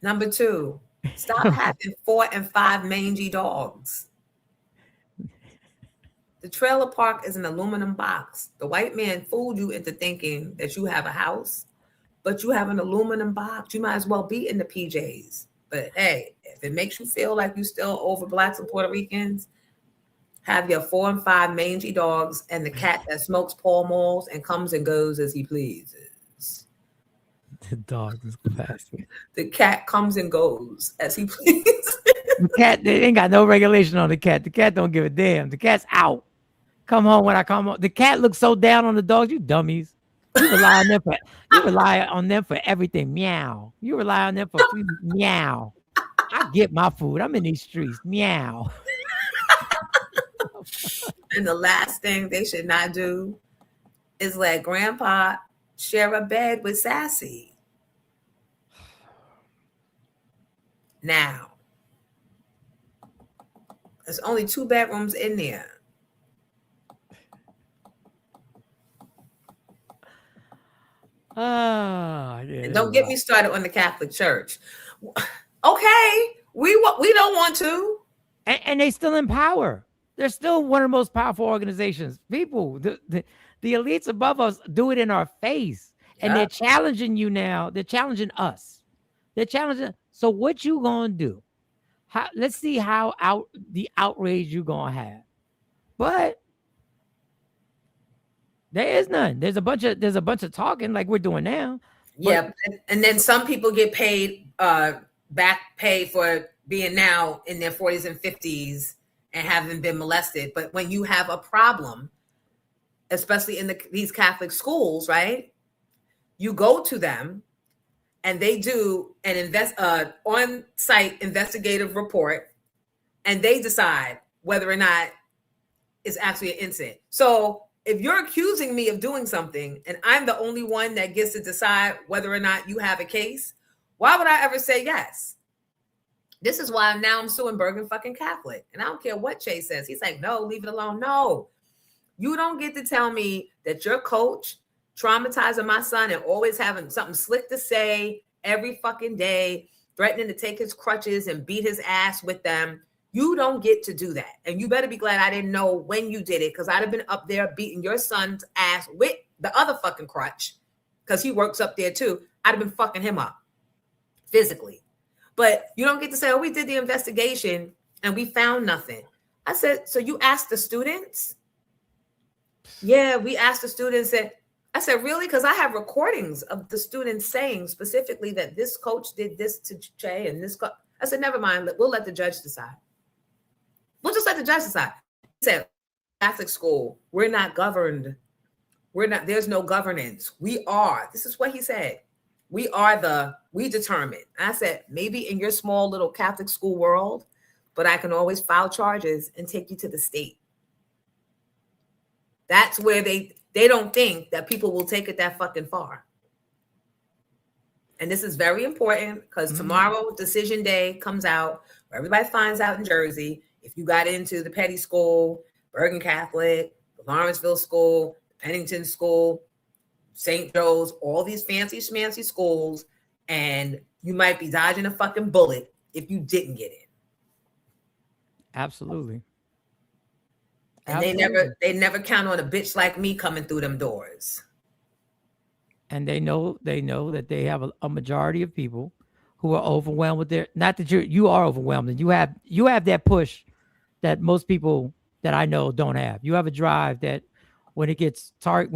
Number 2, stop having 4 and 5 mangy dogs. The trailer park is an aluminum box. The white man fooled you into thinking that you have a house, but you have an aluminum box. You might as well be in the PJs. But hey, if it makes you feel like you still over Blacks and Puerto Ricans, have your 4 and 5 mangy dogs and the cat that smokes Pall Malls and comes and goes as he pleases. The dog is classic. The cat comes and goes as he pleases. The cat, they ain't got no regulation on the cat. The cat don't give a damn. The cat's out. Come home when I come home. The cat looks so down on the dogs. You dummies. You rely on them for everything. Meow. You rely on them for food. Meow. I get my food. I'm in these streets. Meow. And the last thing they should not do is let grandpa share a bed with Sassy. Now, there's only 2 bedrooms in there. Yeah, and don't get me started on the Catholic Church. Okay, we don't want to. And they still in power. They're still one of the most powerful organizations. People, the elites above us do it in our face. And they're challenging you now. They're challenging us. They're challenging. So what you gonna do? Let's see how the outrage you gonna have. But there is none. There's a bunch of talking like we're doing now. Yeah, and then some people get paid back pay for being now in their 40s and 50s and haven't been molested. But when you have a problem, especially in these Catholic schools, right? You go to them and they do an on-site investigative report and they decide whether or not it's actually an incident. So if you're accusing me of doing something and I'm the only one that gets to decide whether or not you have a case, why would I ever say yes? This is why now I'm suing Bergen fucking Catholic. And I don't care what Chase says. He's like, no, leave it alone. No, you don't get to tell me that your coach traumatizing my son and always having something slick to say every fucking day, threatening to take his crutches and beat his ass with them. You don't get to do that. And you better be glad I didn't know when you did it, because I'd have been up there beating your son's ass with the other fucking crutch, because he works up there too. I'd have been fucking him up physically. But you don't get to say, oh, we did the investigation and we found nothing. I said, so you asked the students? Yeah, we asked the students. I said, really? Because I have recordings of the students saying specifically that this coach did this to Jay and this. I said, never mind. We'll let the judge decide. We'll just let the judge decide. He said, Catholic school, we're not governed. There's no governance. We are. This is what he said. We determine. I said, maybe in your small little Catholic school world, but I can always file charges and take you to the state. That's where they don't think that people will take it that fucking far. And this is very important because tomorrow decision day comes out where everybody finds out in Jersey if you got into the Petty School, Bergen Catholic, the Lawrenceville School, Pennington School, St. Joe's, all these fancy schmancy schools, and you might be dodging a fucking bullet if you didn't get in. Absolutely. And Absolutely. they never count on a bitch like me coming through them doors. And they know that they have a majority of people who are overwhelmed with their, not that you are overwhelmed, and you have that push that most people that I know don't have. You have a drive that when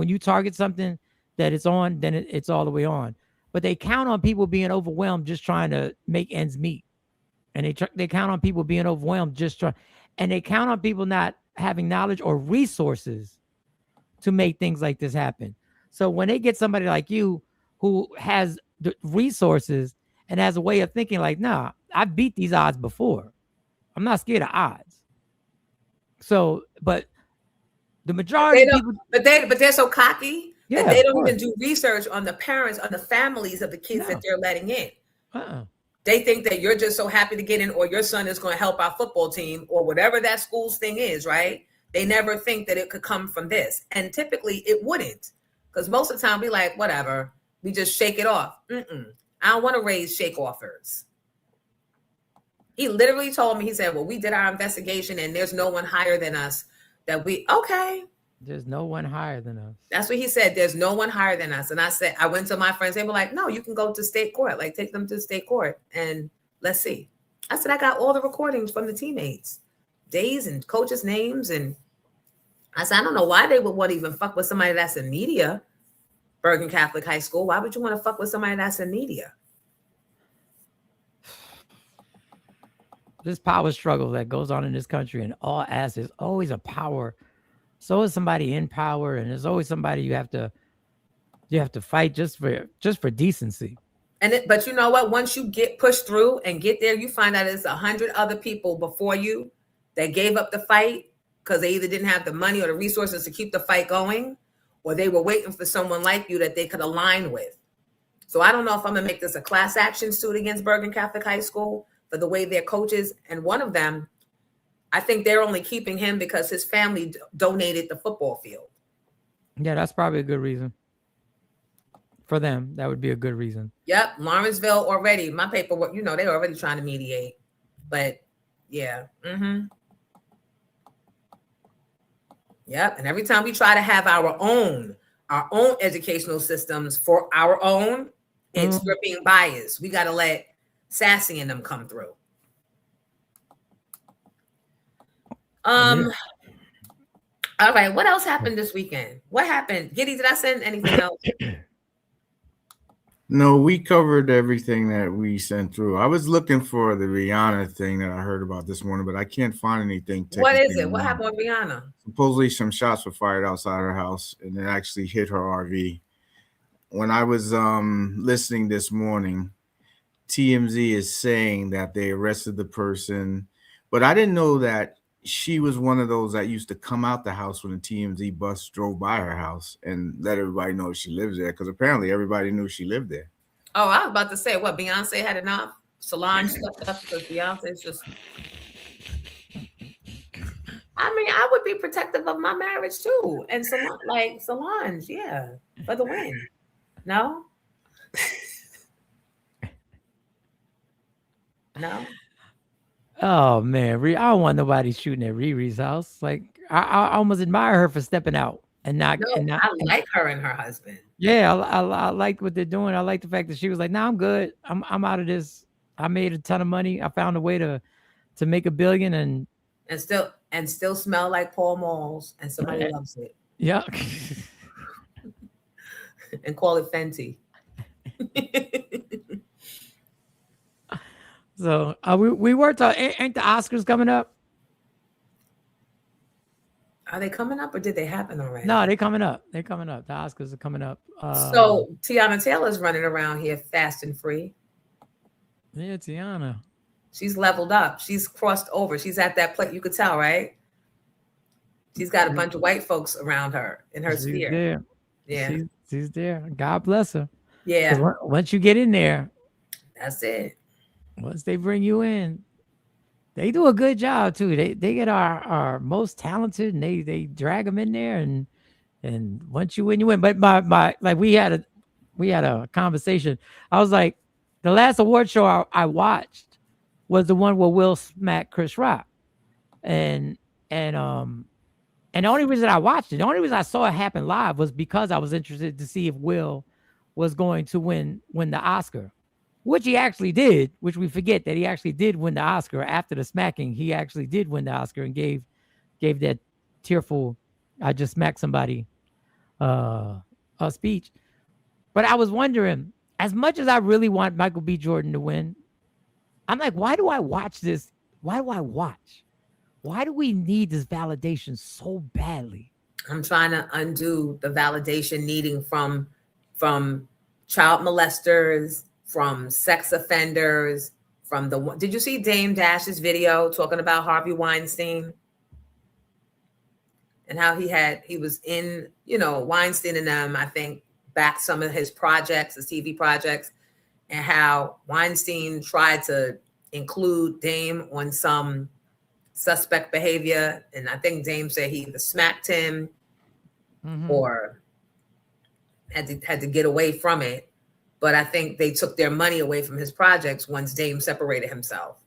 you target something that it's on, then it's all the way on. But they count on people being overwhelmed just trying to make ends meet. And they count on people being overwhelmed and they count on people not having knowledge or resources to make things like this happen. So when they get somebody like you who has the resources and has a way of thinking like, nah, I've beat these odds before. I'm not scared of odds. So, but the majority of people, but they're so cocky that they don't even do research on the parents, on the families of the kids that they're letting in. They think that you're just so happy to get in, or your son is going to help our football team, or whatever that school's thing is, right? They never think that it could come from this. And typically it wouldn't, because most of the time we like, whatever, we just shake it off. I don't want to raise shake offers. He literally told me, he said, well, we did our investigation and there's no one higher than us okay. There's no one higher than us. That's what he said. There's no one higher than us. And I said, I went to my friends. They were like, no, you can go to state court. Like, take them to state court and let's see. I said, I got all the recordings from the teammates, days and coaches' names. And I said, I don't know why they would want to even fuck with somebody that's in media. Bergen Catholic High School. Why would you want to fuck with somebody that's in media? This power struggle that goes on in this country in all aspects, always a power. So is somebody in power, and there's always somebody you have to fight just for decency. But you know what? Once you get pushed through and get there, you find out there's 100 other people before you that gave up the fight because they either didn't have the money or the resources to keep the fight going, or they were waiting for someone like you that they could align with. So I don't know if I'm gonna make this a class action suit against Bergen Catholic High School for the way their coaches, and one of them, I think they're only keeping him because his family donated the football field. Yeah, that's probably a good reason. For them, that would be a good reason. Yep, Lawrenceville already. My paperwork, they're already trying to mediate. But yeah. Yep, and every time we try to have our own educational systems for our own, we're being biased. We got to let Sassy and them come through. All right, what else happened this weekend? What happened? Giddy, did I send anything else? No, we covered everything that we sent through. I was looking for the Rihanna thing that I heard about this morning, but I can't find anything. What is it? What happened with Rihanna? Supposedly some shots were fired outside her house and it actually hit her RV. When I was listening this morning, TMZ is saying that they arrested the person, but I didn't know that she was one of those that used to come out the house when the TMZ bus drove by her house and let everybody know she lives there, because apparently everybody knew she lived there. Oh, I was about to say, what, Beyonce had enough? Solange stepped up because Beyonce's just... I mean, I would be protective of my marriage too. And Solange, yeah, for the win. No? No? Oh man, I don't want nobody shooting at Riri's house. Like I almost admire her for stepping out and not. No, I like her and her husband. Yeah, I like what they're doing. I like the fact that she was like, "Nah, I'm good. I'm out of this. I made a ton of money. I found a way to make $1 billion and still smell like Paul Malls, and somebody loves it. Yeah, and call it Fenty." So we were talking. Ain't the Oscars coming up? Are they coming up, or did they happen already? No, they're coming up. They're coming up. The Oscars are coming up. So Tiana Taylor's running around here fast and free. Yeah, Tiana. She's leveled up. She's crossed over. She's at that place. You could tell, right? She's got a bunch of white folks around her in her sphere. There. Yeah, she's there. God bless her. Yeah. Once you get in there, that's it. Once they bring you in, They do a good job too. They get our most talented and they drag them in there and once you win, you win. But my like we had a conversation. I was like, the last award show I watched was the one where Will smacked Chris Rock. And the only reason I watched it, the only reason I saw it happen live was because I was interested to see if Will was going to win the Oscar, which he actually did, which we forget that he actually did win the Oscar after the smacking. He actually did win the Oscar and gave that tearful, I just smacked somebody a speech. But I was wondering, as much as I really want Michael B. Jordan to win, I'm like, why do I watch this? Why do I watch? Why do we need this validation so badly? I'm trying to undo the validation needing from child molesters, from sex offenders, from did you see Dame Dash's video talking about Harvey Weinstein? And how he was in, Weinstein and them, I think, back some of his projects, his TV projects, and how Weinstein tried to include Dame on some suspect behavior. And I think Dame said he either smacked him or had to get away from it. But I think they took their money away from his projects once Dame separated himself.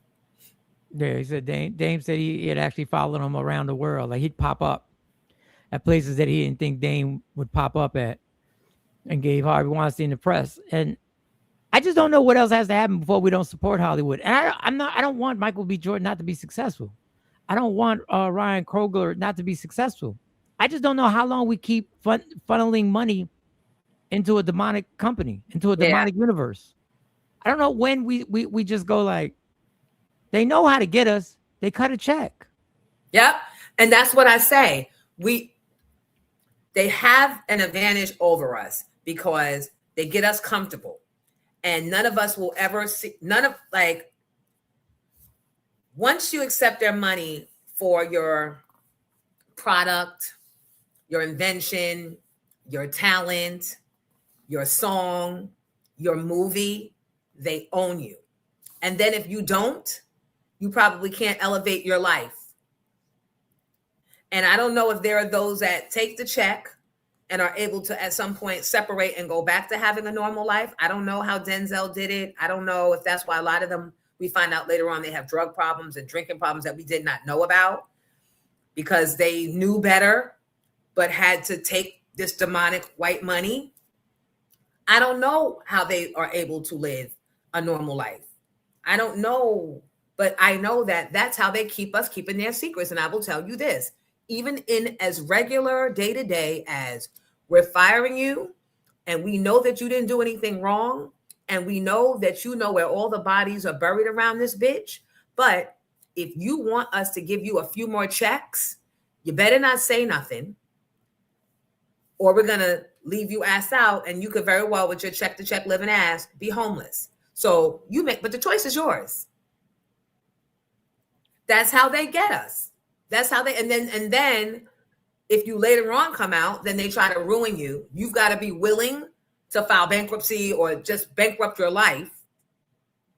Yeah, he said Dame said he had actually followed him around the world. Like he'd pop up at places that he didn't think Dame would pop up at, and gave Harvey Weinstein the press. And I just don't know what else has to happen before we don't support Hollywood. And I don't want Michael B. Jordan not to be successful. I don't want Ryan Coogler not to be successful. I just don't know how long we keep funneling money into a demonic company, into a demonic universe. I don't know when we just go like, they know how to get us. They cut a check. Yep. And that's what I say. They have an advantage over us because they get us comfortable. And none of us will ever see, once you accept their money for your product, your invention, your talent, your song, your movie, they own you. And then if you don't, you probably can't elevate your life. And I don't know if there are those that take the check and are able to at some point separate and go back to having a normal life. I don't know how Denzel did it. I don't know if that's why a lot of them, we find out later on, they have drug problems and drinking problems that we did not know about because they knew better, but had to take this demonic white money. I don't know how they are able to live a normal life. I don't know, but I know that that's how they keep us keeping their secrets. And I will tell you this, even in as regular day-to-day as we're firing you and we know that you didn't do anything wrong and we know that you know where all the bodies are buried around this bitch, but if you want us to give you a few more checks, you better not say nothing or we're going to leave you ass out and you could very well with your check-to-check living ass be homeless. So but the choice is yours. That's how they get us. That's how and then if you later on come out, then they try to ruin you. You've got to be willing to file bankruptcy or just bankrupt your life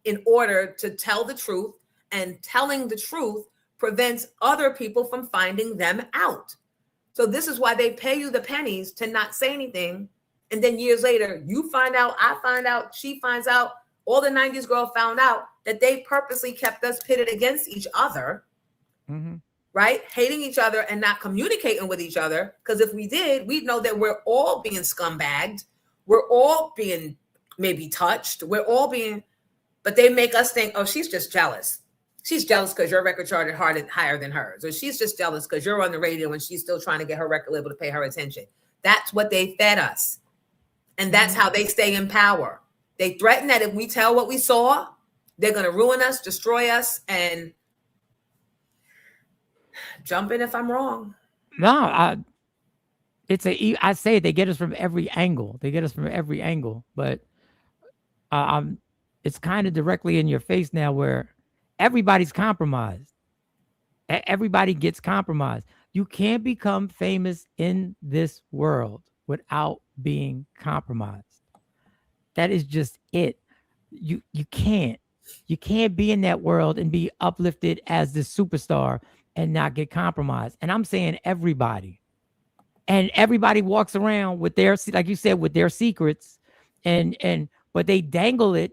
in order to tell the truth, and telling the truth prevents other people from finding them out. So this is why they pay you the pennies to not say anything. And then years later, you find out, I find out, she finds out, all the 90s girl found out that they purposely kept us pitted against each other. Right? Hating each other and not communicating with each other. Because if we did, we'd know that we're all being scumbagged. We're all being maybe touched. We're all being, but they make us think, oh, she's just jealous. She's jealous because your record charted higher than hers. Or she's just jealous because you're on the radio and she's still trying to get her record label to pay her attention. That's what they fed us. And that's how they stay in power. They threaten that if we tell what we saw, they're going to ruin us, destroy us, and jump in if I'm wrong. No, I say they get us from every angle. They get us from every angle, but it's kind of directly in your face now where everybody's compromised. Everybody gets compromised. You can't become famous in this world without being compromised. That is just it. You can't. You can't be in that world and be uplifted as this superstar and not get compromised. And I'm saying everybody. And everybody walks around with their, like you said, with their secrets, but they dangle it,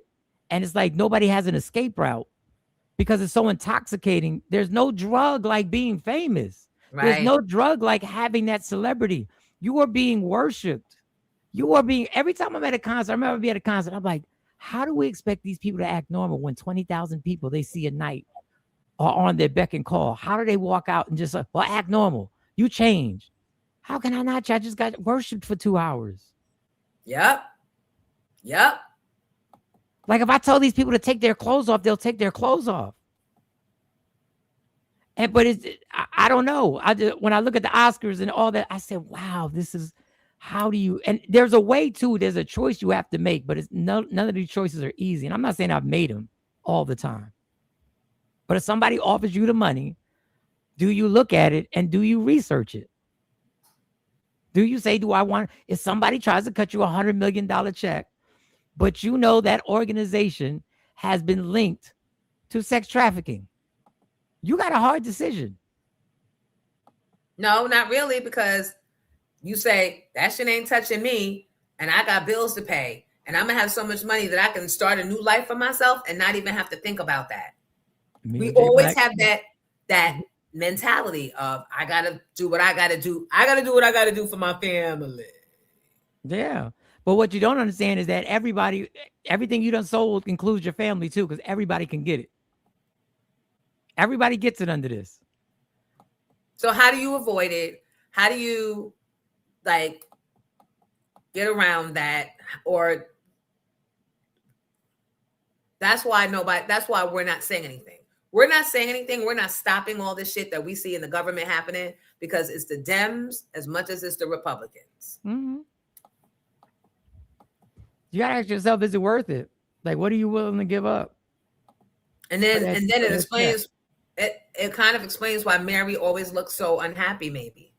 and it's like nobody has an escape route because it's so intoxicating. There's no drug like being famous. Right. There's no drug like having that celebrity. You are being worshipped. You are being, every time I'm at a concert, I remember being at a concert, I'm like, how do we expect these people to act normal when 20,000 people they see a night are on their beck and call? How do they walk out and just like, well, act normal? You change. How can I not? I just got worshipped for 2 hours. Yep. Like if I tell these people to take their clothes off, they'll take their clothes off. But I don't know. When I look at the Oscars and all that, I said, wow, this is, how do you, and there's a way too, there's a choice you have to make, but none of these choices are easy. And I'm not saying I've made them all the time. But if somebody offers you the money, do you look at it and do you research it? Do you say, do I want, if somebody tries to cut you $100 million check, but you know that organization has been linked to sex trafficking, you got a hard decision. No, not really, because you say, that shit ain't touching me, and I got bills to pay, and I'm going to have so much money that I can start a new life for myself and not even have to think about that. We always have that mentality of, I gotta do what I gotta do. I gotta do what I gotta do for my family. Yeah. But what you don't understand is that everything you done sold includes your family too, because everybody can get it. Everybody gets it under this. So how do you avoid it? How do you like get around that? Or that's why we're not saying anything. We're not saying anything. We're not stopping all this shit that we see in the government happening because it's the Dems as much as it's the Republicans. Mm-hmm. You gotta ask yourself, is it worth it? Like, what are you willing to give up? And then it explains. It kind of explains why Mary always looks so unhappy. Maybe.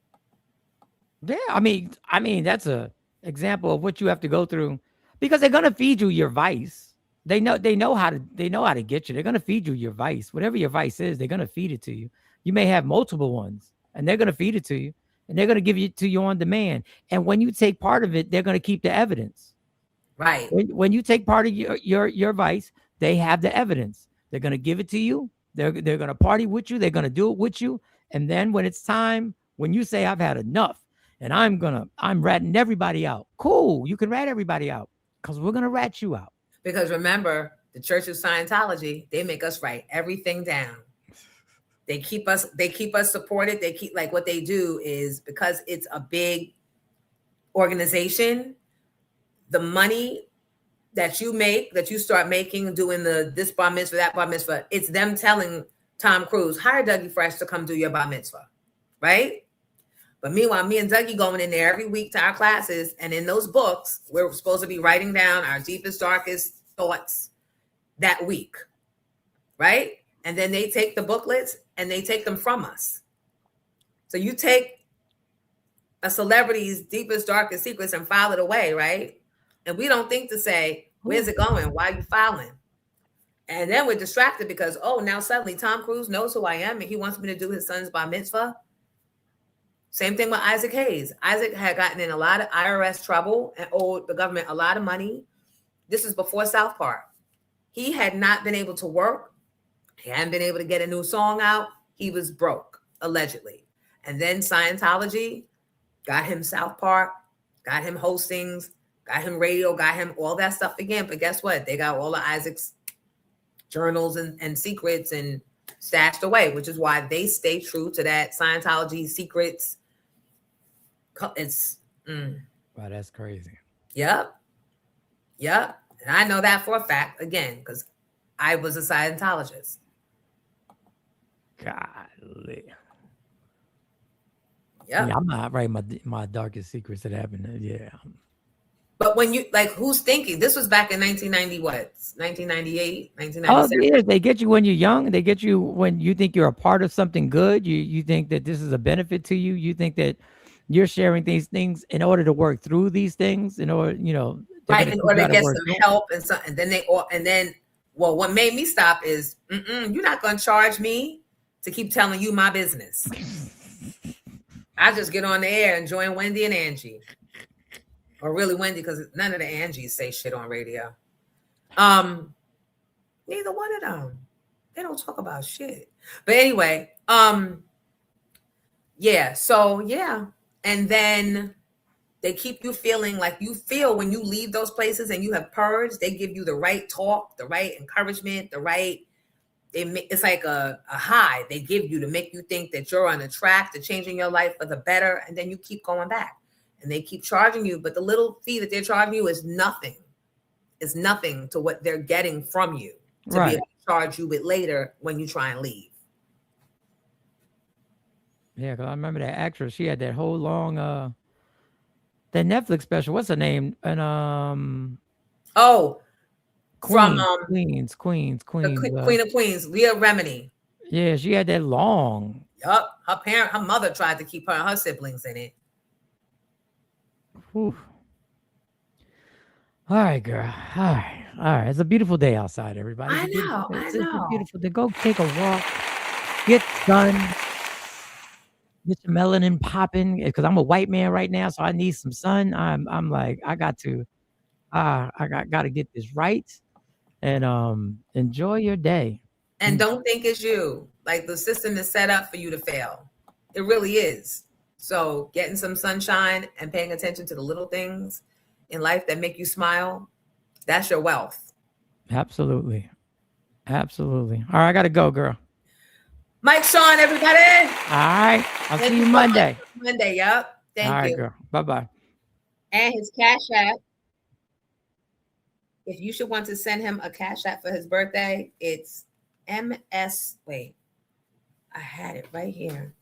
Yeah, I mean, that's a example of what you have to go through because they're gonna feed you your vice. They know how to get you. They're gonna feed you your vice. Whatever your vice is, they're gonna feed it to you. You may have multiple ones, and they're gonna feed it to you, and they're gonna give it to you on demand. And when you take part of it, they're gonna keep the evidence. Right. When you take part of your vice, they have the evidence. They're gonna give it to you. They're gonna party with you. They're gonna do it with you. And then when it's time, when you say I've had enough, and I'm ratting everybody out. Cool, you can rat everybody out because we're gonna rat you out. Because remember, the Church of Scientology, they make us write everything down. They keep us supported. They keep, like, what they do is, because it's a big organization, the money that you make, that you start making, doing this bar mitzvah, that bar mitzvah, it's them telling Tom Cruise, hire Dougie Fresh to come do your bar mitzvah, right? But meanwhile, me and Dougie going in there every week to our classes, and in those books, we're supposed to be writing down our deepest, darkest thoughts that week, right? And then they take the booklets and they take them from us. So you take a celebrity's deepest, darkest secrets and file it away, right? And we don't think to say, where's it going? Why are you filing? And then we're distracted because, oh, now suddenly Tom Cruise knows who I am and he wants me to do his son's bar mitzvah. Same thing with Isaac Hayes. Isaac had gotten in a lot of IRS trouble and owed the government a lot of money. This is before South Park. He had not been able to work. He hadn't been able to get a new song out. He was broke, allegedly. And then Scientology got him South Park, got him hostings, got him radio, got him all that stuff again. But guess what? They got all of Isaac's journals and secrets and stashed away, which is why they stay true to that Scientology secrets. It's wow, that's crazy. Yep. And I know that for a fact, again, because I was a Scientologist. Golly. Yeah. I'm not writing my darkest secrets that happened. Yeah. But when you, like, who's thinking? This was back in 1990, what? 1998, 1997? Oh, yeah. They get you when you're young. They get you when you think you're a part of something good. You think that this is a benefit to you. You think that you're sharing these things in order to work through these things, in order, right, in order to get some help and then Well, what made me stop is you're not going to charge me to keep telling you my business. I just get on the air and join Wendy and Angie. Or really Wendy, because none of the Angies say shit on radio. Neither one of them. They don't talk about shit. But anyway, yeah. So yeah. And then they keep you feeling like you feel when you leave those places and you have purged, they give you the right talk, the right encouragement, the right, it's like a high they give you to make you think that you're on a track to changing your life for the better. And then you keep going back and they keep charging you. But the little fee that they're charging you is nothing. It's nothing to what they're getting from you to be able to charge you with later when you try and leave. Yeah, because I remember that actress. She had that whole long that Netflix special. What's her name? And Queen of Queens. Queen of Queens, Leah Remini. Yeah, she had that long. Yup. Her mother tried to keep her and her siblings in it. Whew. All right, girl. All right. It's a beautiful day outside, everybody. I know. It's a beautiful day. Go take a walk. Get sun. Get your melanin popping. Because I'm a white man right now, so I need some sun. I'm like, I got to get this right. And enjoy your day. And don't think it's you. Like the system is set up for you to fail. It really is. So getting some sunshine and paying attention to the little things in life that make you smile, that's your wealth. Absolutely. All right, I got to go, girl. Mike Sean, everybody. All right. I'll see you Monday. Monday, yep. Thank you. All right, girl. Bye-bye. And his Cash App. If you should want to send him a Cash App for his birthday, it's MS. Wait, I had it right here.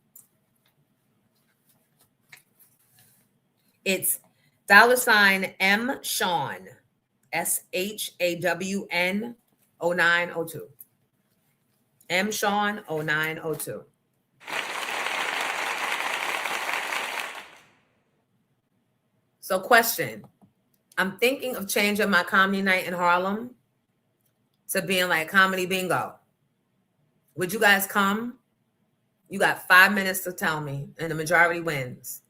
It's $M Sean, SHAWN 0902. M Sean 0902. So, question. I'm thinking of changing my comedy night in Harlem to being like comedy bingo. Would you guys come? You got 5 minutes to tell me, and the majority wins.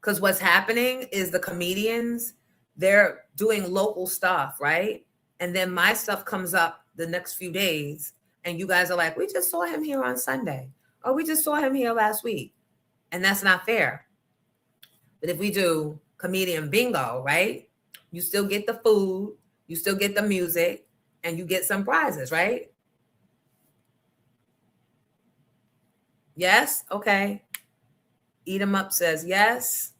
Because what's happening is the comedians, they're doing local stuff, right? And then my stuff comes up the next few days, and you guys are like, we just saw him here on Sunday, or we just saw him here last week. And that's not fair. But if we do comedian bingo, right? You still get the food, you still get the music, and you get some prizes, right? Yes? Okay. Eat 'em Up says yes.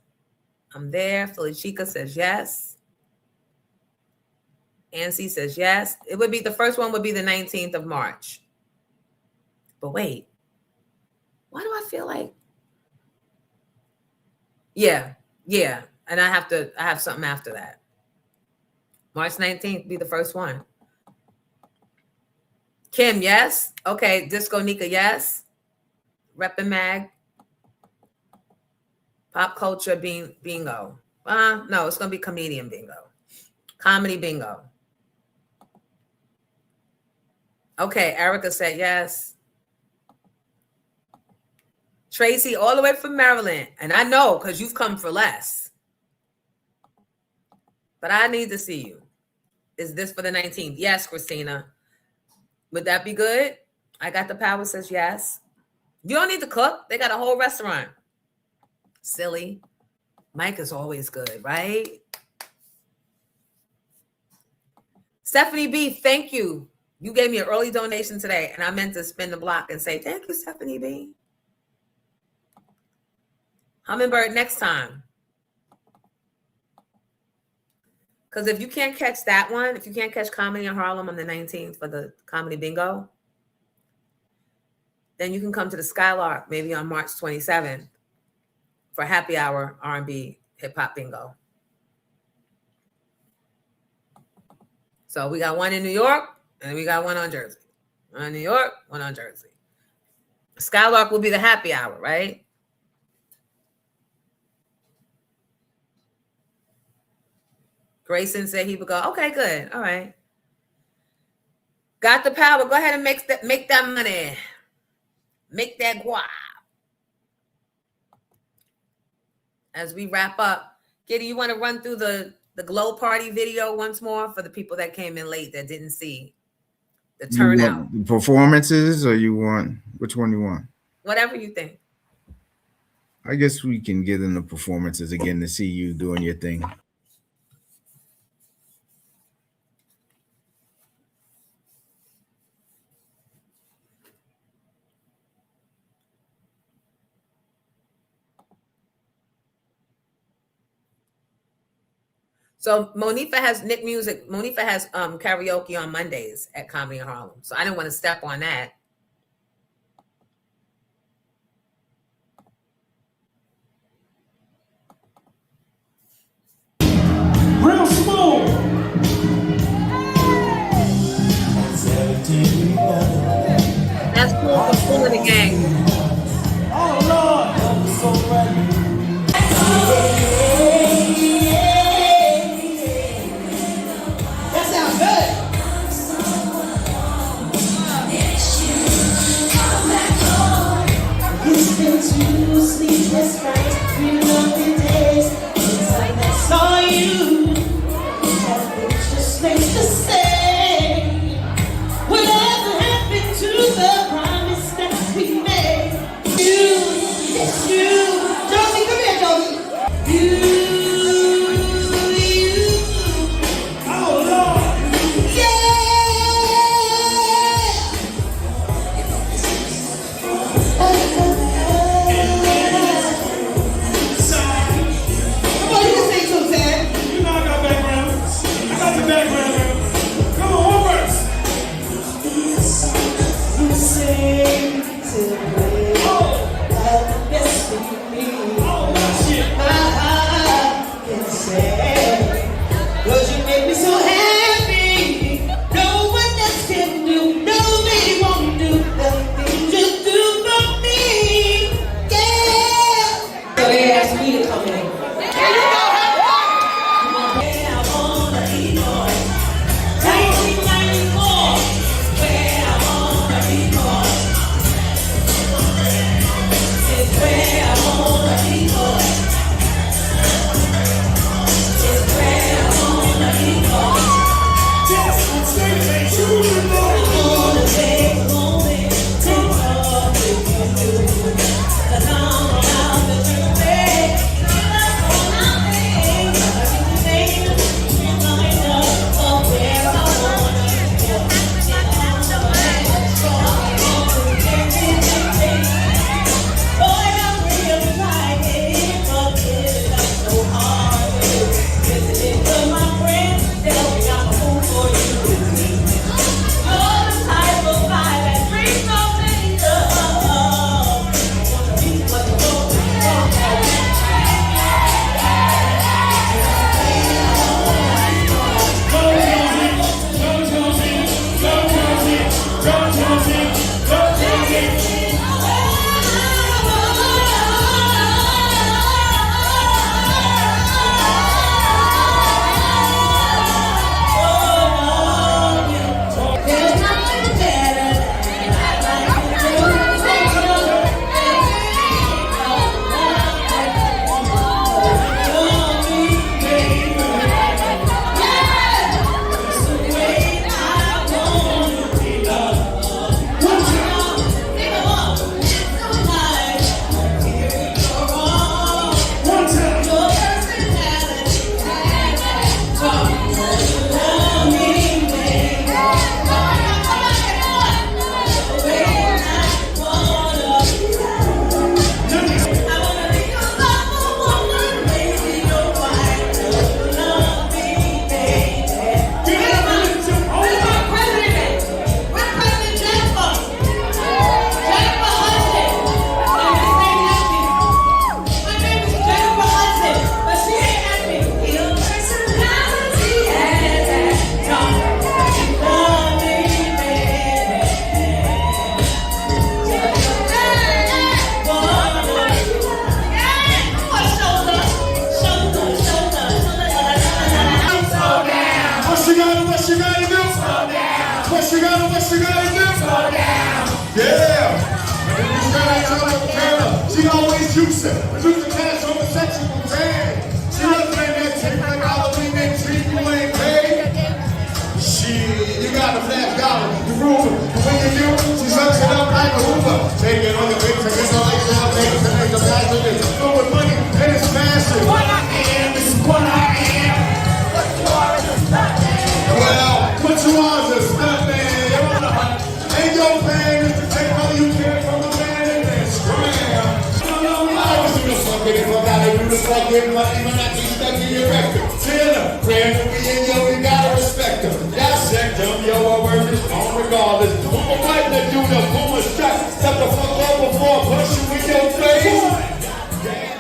I'm there. Philly Chica says yes. Ansi says yes. It would be, the first one would be the 19th of March. But wait, why do I feel like, yeah. And I have something after that. March 19th be the first one. Kim, yes. Okay. Disco Nika, yes. Rep and Mag. Pop culture bingo. No, it's going to be comedian bingo. Comedy bingo. Okay. Erica said yes. Tracy, all the way from Maryland. And I know because you've come for less. But I need to see you. Is this for the 19th? Yes, Christina. Would that be good? I Got the Power says yes. You don't need to cook. They got a whole restaurant. Silly. Mike is always good, right? Stephanie B, thank you. You gave me an early donation today, and I meant to spin the block and say, thank you, Stephanie B. Hummingbird next time. Because if you can't catch that one, if you can't catch Comedy in Harlem on the 19th for the comedy bingo, then you can come to the Skylark maybe on March 27th for happy hour R&B hip hop bingo. So we got one in New York and we got one on Jersey. One in New York, one on Jersey. Skylark will be the happy hour, right? Grayson said he would go. Okay, good. All right. Got the power. Go ahead and make that money. Make that guap. As we wrap up, Giddy, you want to run through the glow party video once more for the people that came in late that didn't see the turnout? The performances, or you want which one you want? Whatever you think. I guess we can get in the performances again to see you doing your thing. So Monifa has Nick Music. Monifa has karaoke on Mondays at Comedy in Harlem. So I didn't want to step on that. Real smooth. That's cool for Cool in the Gang. Oh Lord. That sounds good. It's been 2 sleepless nights, 3 lonely days. Since I saw you, it's just things to say. Whatever happened to the promise that we made? It's you. Yeah. She always juicing. Juicing cash on the section from tan. She loves that tape like Halloween and treat you ain't paid. Shit, you got the flash dollar, the ruler. When you do, she sucks it up like a Hoover. Take it on the big to get the lights out, make the back with it. Full with money, and it's massive. What I am, this is what I am. What you are is a stunt man. Well, what you are is a stunt man. You're on the hunt. Ain't your thing is to take all you can from a man and then scram. I was in the fucking if I gotta do the fucking money when I keep stuck in your record. Taylor, grand and we in yo, we gotta respect them. Dissect them, yo, our word is on regardless. Who a wife that do the boom and strap? Step the fuck up before I punch you in your face.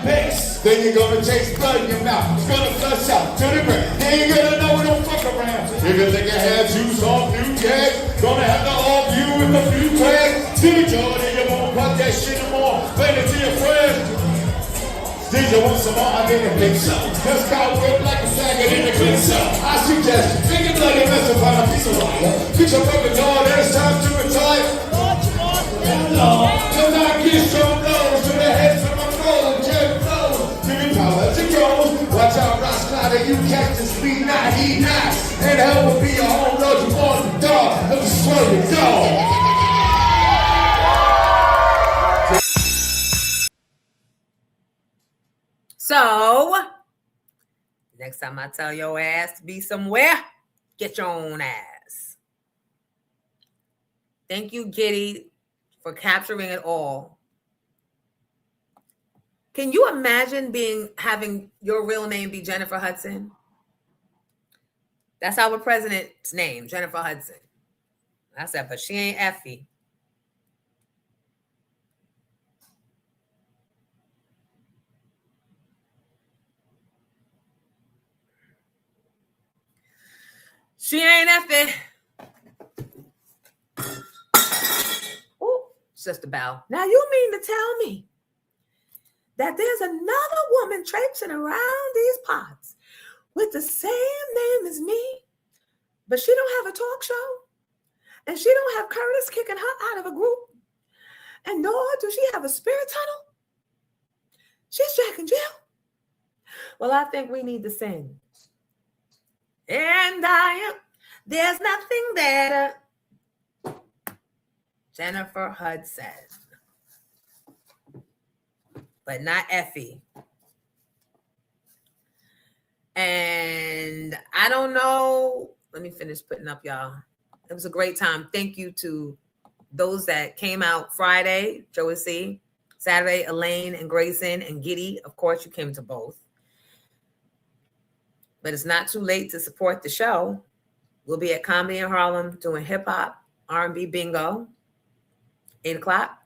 Base. Then you're gonna chase blood in your mouth. It's gonna flush out to the ground. You ain't gonna know we don't fuck around. If you think I have juice off new gas, gonna have to off you with a few cracks. To the Jordan, you won't pop that shit no more. Play it to your friends. Did you want some more? I didn't think so. Just got whipped like a faggot in the clip so. I suggest take it like a mess upon a piece of wire. Get your fucking dog, it's time to retire. No, cause I get strong blows to the heads of my gold. Jet flows, give me power to go. Watch out, Ross Clyde, you catch the speed, not he not. And hell will be your home road, you want the dog. Let me slow your dog. So, next time I tell your ass to be somewhere, get your own ass. Thank you, Giddy, for capturing it all. Can you imagine having your real name be Jennifer Hudson? That's our president's name, Jennifer Hudson. I said, but she ain't Effie. She ain't Effie. Oh, Sister Bell. Now you mean to tell me that there's another woman traipsing around these parts with the same name as me, but she don't have a talk show, and she don't have Curtis kicking her out of a group, and nor do she have a spirit tunnel? She's Jack and Jill. Well, I think we need to sing. And there's nothing better. Jennifer Hudson. But not Effie. And I don't know. Let me finish putting up, y'all. It was a great time. Thank you to those that came out Friday, Joey C. Saturday, Elaine and Grayson and Giddy. Of course, you came to both. But it's not too late to support the show. We'll be at Comedy in Harlem doing hip-hop, R&B bingo. 8 o'clock.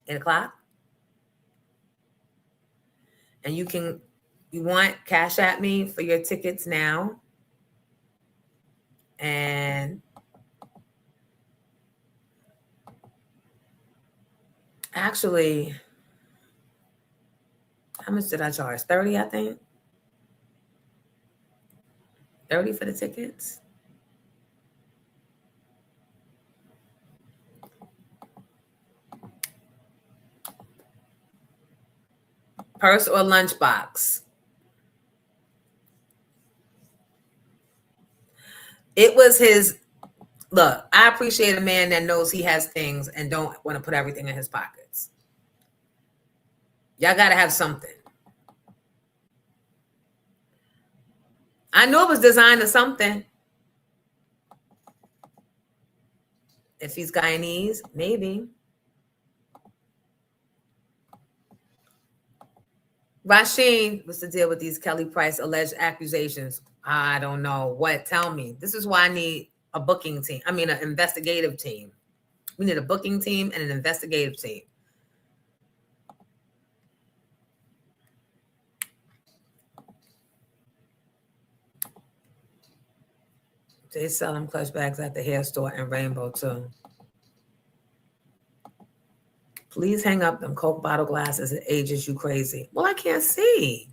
8 o'clock. And you want Cash at me for your tickets now. And actually, how much did I charge? 30, I think. 30 for the tickets. Purse or lunchbox? It was his. Look, I appreciate a man that knows he has things and don't want to put everything in his pockets. Y'all got to have something. I know it was designed to something. If he's Guyanese, maybe. Rasheen, what's the deal with these Kelly Price alleged accusations? I don't know. What? Tell me. This is why I need a booking team. I mean, an investigative team. We need a booking team and an investigative team. They sell them clutch bags at the hair store and Rainbow too. Please hang up them Coke bottle glasses. It ages you crazy. Well, I can't see.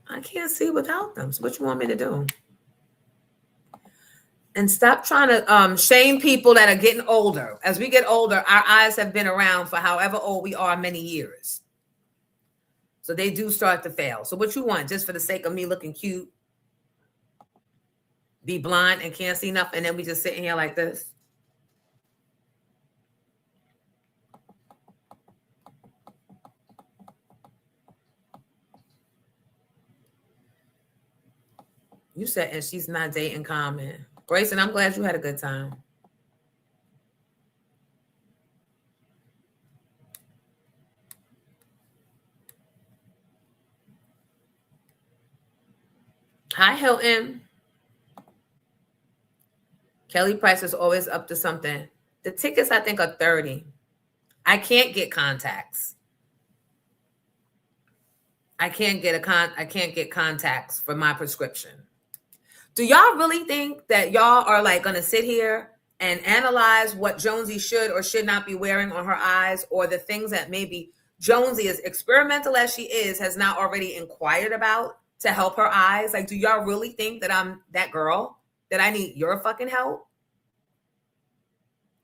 I can't see without them. So what you want me to do? And stop trying to shame people that are getting older. As we get older, our eyes have been around for however old we are, many years. So they do start to fail. So what you want, just for the sake of me looking cute, be blind and can't see nothing, and then we just sitting here like this? You said, and she's not dating Common. Grayson, I'm glad you had a good time. Hi, Hilton. Kelly Price is always up to something. The tickets, I think, are $30. I can't get contacts. I can't get contacts for my prescription. Do y'all really think that y'all are like gonna sit here and analyze what Jonesy should or should not be wearing on her eyes, or the things that maybe Jonesy, as experimental as she is, has not already inquired about to help her eyes? Like, do y'all really think that I'm that girl, that I need your fucking help?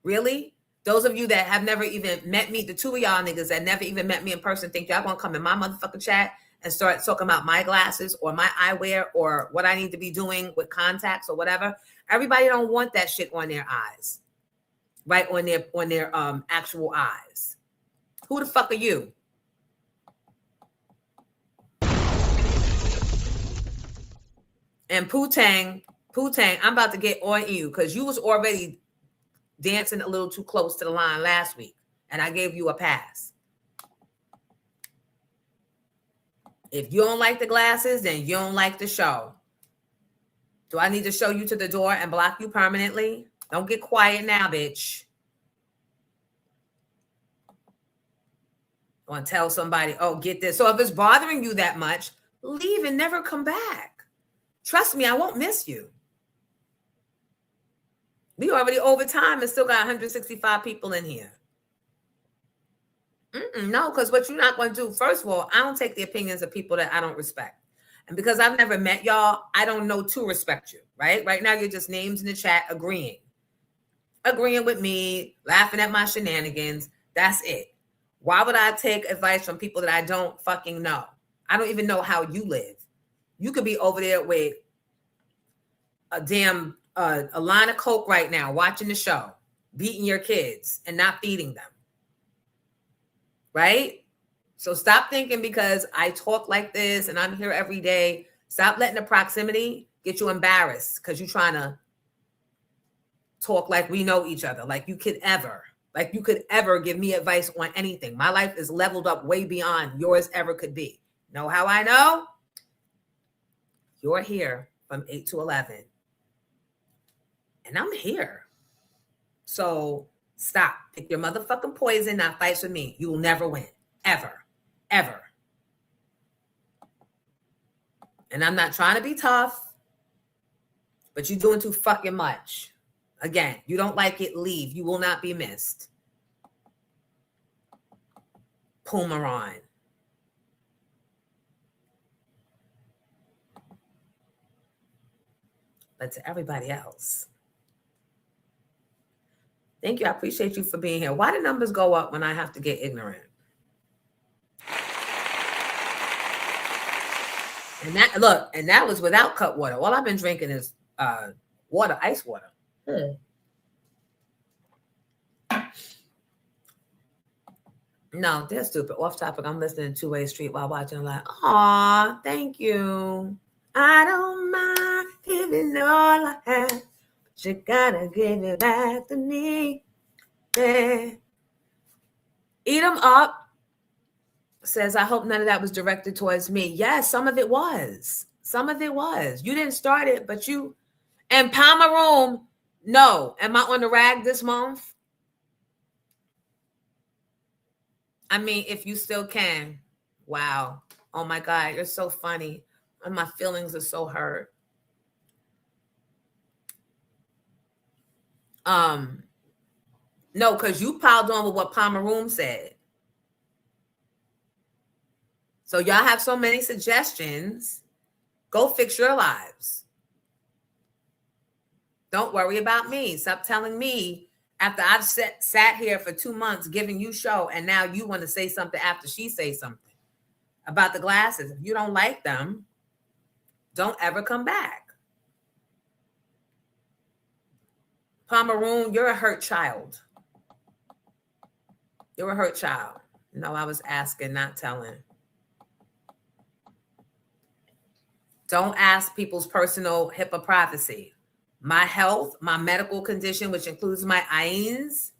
Really? Those of you that have never even met me, the two of y'all niggas that never even met me in person, think y'all gonna come in my motherfucking chat and start talking about my glasses or my eyewear or what I need to be doing with contacts or whatever? Everybody don't want that shit on their eyes, right? On their actual eyes. Who the fuck are you? And Poontang, I'm about to get on you because you was already dancing a little too close to the line last week, and I gave you a pass. If you don't like the glasses, then you don't like the show. Do I need to show you to the door and block you permanently? Don't get quiet now, bitch. I want to tell somebody, oh, get this. So if it's bothering you that much, leave and never come back. Trust me, I won't miss you. We already over time and still got 165 people in here. No, because what you're not going to do, first of all, I don't take the opinions of people that I don't respect. And because I've never met y'all, I don't know to respect you, right? Right now, you're just names in the chat agreeing with me, laughing at my shenanigans. That's it. Why would I take advice from people that I don't fucking know? I don't even know how you live. You could be over there with a damn a line of Coke right now, watching the show, beating your kids and not feeding them. Right? So stop thinking because I talk like this and I'm here every day. Stop letting the proximity get you embarrassed because you're trying to talk like we know each other, like you could ever give me advice on anything. My life is leveled up way beyond yours ever could be. Know how I know? You're here from 8 to 11. And I'm here. So stop. Pick your motherfucking poison, not fights with me. You will never win. Ever. Ever. And I'm not trying to be tough, but you're doing too fucking much. Again, you don't like it, leave. You will not be missed. Pumaron. But to everybody else, thank you. I appreciate you for being here. Why do numbers go up when I have to get ignorant? And that was without cut water. All I've been drinking is water, ice water. No, they're stupid. Off topic. I'm listening to 2-Way Street while watching. Like, aw, thank you. I don't mind giving all I have, but you gotta give it back to me. Yeah. Eat them up. Says, I hope none of that was directed towards me. Yes, some of it was. Some of it was. You didn't start it, but you. And Palmaroom, no. Am I on the rag this month? I mean, if you still can. Wow. Oh my God, you're so funny. And my feelings are so hurt. No, because you piled on with what Palmaroom said. So y'all have so many suggestions. Go fix your lives. Don't worry about me. Stop telling me after I've sat here for 2 months giving you show, and now you want to say something after she says something about the glasses. If you don't like them, don't ever come back. Pomeroon, you're a hurt child. You're a hurt child. No, I was asking, not telling. Don't ask people's personal HIPAA privacy. My health, my medical condition, which includes my IENs,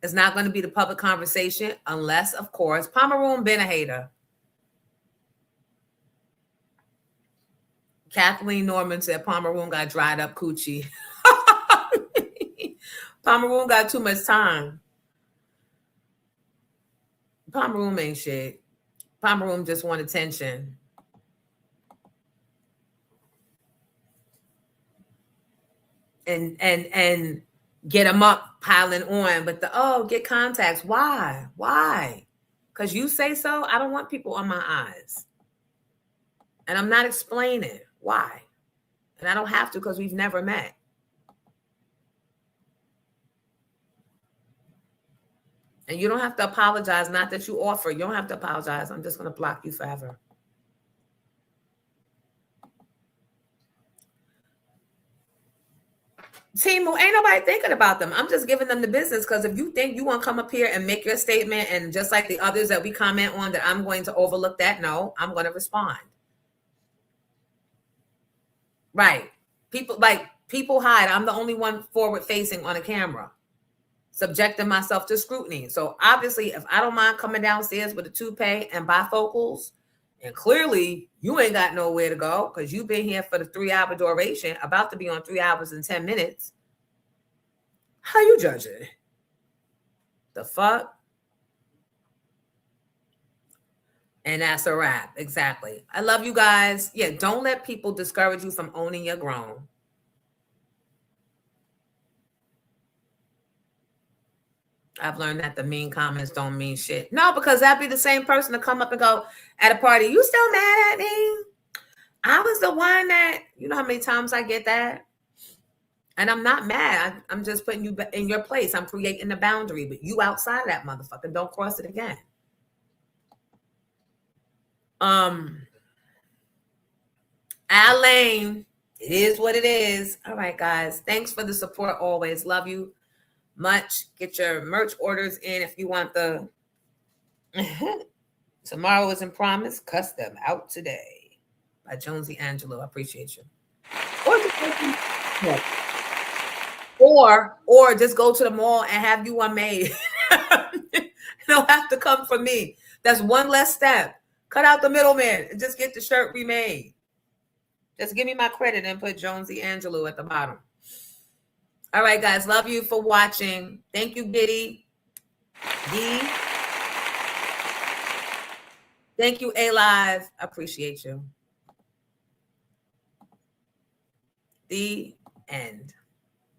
is not going to be the public conversation unless, of course, Pomeroon been a hater. Kathleen Norman said Pomeroon got dried up coochie. Pomeroon got too much time. Pomeroon ain't shit. Pomeroon just want attention. And get them up piling on, but get contacts. Why? Because you say so. I don't want people on my eyes, and I'm not explaining why, and I don't have to because we've never met. And you don't have to apologize. Not that you offer. You don't have to apologize. I'm just going to block you forever. Timu, ain't nobody thinking about them. I'm just giving them the business because if you think you want to come up here and make your statement, and just like the others that we comment on, that I'm going to overlook that, no, I'm going to respond. Right. People hide. I'm the only one forward facing on a camera, subjecting myself to scrutiny. So obviously, if I don't mind coming downstairs with a toupee and bifocals, and clearly you ain't got nowhere to go because you've been here for the 3-hour duration, about to be on 3 hours and 10 minutes. How you judging? The fuck? And that's a wrap. Exactly. I love you guys. Yeah, don't let people discourage you from owning your grown. I've learned that the mean comments don't mean shit. No, because that'd be the same person to come up and go at a party, you still mad at me? I was the one that, you know how many times I get that? And I'm not mad. I'm just putting you in your place. I'm creating a boundary, but you outside of that motherfucker, don't cross it again. Alain, it is what it is. All right, guys. Thanks for the support always. Love you much. Get your merch orders in if you want the Tomorrow Isn't Promised. Cuss them out today by Jonesy Angelo. I appreciate you. Or just go to the mall and have you one made. You don't have to come from me. That's one less step. Cut out the middleman and just get the shirt remade. Just give me my credit and put Jonesy Angelo at the bottom. All right, guys. Love you for watching. Thank you, Giddy. D. Thank you, A-Live. I appreciate you. The end.